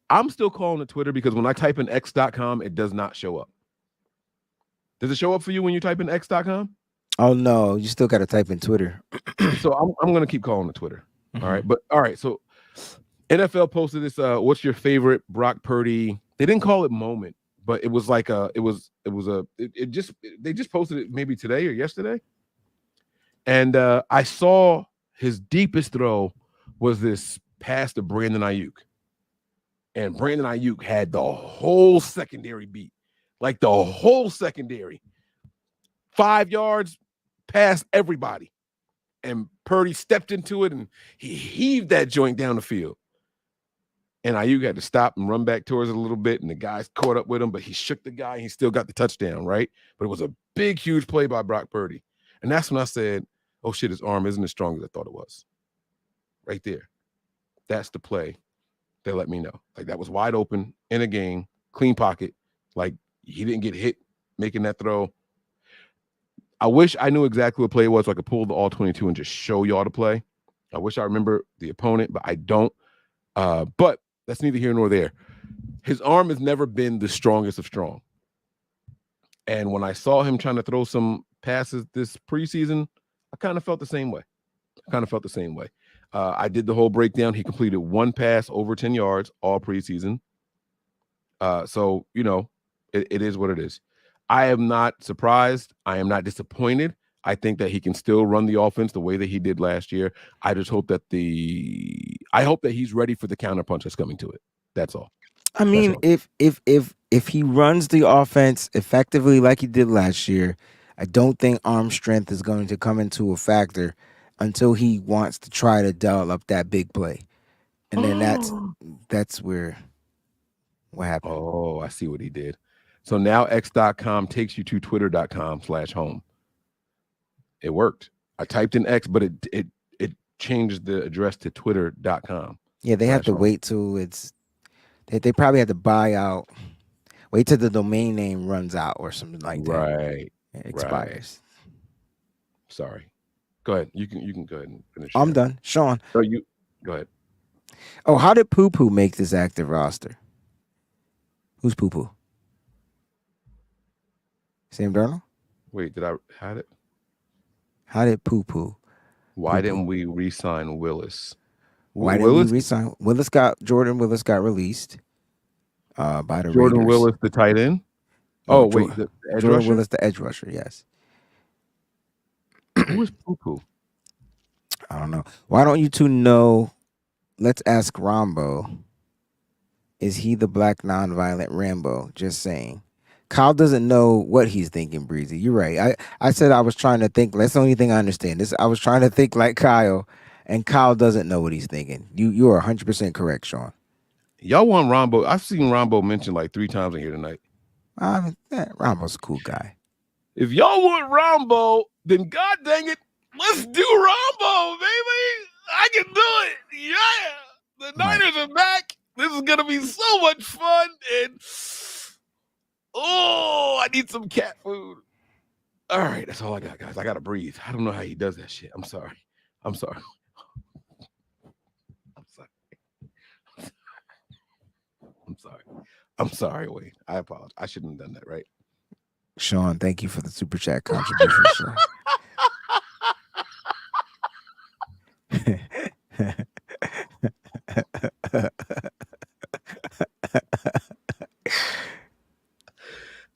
I'm still calling it Twitter because when I type in X.com, it does not show up. Does it show up for you when you type in X.com? Oh no, you still got to type in Twitter. So I'm gonna keep calling it Twitter. Mm-hmm. All right. So NFL posted this. What's your favorite Brock Purdy? They didn't call it moment, but it was like they just posted it maybe today or yesterday. And I saw his deepest throw was this pass to Brandon Ayuk. And Brandon Ayuk had the whole secondary beat, like the whole secondary. 5 yards past everybody. And Purdy stepped into it and he heaved that joint down the field. And Ayuk had to stop and run back towards it a little bit. And the guys caught up with him, but he shook the guy and he still got the touchdown, right? But it was a big, huge play by Brock Purdy. And that's when I said, oh shit, his arm isn't as strong as I thought it was. Right there. That's the play that let me know. Like, that was wide open in a game, clean pocket. Like, he didn't get hit making that throw. I wish I knew exactly what play it was so I could pull the all 22 and just show y'all the play. I wish I remember the opponent, but I don't. But that's neither here nor there. His arm has never been the strongest of strong. And when I saw him trying to throw some passes this preseason, I kind of felt the same way. I did the whole breakdown. He completed one pass over 10 yards all preseason. So, you know, it is what it is. I am not surprised. I am not disappointed. I think that he can still run the offense the way that he did last year. I just hope that he's ready for the counterpunch that's coming to it. That's all. I mean, if he runs the offense effectively like he did last year, I don't think arm strength is going to come into a factor until he wants to try to dial up that big play. And then that's where what happened. Oh, I see what he did. So now x.com takes you to twitter.com/home. It worked. I typed in X, but it changed the address to twitter.com. Yeah, they have to wait till they probably have to buy out. Wait till the domain name runs out or something like that. Right. It expires. Right. Sorry. Go ahead. You can go ahead and finish. I'm done. Sean. Oh, you go ahead. Oh, how did Poo Poo make this active roster? Who's Poo Poo? Sam Darnold? Wait, did I had it? How did Poo Poo? Why didn't we re-sign Willis? Why didn't we re-sign? Jordan Willis got released by the Jordan Raiders. Willis, the tight end? No, wait, the edge Jordan rusher? Willis, the edge rusher, yes. Who is Poo Poo? I don't know. Why don't you two know? Let's ask Rambo. Is he the black nonviolent Rambo? Just saying. Kyle doesn't know what he's thinking, Breezy. You're right. I said I was trying to think. That's the only thing I understand. I was trying to think like Kyle, and Kyle doesn't know what he's thinking. You are 100% correct, Sean. Y'all want Rambo? I've seen Rambo mentioned like 3 times in here tonight. Rambo's a cool guy. If y'all want Rambo, then god dang it, let's do Rambo, baby. I can do it. Yeah. The Niners are back. This is gonna be so much fun. And I need some cat food. All right, that's all I got, guys. I gotta breathe. I don't know how he does that shit. I'm sorry. I'm sorry, Wade. I apologize. I shouldn't have done that, right? Sean, thank you for the super chat contribution, Sean.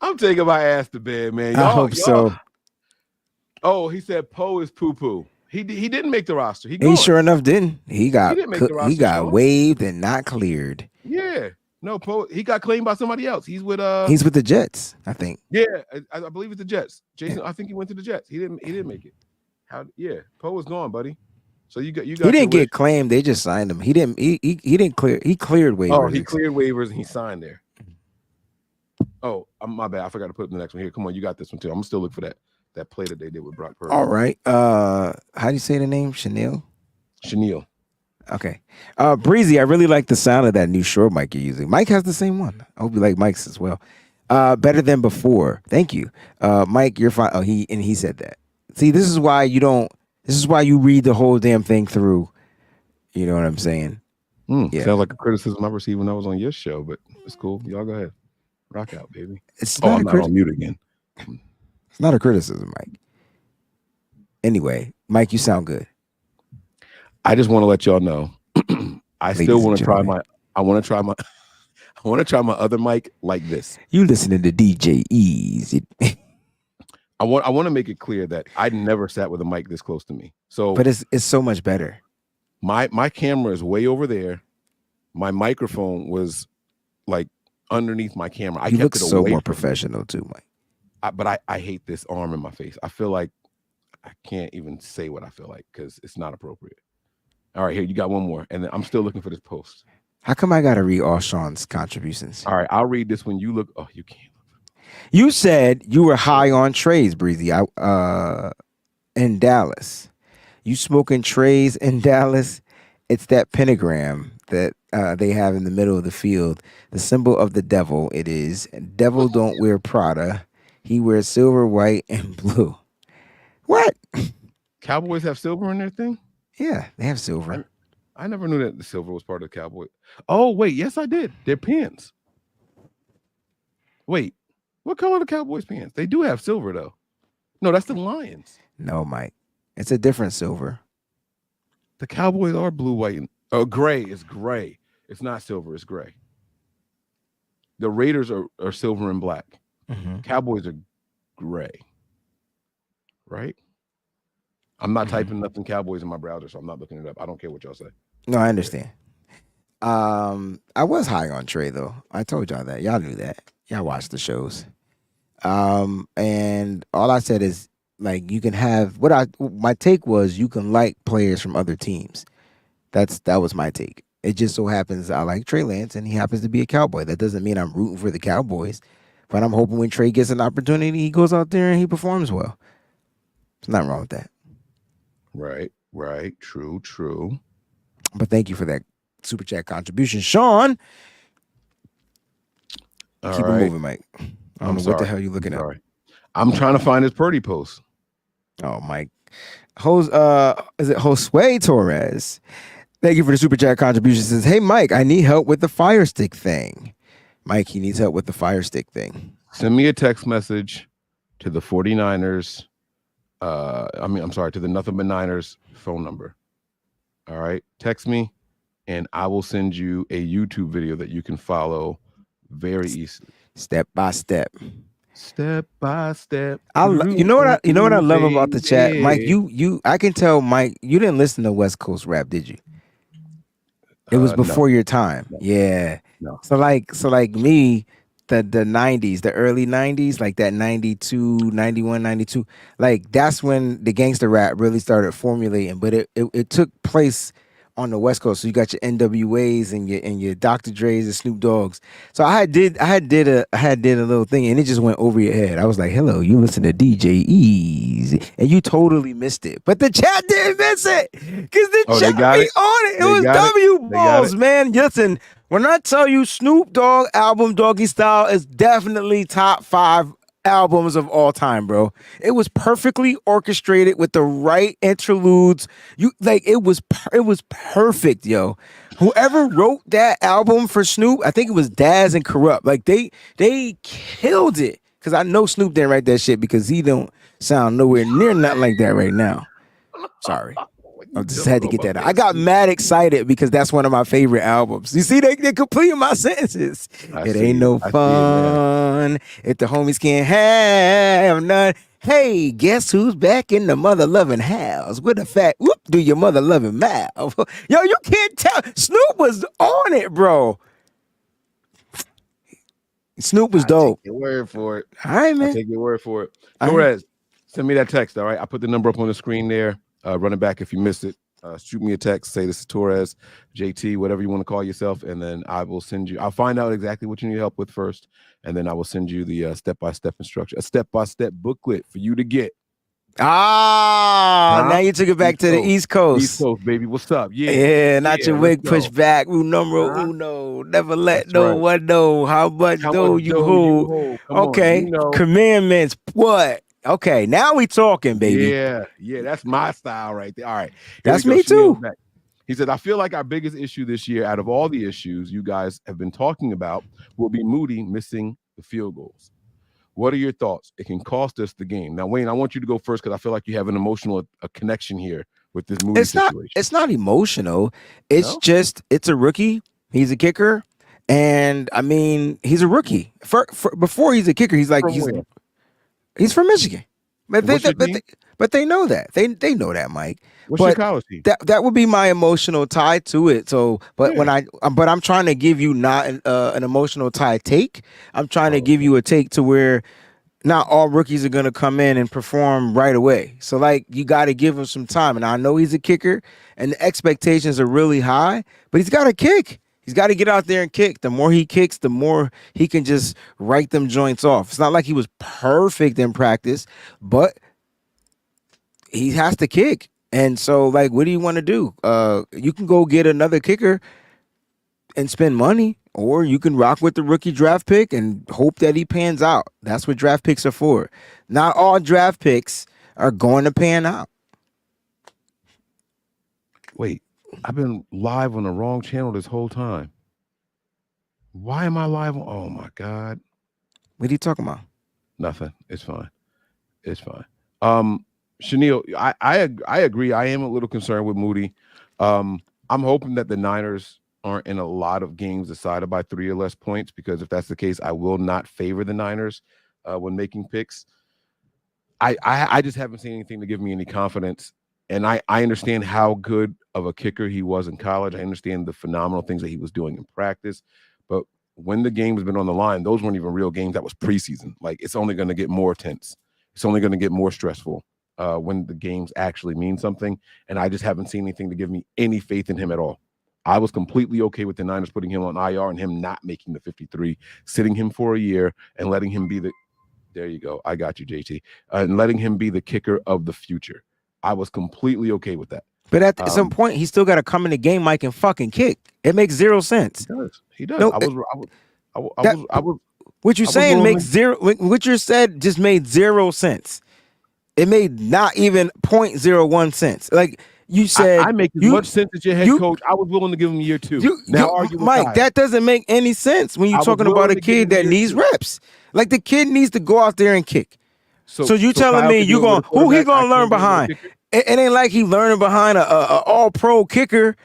I'm taking my ass to bed, man. I hope so. Oh, he said Poe is Poo Poo. He didn't make the roster. He sure enough didn't. He got roster, waived and not cleared. Yeah. No, Poe, he got claimed by somebody else. He's with the Jets, I think. Yeah, I believe it's the Jets. Jason, I think he went to the Jets. He didn't make it. Poe was gone, buddy. So you got. He didn't get claimed. They just signed him. He didn't clear. He cleared waivers. Oh, he cleared waivers and he signed there. Oh, my bad. I forgot to put up the next one here. Come on, you got this one too. I'm still looking for that play that they did with Brock Purdy. All right. How do you say the name? Chenille. Okay. Breezy, I really like the sound of that new Shure mic you're using. Mike has the same one. I hope you like Mike's as well. Better than before. Thank you. Mike, you're fine. Oh, he said that. See, this is why you read the whole damn thing through. You know what I'm saying? Yeah. Sounds like a criticism I received when I was on your show, but it's cool. Y'all go ahead. Rock out, baby. I'm not on mute again. It's not a criticism, Mike. Anyway, Mike, you sound good. I just want to let y'all know. I still want to try my other mic like this. You listening to DJ Easy. I want to make it clear that I never sat with a mic this close to me. So, but it's so much better. My camera is way over there, my microphone was like underneath my camera. You look so more professional too, Mike. But I hate this arm in my face. I feel like I can't even say what I feel like because it's not appropriate. All right, here, you got one more. And then I'm still looking for this post. How come I got to read all Sean's contributions? All right, I'll read this when you look. Oh, you can't. You said you were high on trays, Breezy, in Dallas. You smoking trays in Dallas? It's that pentagram that they have in the middle of the field. The symbol of the devil, it is. Devil don't wear Prada. He wears silver, white, and blue. What? Cowboys have silver in their thing? Yeah, they have silver. I never knew that the silver was part of the Cowboys. Oh, wait. Yes, I did. They're pants. Wait. What color are the Cowboys pants? They do have silver, though. No, that's the Lions. No, Mike. It's a different silver. The Cowboys are blue, white, and gray. It's gray. It's not silver. It's gray. The Raiders are silver and black. Mm-hmm. Cowboys are gray. Right? I'm not typing nothing Cowboys in my browser, so I'm not looking it up. I don't care what y'all say. No, I understand. I was high on Trey, though. I told y'all that. Y'all knew that. Y'all watched the shows. And all I said is, like, you can have my take was you can like players from other teams. That was my take. It just so happens I like Trey Lance and he happens to be a Cowboy. That doesn't mean I'm rooting for the Cowboys, but I'm hoping when Trey gets an opportunity, he goes out there and he performs well. There's nothing wrong with that. Right. True. But thank you for that super chat contribution, Sean. Keep it moving, Mike. I don't know what the hell you're looking at. I'm trying to find his Purdy post. Oh, Mike. Is it Josue Torres? Thank you for the super chat contribution. Says, hey, Mike, I need help with the Fire Stick thing. Mike, he needs help with the Fire Stick thing. Send me a text message to the 49ers. To the Nothing But Niners phone number. All right. Text me and I will send you a YouTube video that you can follow very easily. Step by step. Step by step. You know what I love about the chat, Mike. I can tell, Mike, you didn't listen to West Coast rap, did you? It was before your time. No. Yeah. No. So like me, the 90s, the early 90s, like that 92, 91, 92, like that's when the gangster rap really started formulating, but it took place on the West Coast. So you got your NWAs and your Dr. Dre's and Snoop Dogg's. So I did a little thing and it just went over your head. I was like, hello, you listen to DJ Easy, and you totally missed it. But the chat didn't miss it because the chat be on it. It was W balls, man. Listen, when I tell you Snoop Dogg album Doggy Style is definitely top 5 albums of all time, bro. It was perfectly orchestrated with the right interludes. It was perfect, yo. Whoever wrote that album for Snoop, I think it was Daz and Corrupt. Like they killed it. Cause I know Snoop didn't write that shit because he don't sound nowhere near nothing like that right now. Sorry. I just had to get that out. I got mad excited because that's one of my favorite albums. You see, they complete my sentences. It ain't no fun if the homies can't have none. Hey, guess who's back in the mother loving house with a fat whoop? Do your mother loving mouth? Yo, you can't tell. Snoop was on it, bro. Snoop was dope. Take your word for it. All right, man. I'll take your word for it. Torres, send me that text. All right, I put the number up on the screen there. Run it back if you missed it. Shoot me a text. Say this is Torres, JT, whatever you want to call yourself, and then I will send you. I'll find out exactly what you need help with first, and then I will send you the step-by-step instruction, a step-by-step booklet for you to get. Now you took it back to the East Coast. East Coast, baby. What's up? Not your wig pushed back. Numero uno. Never let one know how much dough you hold. Okay. Commandments. What? Okay, now we talking, baby. Yeah, that's my style right there. All right. That's me too. He said, I feel like our biggest issue this year out of all the issues you guys have been talking about will be Moody missing the field goals. What are your thoughts? It can cost us the game. Now, Wayne, I want you to go first because I feel like you have an emotional connection here with this Moody situation. It's not emotional. It's just, it's a rookie. He's a kicker. And, I mean, he's a rookie. Before he's a kicker, he's from Michigan. But they know that. They know that, Mike. What's your college team? That would be my emotional tie to it. So, but but I'm trying to give you not an emotional tie take. I'm trying to give you a take to where not all rookies are going to come in and perform right away. So, like, you got to give him some time. And I know he's a kicker, and the expectations are really high, but he's got to kick. He's got to get out there and kick. The more he kicks, the more he can just write them joints off. It's not like he was perfect in practice, but he has to kick. And so, like, what do you want to do? You can go get another kicker and spend money, or you can rock with the rookie draft pick and hope that he pans out. That's what draft picks are for. Not all draft picks are going to pan out. Wait, I've been live on the wrong channel this whole time. Why am I live? Oh my God. What are you talking about? Nothing. It's fine. It's fine. Shanil, I agree. I am a little concerned with Moody. I'm hoping that the Niners aren't in a lot of games decided by 3 or less points, because if that's the case, I will not favor the Niners when making picks. I just haven't seen anything to give me any confidence. And I understand how good of a kicker he was in college. I understand the phenomenal things that he was doing in practice. But when the game has been on the line, those weren't even real games. That was preseason. Like, it's only going to get more tense. It's only going to get more stressful when the games actually mean something. And I just haven't seen anything to give me any faith in him at all. I was completely okay with the Niners putting him on IR and him not making the 53, sitting him for a year and letting him be there you go. I got you, JT. And letting him be the kicker of the future. I was completely okay with that. But at some point, he's still got to come in the game, Mike, and fucking kick. It makes zero sense. He does. No, what you're saying makes zero. What you said just made 0 sense. It made not even 0.01 cents. Like you said, I make as much sense as your head coach. I was willing to give him year 2. Mike, that doesn't make any sense when you're talking about a kid that needs reps. Like, the kid needs to go out there and kick. So you telling me you going who he gonna learn behind? It ain't like he learning behind a all-pro kicker.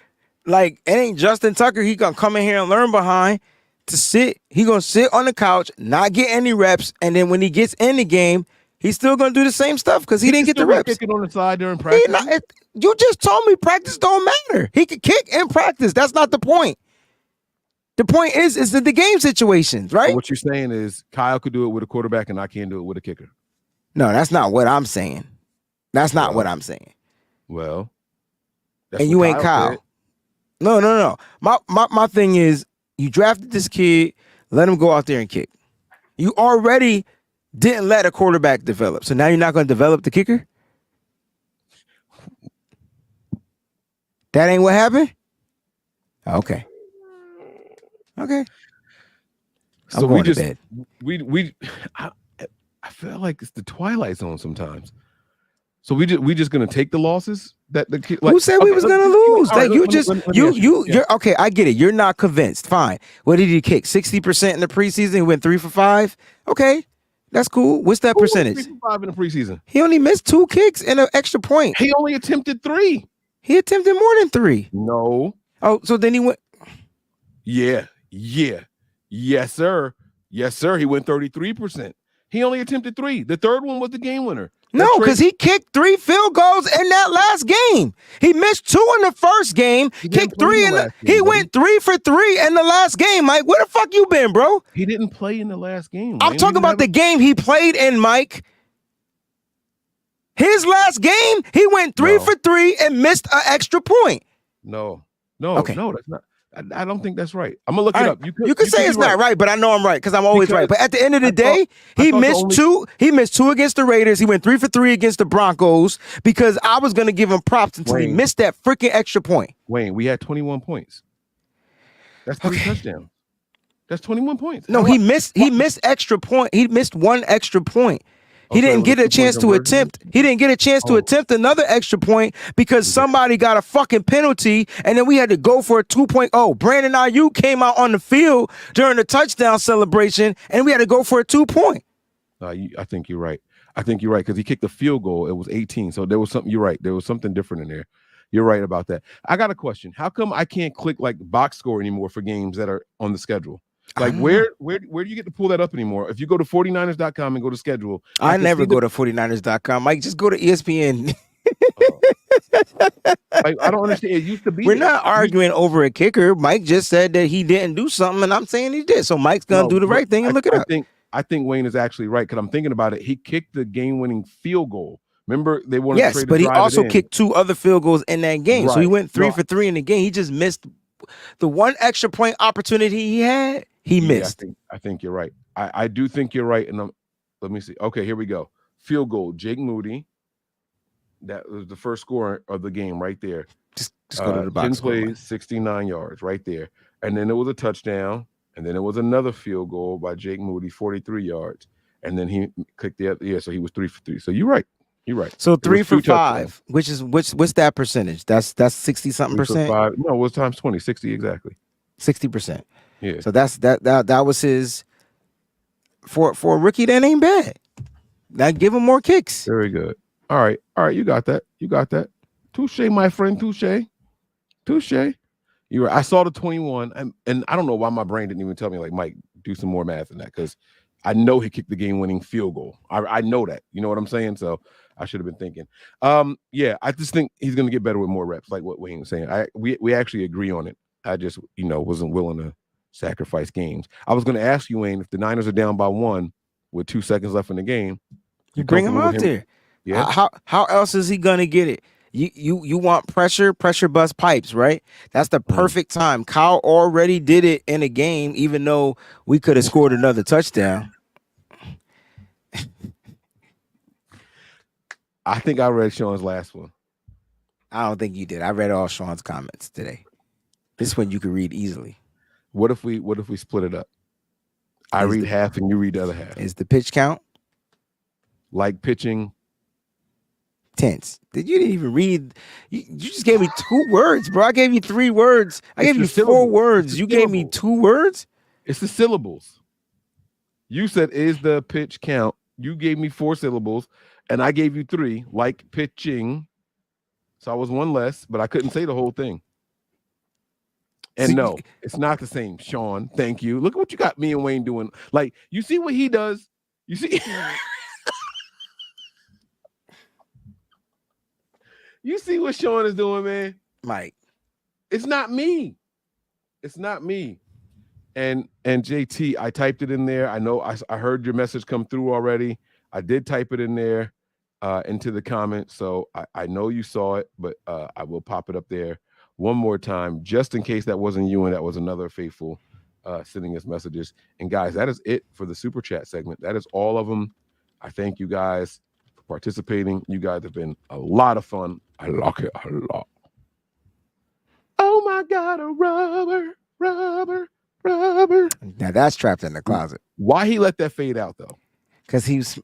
Like, it ain't Justin Tucker. He gonna come in here and learn behind to sit. He gonna sit on the couch, not get any reps, and then when he gets in the game, he's still gonna do the same stuff because he didn't get the reps. Kicking on the side during practice. You just told me practice don't matter. He could kick in practice. That's not the point. The point is that the game situations, right? So what you're saying is Kyle could do it with a quarterback, and I can't do it with a kicker. No, that's not what I'm saying. That's not what I'm saying. Well, and you ain't Kyle. No. My thing is, you drafted this kid, let him go out there and kick. You already didn't let a quarterback develop, so now you're not going to develop the kicker? That ain't what happened? Okay. So we just I feel like it's the Twilight Zone sometimes. So we just gonna take the losses that the kid. Like, who said we was gonna lose? Like, you're okay. I get it. You're not convinced. Fine. What did he kick? 60% in the preseason. He went 3 for 5. Okay, that's cool. What's that percentage? 3 for 5 in the preseason. He only missed 2 kicks and an extra point. He only attempted 3. He attempted more than 3. No. Oh, so then he went. Yeah. Yes, sir. He went 33%. He only attempted 3. The third one was the game winner. No, because he kicked 3 field goals in that last game. He missed 2 in the first game. Kicked 3 in the. He went 3 for 3 in the last game, Mike. Where the fuck you been, bro? He didn't play in the last game. I'm talking about the game he played in, Mike. His last game, he went 3 for 3 and missed an extra point. No, okay. No, that's not. I don't think that's right. I'm gonna look it up. You can say it's not right, but I know I'm right because I'm always right. But at the end of the day, he missed 2. He missed 2 against the Raiders. He went 3 for 3 against the Broncos because I was gonna give him props until he missed that freaking extra point. Wayne, we had 21 points. That's 3 touchdowns. That's 21 points. No, he missed extra point. He missed 1 extra point. He didn't get a chance to attempt. He didn't get a chance to attempt another extra point because somebody got a fucking penalty, and then we had to go for a 2-point. Oh, Brandon Ayuk came out on the field during the touchdown celebration, and we had to go for a 2-point. I think you're right. Because he kicked the field goal. It was 18. So there was something. You're right. There was something different in there. You're right about that. I got a question. How come I can't click like box score anymore for games that are on the schedule? Like where do you get to pull that up anymore? If you go to 49ers.com and go to schedule, I never go to 49ers.com. Mike, just go to ESPN. I don't understand. It used to be. We're not arguing over a kicker. Mike just said that he didn't do something, and I'm saying he did. So Mike's gonna do the right thing and look it up. I think Wayne is actually right because I'm thinking about it. He kicked the game-winning field goal. Remember, they wanted to trade but he also kicked 2 other field goals in that game. Right. So he went 3 for 3 in the game. He just missed the one extra point opportunity he had. He missed. I think you're right. I do think you're right. And let me see. Okay, here we go. Field goal. Jake Moody. That was the first score of the game right there. Just go to the box. 10 plays, 69 yards right there. And then it was a touchdown. And then it was another field goal by Jake Moody, 43 yards. And then he clicked the other. Yeah, so he was 3 for 3. So you're right. You're right. So 3 for 5, which is what's that percentage? That's 60-something%. No, it was times 20, 60 exactly. 60%. Yeah. So that was his for a rookie. That ain't bad. Now give him more kicks. Very good. All right. You got that. Touche, my friend. Touche. I saw the 21, and I don't know why my brain didn't even tell me, like, Mike, do some more math in that, because I know he kicked the game-winning field goal. I know that. You know what I'm saying? So I should have been thinking. Yeah, I just think he's going to get better with more reps, like what Wayne was saying. We actually agree on it. I just, wasn't willing to sacrifice games. I was going to ask you, Wayne, if the Niners are down by 1 with 2 seconds left in the game, you bring him out there. Yeah. How else is he going to get it? You want pressure bust pipes, right? That's the perfect time. Kyle already did it in a game, even though we could have scored another touchdown. I think I read Sean's last one. I don't think you did. I read all Sean's comments today. This one you could read easily. What if we split it up? I read half and you read the other half. Is the pitch count? Like pitching. Tense. You didn't even read. You just gave me 2 words, bro. I gave you 3 words. I gave you 4 words. You gave me 2 words? It's the syllables. You said, is the pitch count? You gave me 4 syllables, and I gave you 3, like pitching. So I was 1 less, but I couldn't say the whole thing. And no, it's not the same, Sean. Thank you. Look at what you got me and Wayne doing. Like, you see what he does? You see? You see what Sean is doing, man? Mike. It's not me. And JT, I typed it in there. I know I heard your message come through already. I did type it in there into the comments. So I know you saw it, but I will pop it up there one more time, just in case that wasn't you and that was another faithful sending us messages. And guys, that is it for the Super Chat segment. That is all of them. I thank you guys for participating. You guys have been a lot of fun. I like it a lot. Oh my God, a rubber. Now that's trapped in the closet. Why he let that fade out though? Because he was.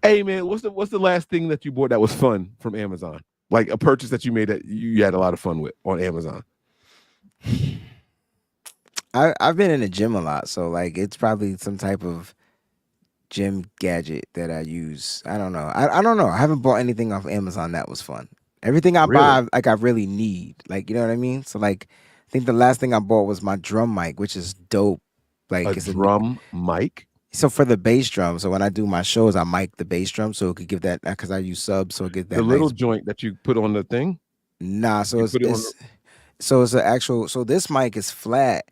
Hey man, what's the last thing that you bought that was fun from Amazon? Like a purchase that you made that you had a lot of fun with on Amazon. I've been in the gym a lot, so like it's probably some type of gym gadget that I use. I don't know. I don't know. I haven't bought anything off Amazon that was fun. Everything I buy, like I really need. Like, you know what I mean? So like, I think the last thing I bought was my drum mic, which is dope. Like it's a drum mic. So for the bass drum, so when I do my shows, I mic the bass drum so it could give that, because I use subs, so it gives that. The little joint that you put on the thing. Nah, so it's an actual. So this mic is flat.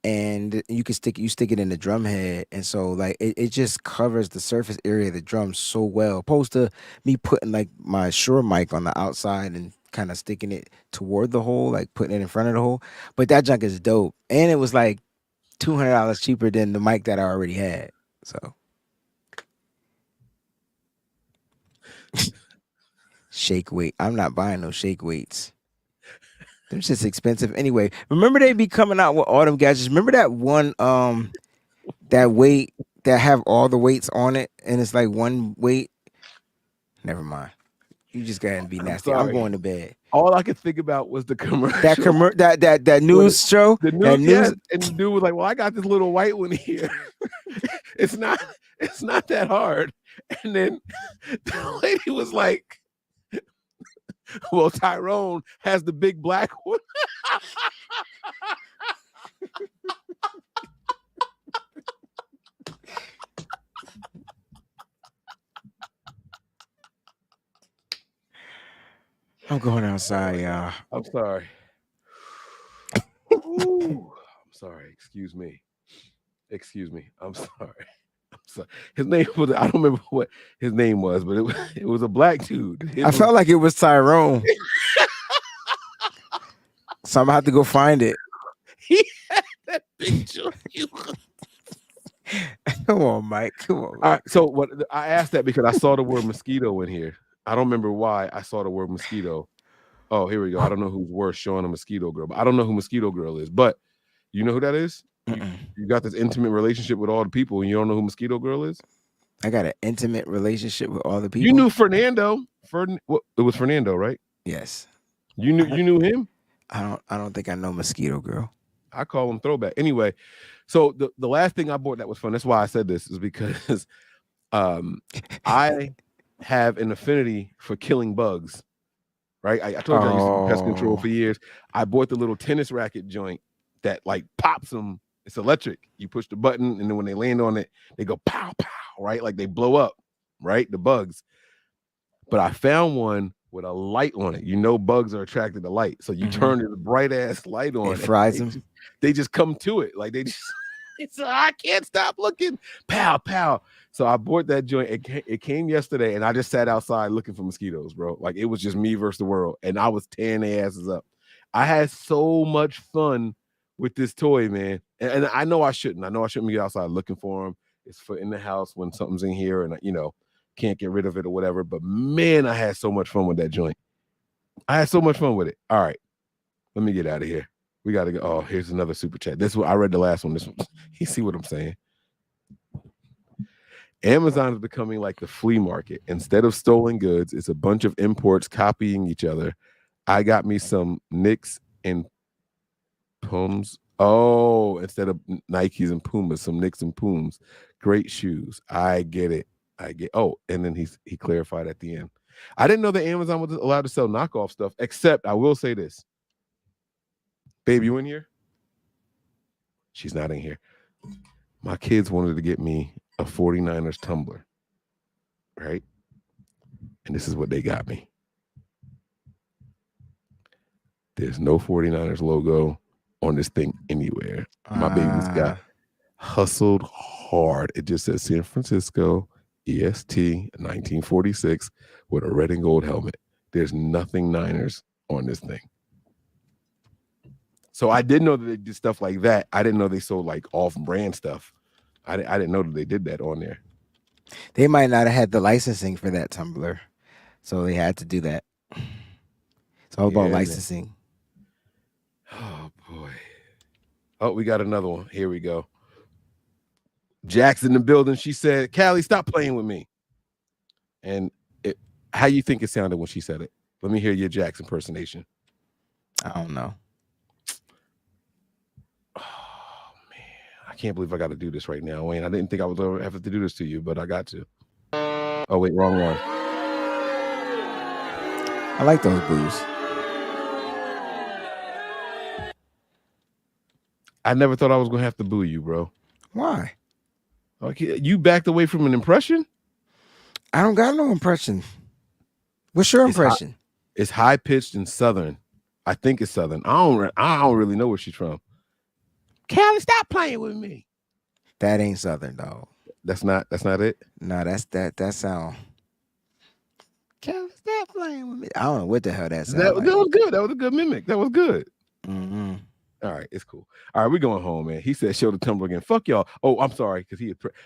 And you stick it in the drum head, and so like it just covers the surface area of the drum so well. Opposed to me putting like my Shure mic on the outside and kind of sticking it toward the hole, like putting it in front of the hole. But that junk is dope, and it was like $200 cheaper than the mic that I already had. So shake weight. I'm not buying no shake weights. They're just expensive anyway. Remember they be coming out with all them gadgets. Remember that one that weight that have all the weights on it and it's like one weight? Never mind. You just gotta be nasty. I'm going to bed. All I could think about was the commercial. That news show. The news, yes, and the dude was like, "Well, I got this little white one here. It's not that hard." And then the lady was like, Well, Tyrone has the big black one. I'm going outside, y'all. I'm sorry. Ooh, I'm sorry. Excuse me. I'm sorry. So his name was, I don't remember what his name was, but it was a black dude. I felt like it was Tyrone. So I'm gonna have to go find it. He had that picture. Come on, Mike. Come on. All right. So what I asked that because I saw the word mosquito in here. I don't remember why I saw the word mosquito. Oh, here we go. I don't know who's worse, showing a mosquito girl, but I don't know who Mosquito Girl is. But you know who that is? You got this intimate relationship with all the people, and you don't know who Mosquito Girl is? I got an intimate relationship with all the people. You knew Fernando. It was Fernando, right? Yes. You knew him? I don't think I know Mosquito Girl. I call him Throwback. Anyway, so the last thing I bought that was fun. That's why I said this, is because I have an affinity for killing bugs. Right? I told you I used to do pest control for years. I bought the little tennis racket joint that like pops them. It's electric. You push the button, and then when they land on it, they go pow, pow, right? Like they blow up, right? The bugs. But I found one with a light on it. You know, bugs are attracted to light. So you turn this bright ass light on. It fries them. They just come to it. Like they just, it's I can't stop looking. Pow, pow. So I bought that joint. It came yesterday, and I just sat outside looking for mosquitoes, bro. Like it was just me versus the world, and I was tearing their asses up. I had so much fun with this toy, man. And I know I shouldn't. I know I shouldn't be outside looking for them. It's for in the house when something's in here, and can't get rid of it or whatever. But man, I had so much fun with that joint. I had so much fun with it. All right, let me get out of here. We got to go. Oh, here's another super chat. This one, I read the last one. This one, you see what I'm saying? Amazon is becoming like the flea market. Instead of stolen goods, it's a bunch of imports copying each other. I got me some Knicks and Pumas. Oh, instead of Nikes and Pumas, some Knicks and Pumas. Great shoes. I get it. Oh, and then he clarified at the end. I didn't know that Amazon was allowed to sell knockoff stuff, except I will say this. Babe, you in here? She's not in here. My kids wanted to get me a 49ers tumbler, right? And this is what they got me. There's no 49ers logo on this thing anywhere. My baby's got hustled hard. It just says San Francisco, EST, 1946, with a red and gold helmet. There's nothing Niners on this thing. So I didn't know that they did stuff like that. I didn't know they sold like off-brand stuff. I didn't know that they did that on there. They might not have had the licensing for that tumbler, so they had to do that. It's all about licensing. Oh, boy. Oh, we got another one. Here we go. Jack's in the building. She said, Callie, stop playing with me. And how you think it sounded when she said it? Let me hear your Jack's impersonation. I don't know. I can't believe I got to do this right now, Wayne. I didn't think I would ever have to do this to you, but I got to. Oh, wait, wrong one. I like those boos. I never thought I was going to have to boo you, bro. Why? Okay, you backed away from an impression? I don't got no impression. What's your impression? It's high-pitched and Southern. I think it's Southern. I don't really know where she's from. Callie, stop playing with me. That ain't Southern, dog. That's not it? No, that sound. Callie, stop playing with me. I don't know what the hell that sound like. That was good. That was a good mimic. That was good. Mm-hmm. All right, it's cool. All right, we're going home, man. He said, show the tumbler again. Fuck y'all. Oh, I'm sorry, because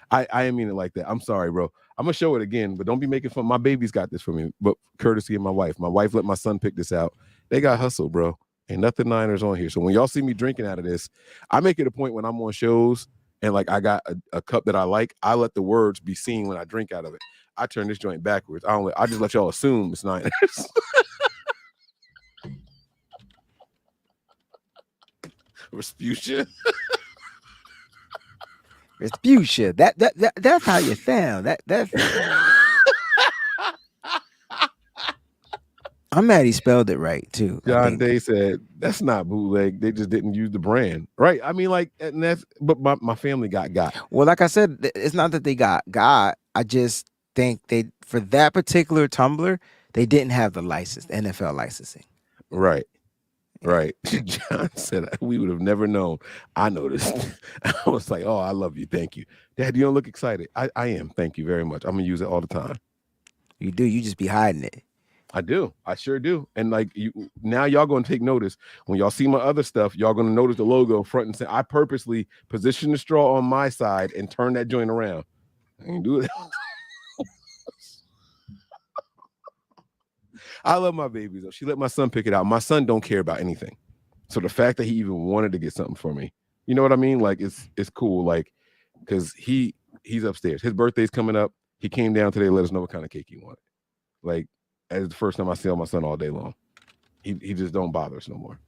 I didn't mean it like that. I'm sorry, bro. I'm going to show it again, but don't be making fun. My baby's got this for me, but courtesy of my wife. My wife let my son pick this out. They got hustle, bro. Ain't nothing Niners on here. So when y'all see me drinking out of this, I make it a point when I'm on shows and like I got a cup that I like, I let the words be seen when I drink out of it. I turn this joint backwards. I just let y'all assume it's Niners. Respucia. Respucia. That's how you sound. That's I'm mad he spelled it right too. John Day said that's not bootleg. They just didn't use the brand, right? I mean, like, and that's. But my family got. Well, like I said, it's not that they got. I just think they for that particular tumbler, they didn't have the license, the NFL licensing. Right. Right. John said we would have never known. I noticed. I was like, oh, I love you. Thank you. Dad, you don't look excited. I am. Thank you very much. I'm gonna use it all the time. You do. You just be hiding it. I do. I sure do. And like now y'all gonna take notice. When y'all see my other stuff, y'all gonna notice the logo front and center. I purposely position the straw on my side and turn that joint around. I can do it. I love my babies though. She let my son pick it out. My son don't care about anything. So the fact that he even wanted to get something for me, you know what I mean? Like it's cool. Like, cause he's upstairs. His birthday's coming up. He came down today to let us know what kind of cake he wanted. Like, as the first time I see my son all day long. He just don't bother us no more.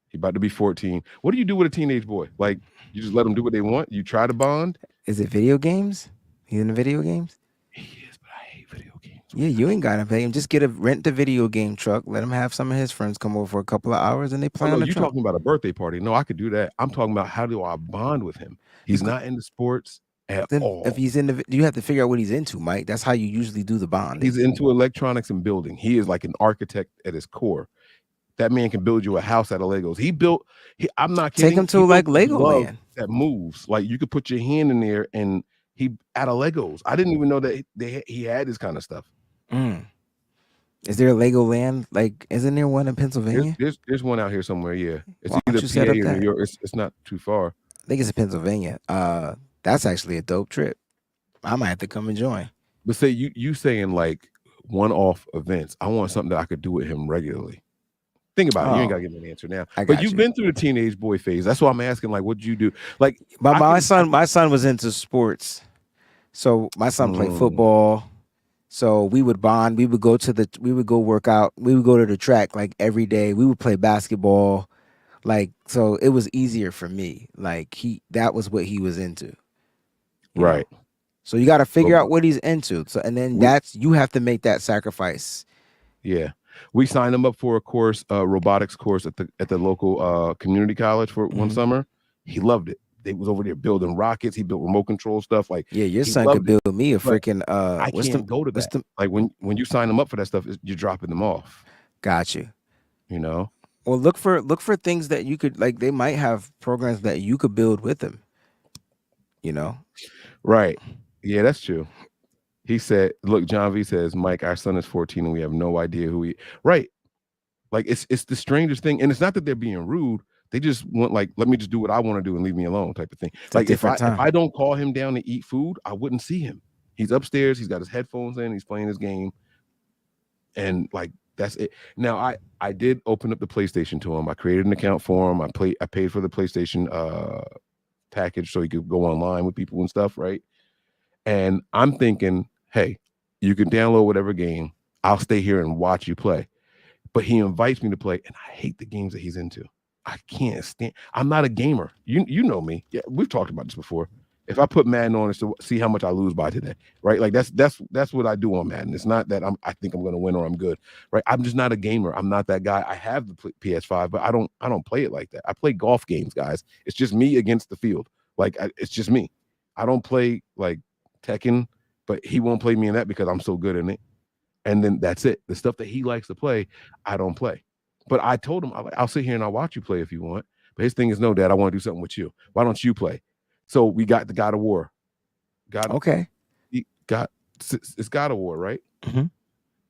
He about to be 14. What do you do with a teenage boy? Like, you just let them do what they want? You try to bond? Is it video games? He's in the video games? He is, but I hate video games. Yeah, you ain't gotta pay him. Just rent the video game truck. Let him have some of his friends come over for a couple of hours and they play on the you're truck. talking about a birthday party. No, I could do that. I'm talking about how do I bond with him? He's not into sports at all. If he's you have to figure out what he's into, Mike. That's how you usually do the bond. He's into electronics and building. He is like an architect at his core. That man can build you a house out of Legos. I'm not kidding. Take him to like Legoland that moves. Like you could put your hand in there and he out of Legos. I didn't even know that he had this kind of stuff. Is there a Legoland? Like, isn't there one in Pennsylvania? There's one out here somewhere. Yeah, it's either PA or New York. It's not too far. I think it's in Pennsylvania. That's actually a dope trip. I might have to come and join. But say you saying like one-off events. I want something that I could do with him regularly. Think about it. You ain't gotta give me an answer now. But you've been through the teenage boy phase. That's why I'm asking. Like, what did you do? Like, my son was into sports. So my son played football. So we would bond. We would go work out. We would go to the track like every day. We would play basketball. Like, so it was easier for me. Like that was what he was into. Right. Know? So you got to figure out what he's into. So, and then you have to make that sacrifice. Yeah. We signed him up for a course, robotics course at the local community college for one summer. He loved it. They was over there building rockets. He built remote control stuff. Like, yeah, your son could build me a freaking. I can't go to that. Like when you sign them up for that stuff, you're dropping them off. Got you. You know. Well, look for things that you could like. They might have programs that you could build with them. You know. Right. Yeah, that's true. He said, look, John V says, Mike, our son is 14 and we have no idea who he. Right. Like it's the strangest thing. And it's not that they're being rude. They just want like, let me just do what I want to do and leave me alone type of thing. It's like if I don't call him down to eat food, I wouldn't see him. He's upstairs. He's got his headphones in. He's playing his game. And like, that's it. Now I did open up the PlayStation to him. I created an account for him. I paid for the PlayStation package so he could go online with people and stuff. Right. And I'm thinking, hey, you can download whatever game. I'll stay here and watch you play. But he invites me to play, and I hate the games that he's into. I can't stand. I'm not a gamer. You know me. Yeah, we've talked about this before. If I put Madden on, it's to see how much I lose by today, right? Like that's what I do on Madden. It's not that I think I'm going to win or I'm good, right? I'm just not a gamer. I'm not that guy. I have the PS5, but I don't play it like that. I play golf games, guys. It's just me against the field. Like it's just me. I don't play like Tekken, but he won't play me in that because I'm so good in it. And then that's it. The stuff that he likes to play, I don't play. But I told him, I'll sit here and I'll watch you play if you want. But his thing is, no, Dad, I want to do something with you. Why don't you play? So we got the God of War. It's God of War, right? Mm-hmm.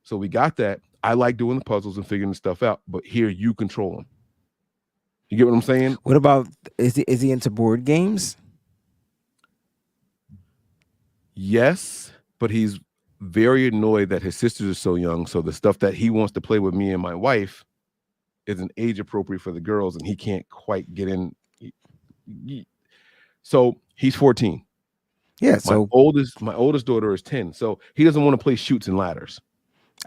So we got that. I like doing the puzzles and figuring the stuff out. But here, you control him. You get what I'm saying? What about, is he into board games? Yes, but he's very annoyed that his sisters are so young. So the stuff that he wants to play with me and my wife isn't age appropriate for the girls, and he can't quite get in. So he's 14. Yeah. So my oldest daughter is 10. So he doesn't want to play shoots and ladders.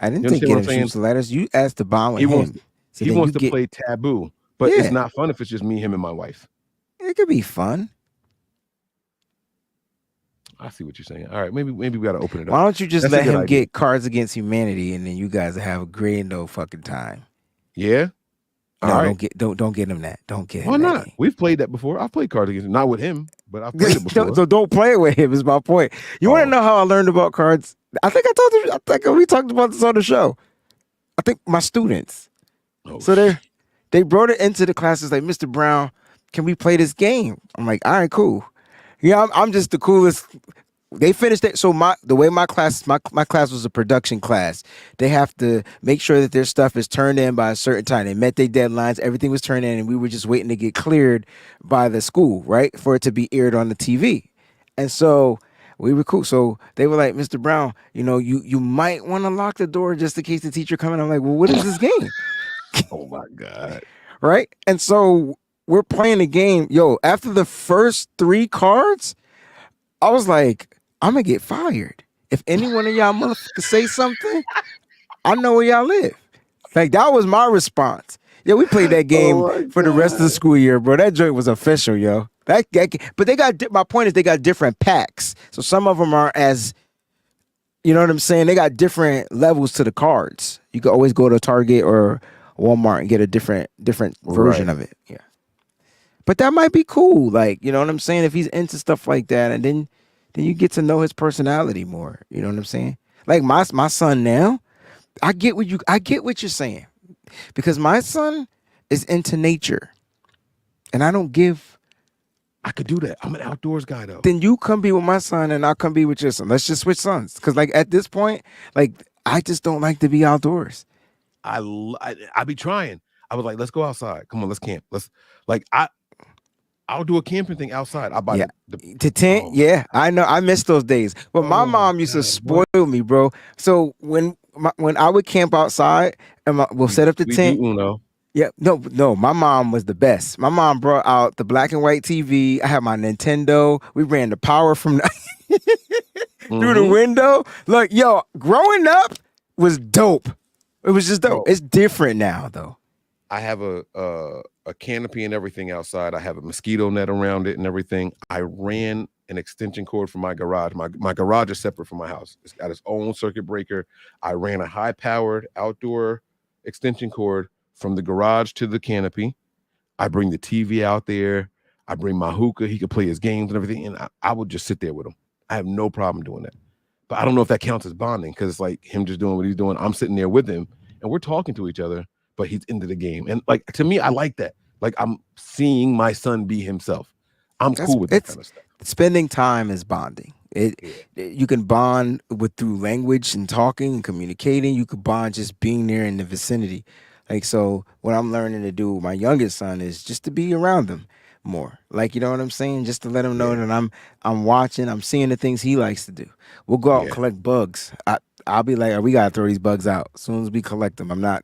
I didn't think getting shoots and ladders. You asked to bond with him. He wants to play Taboo, but it's not fun if it's just me, him, and my wife. It could be fun. I see what you're saying. All right, maybe we got to open it up. Why don't you just That's a let good him idea. get Cards Against Humanity, and then you guys have a grand old fucking time? Yeah. No, All right. don't get him that. Don't get him Why that not? game. We've played that before. I've played Cards Against, not with him, but I've played it before. So don't play it with him. Is my point. You want to know how I learned about cards? I think I told you. I think we talked about this on the show. I think my students. Oh, So they brought it into the classes like, Mr. Brown, can we play this game? I'm like, all right, cool. Yeah, I'm just the coolest. They finished it. So the way my class was a production class. They have to make sure that their stuff is turned in by a certain time. They met their deadlines. Everything was turned in, and we were just waiting to get cleared by the school, right, for it to be aired on the TV. And so we were cool. So they were like, Mr. Brown, you might want to lock the door just in case the teacher comes in. I'm like, well, what is this game? oh my God. Right? And so we're playing the game. Yo, after the first 3 cards, I was like, I'm going to get fired. If any one of y'all motherfuckers say something, I know where y'all live. Like, that was my response. Yeah, we played that game for the rest of the school year, bro. That joint was official, yo. But my point is they got different packs. So some of them are as, you know what I'm saying? They got different levels to the cards. You can always go to Target or Walmart and get a different version of it. Yeah. But that might be cool. Like, you know what I'm saying? If he's into stuff like that, and then you get to know his personality more. You know what I'm saying? Like my son now, I get what you're saying. Because my son is into nature. And I don't give. I could do that. I'm an outdoors guy though. Then you come be with my son and I'll come be with your son. Let's just switch sons. Because like at this point, like I just don't like to be outdoors. I be trying. I was like, let's go outside. Come on, let's camp. I'll do a camping thing outside. I'll buy the tent. Yeah, I know. I miss those days. But my mom used to spoil me, bro. So when I would camp outside and we'll set up the tent. Yeah, no, my mom was the best. My mom brought out the black and white TV. I had my Nintendo. We ran the power from through the window. Look, yo, growing up was dope. It was just dope. It's different now, though. I have a canopy and everything outside. I have a mosquito net around it and everything. I ran an extension cord from my garage. My garage is separate from my house. It's got its own circuit breaker. I ran a high-powered outdoor extension cord from the garage to the canopy. I bring the TV out there. I bring my hookah. He could play his games and everything, and I would just sit there with him. I have no problem doing that. But I don't know if that counts as bonding because it's like him just doing what he's doing. I'm sitting there with him, and we're talking to each other, but he's into the game. And like to me, I like that. Like I'm seeing my son be himself. I'm cool with that kind of stuff. Spending time is bonding. You can bond through language and talking and communicating. You could bond just being there in the vicinity. Like, so what I'm learning to do with my youngest son is just to be around him more. Like, you know what I'm saying? Just to let him know that I'm watching, I'm seeing the things he likes to do. We'll go out and collect bugs. I'll be like, we gotta throw these bugs out as soon as we collect them. I'm not.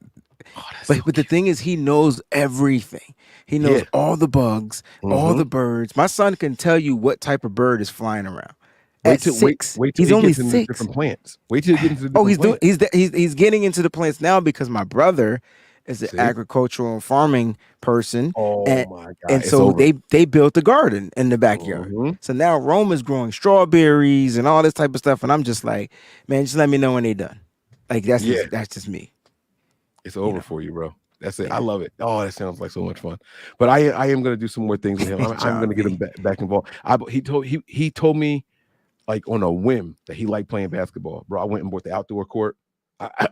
But the thing is, he knows everything. He knows all the bugs, all the birds. My son can tell you what type of bird is flying around. Wait till he's only 6. Different plants. Wait till he gets into different plants. He's getting into the plants now because my brother is an agricultural and farming person. Oh my God! And so they built a garden in the backyard. So now Rome is growing strawberries and all this type of stuff. And I'm just like, man, just let me know when they're done. Like that's just me. It's over for you, bro. That's it. I love it. Oh, that sounds like so much fun. But I am gonna do some more things with him. I'm gonna get him back involved. He told me like on a whim that he liked playing basketball, bro. I went and bought the outdoor court. I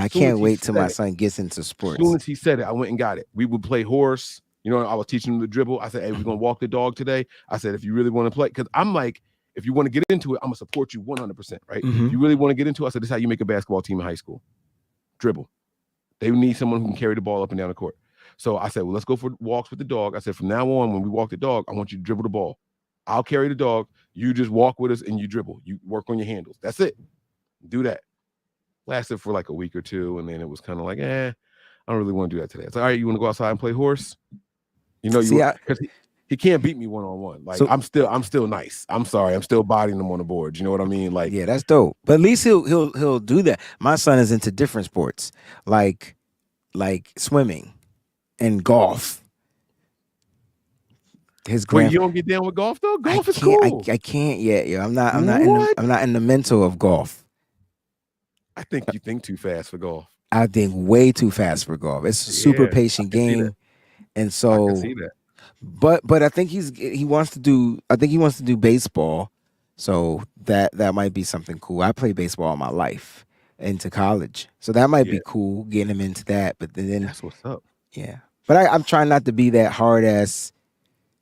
can't wait till my son gets into sports. As soon as he said it, I went and got it. We would play horse. You know, I was teaching him to dribble. I said, hey, we're gonna walk the dog today. I said, if you really want to play, because I'm like, if you want to get into it, I'm gonna support you 100%, right? If you really want to get into it, I said, this is how you make a basketball team in high school. Dribble. They need someone who can carry the ball up and down the court. So I said, well, let's go for walks with the dog. I said, from now on, when we walk the dog, I want you to dribble the ball. I'll carry the dog. You just walk with us and you dribble. You work on your handles. That's it. Do that. Lasted for like a week or two, and then it was kind of like, I don't really want to do that today. It's like, all right, you want to go outside and play horse? You know, because he can't beat me one-on-one. Like I'm still nice. I'm sorry, I'm still bodying him on the board. You know what I mean? Like, yeah, that's dope. But at least he'll do that. My son is into different sports, like swimming and golf. his Wait, grand. you don't get down with golf though? Golf is can't, cool. I can't yet, yo. I'm not What? I'm not in the mental of golf. I think you think too fast for golf. I think way too fast for golf. It's a super patient game, and I so. can see that. But I think he wants to do baseball, so that might be something cool. I played baseball all my life into college, so that might be cool getting him into that. But then That's what's up. yeah. But I'm trying not to be that hard ass.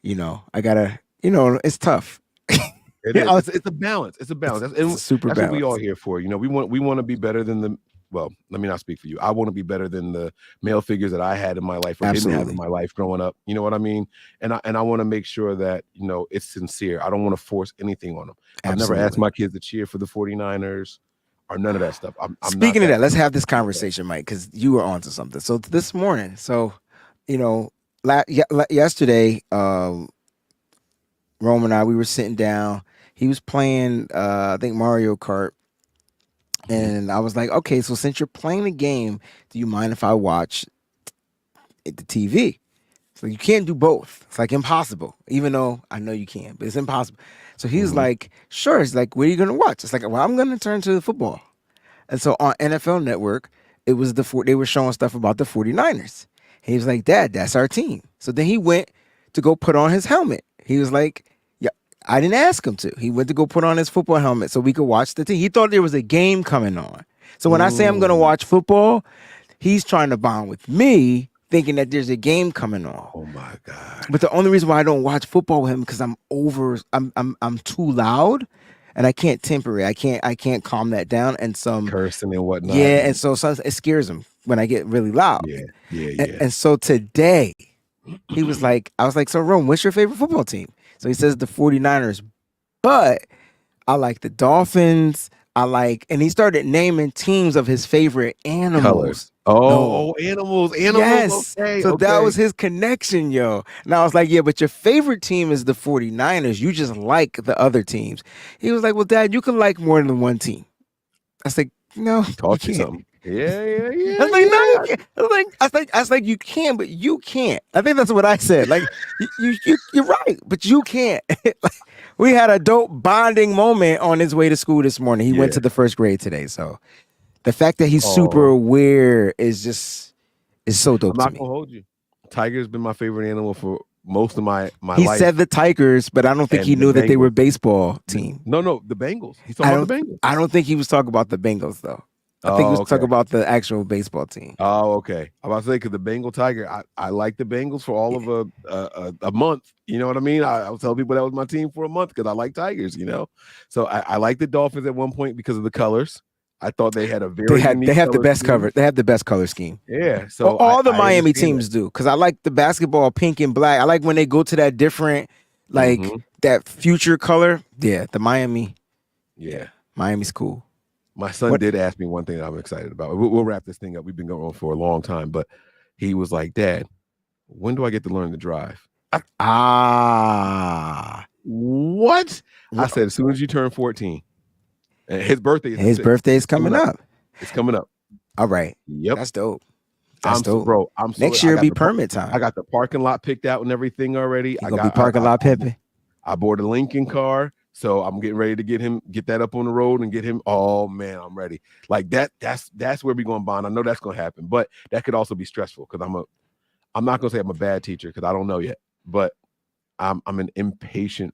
I gotta. It's tough. It's a balance. It's a balance. It's super that's balance. what we all here for. We want to be better than the. Well, let me not speak for you. I want to be better than the male figures that I had in my life or didn't have in my life growing up. You know what I mean? And I want to make sure that, it's sincere. I don't want to force anything on them. I've never asked my kids to cheer for the 49ers or none of that stuff. I'm Speaking of that, let's have this conversation, Mike, because you were onto something. So this morning, yesterday, Rome and I, we were sitting down. He was playing, I think, Mario Kart. And I was like, okay, so since you're playing the game, do you mind if I watch the TV? So you can't do both. It's like impossible, even though I know you can, but it's impossible. So he's like, sure. He's like, what are you going to watch? It's like, well, I'm going to turn to the football. And so on NFL Network, they were showing stuff about the 49ers. And he was like, Dad, that's our team. So then he went to go put on his helmet. He was like, I didn't ask him to. He went to go put on his football helmet so we could watch the team. He thought there was a game coming on. So when I say I'm going to watch football, he's trying to bond with me, thinking that there's a game coming on. Oh my God. But the only reason why I don't watch football with him because I'm too loud and I can't temper it. I can't calm that down and some cursing and whatnot. Yeah, and so it scares him when I get really loud. Yeah. And so today he was like, I was like, so Rome, what's your favorite football team? So he says the 49ers, but I like the Dolphins. And he started naming teams of his favorite animals. Colors. Oh, animals. Yes. Okay, so that was his connection, yo. And I was like, yeah, but your favorite team is the 49ers. You just like the other teams. He was like, well, Dad, you can like more than one team. I was like, no, he taught you can't. something. Yeah. I was like, no, you can't. I was like, you can, but you can't. I think that's what I said. Like, you're right, but you can't. We had a dope bonding moment on his way to school this morning. He went to the first grade today. So the fact that he's super aware is so dope. I'm not to me. gonna hold you. Tiger's been my favorite animal for most of my He life. said the Tigers, but I don't think he knew that they were a baseball team. No, the Bengals. He's talking about the Bengals. I don't think he was talking about the Bengals though. I think he was talking about the actual baseball team. Oh, okay. I'm about to say because the Bengal Tiger, I like the Bengals for all of a month. You know what I mean? I was telling people that was my team for a month because I like Tigers. So I like the Dolphins at one point because of the colors. I thought they had a very they have the best cover. They have the best color scheme. Yeah. So all the Miami teams do because I like the basketball pink and black. I like when they go to that different that future color. Yeah, the Miami. Yeah, Miami's cool. My son did ask me one thing that I'm excited about. We'll wrap this thing up. We've been going on for a long time, but he was like, Dad, when do I get to learn to drive? What? I said, as soon as you turn 14. And his birthday is coming up. It's coming up. All right. Yep. That's dope. Bro. Next year will be permit time. I got the parking lot picked out and everything already. I got parking lot pimping. I bought a Lincoln car. So I'm getting ready to get that up on the road and get him. Oh man, I'm ready. Like that's where we're going to bond. I know that's going to happen, but that could also be stressful because I'm not going to say I'm a bad teacher because I don't know yet, but I'm an impatient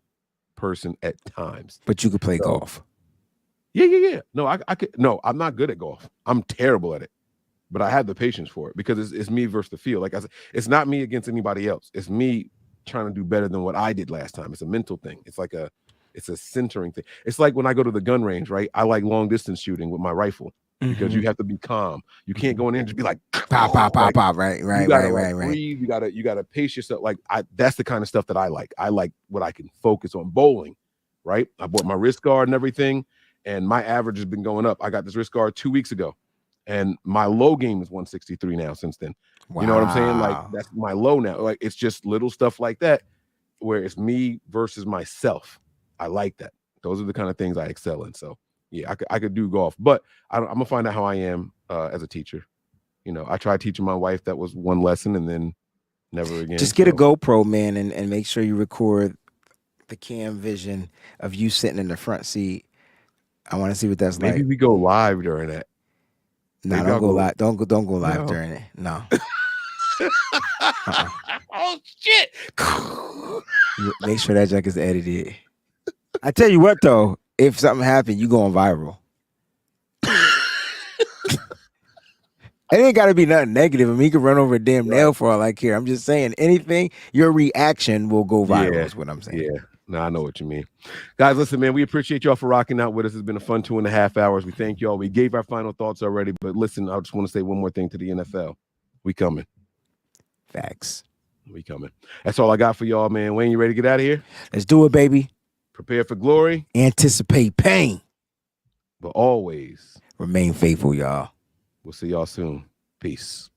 person at times. But you could play golf. Yeah. No, I could. No, I'm not good at golf. I'm terrible at it, but I have the patience for it because it's me versus the field. Like I said, it's not me against anybody else. It's me trying to do better than what I did last time. It's a mental thing. It's a centering thing. It's like when I go to the gun range, right? I like long distance shooting with my rifle because you have to be calm. You can't go in there and just be like pop. Right. Breathe. You gotta pace yourself. Like that's the kind of stuff that I like. I like what I can focus on. Bowling, right? I bought my wrist guard and everything, and my average has been going up. I got this wrist guard 2 weeks ago, and my low game is 163 now since then. Wow. You know what I'm saying? Like that's my low now. Like it's just little stuff like that where it's me versus myself. I like that. Those are the kind of things I excel in. So yeah, I could do golf, but I'm gonna find out how I am as a teacher. I tried teaching my wife. That was one lesson, and then Never again. Just get a GoPro, man, and make sure you record the cam vision of you sitting in the front seat. I want to see what that's like. Maybe we go live during that. No, don't go live. Don't go live during it. No. Oh shit! Make sure that junk is edited. I tell you what, though, if something happened, you going viral. It ain't got to be nothing negative. I mean, he could run over a damn nail for all I care. I'm just saying, anything, your reaction will go viral is what I'm saying. Yeah. No, I know what you mean. Guys, listen, man, we appreciate y'all for rocking out with us. It's been a fun 2.5 hours. We thank y'all. We gave our final thoughts already, but listen, I just want to say one more thing to the NFL. We coming. Facts. We coming. That's all I got for y'all, man. Wayne, you ready to get out of here? Let's do it, baby. Prepare for glory. Anticipate pain. But always remain faithful, y'all. We'll see y'all soon. Peace.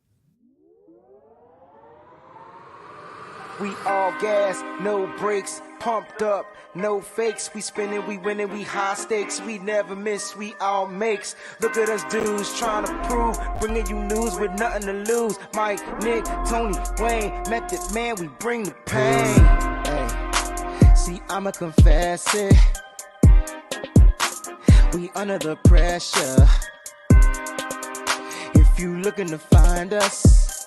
We all gas, no brakes, pumped up, no fakes. We spinning, we winning, we high stakes. We never miss, we all makes. Look at us dudes trying to prove, bringing you news with nothing to lose. Mike, Nick, Tony, Wayne, Method Man, we bring the pain. Hey, see, I'ma confess it. We under the pressure. If you looking to find us,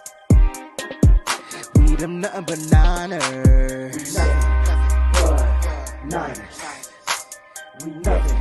we them nothing but Niners. Nothing but Niners. We nothing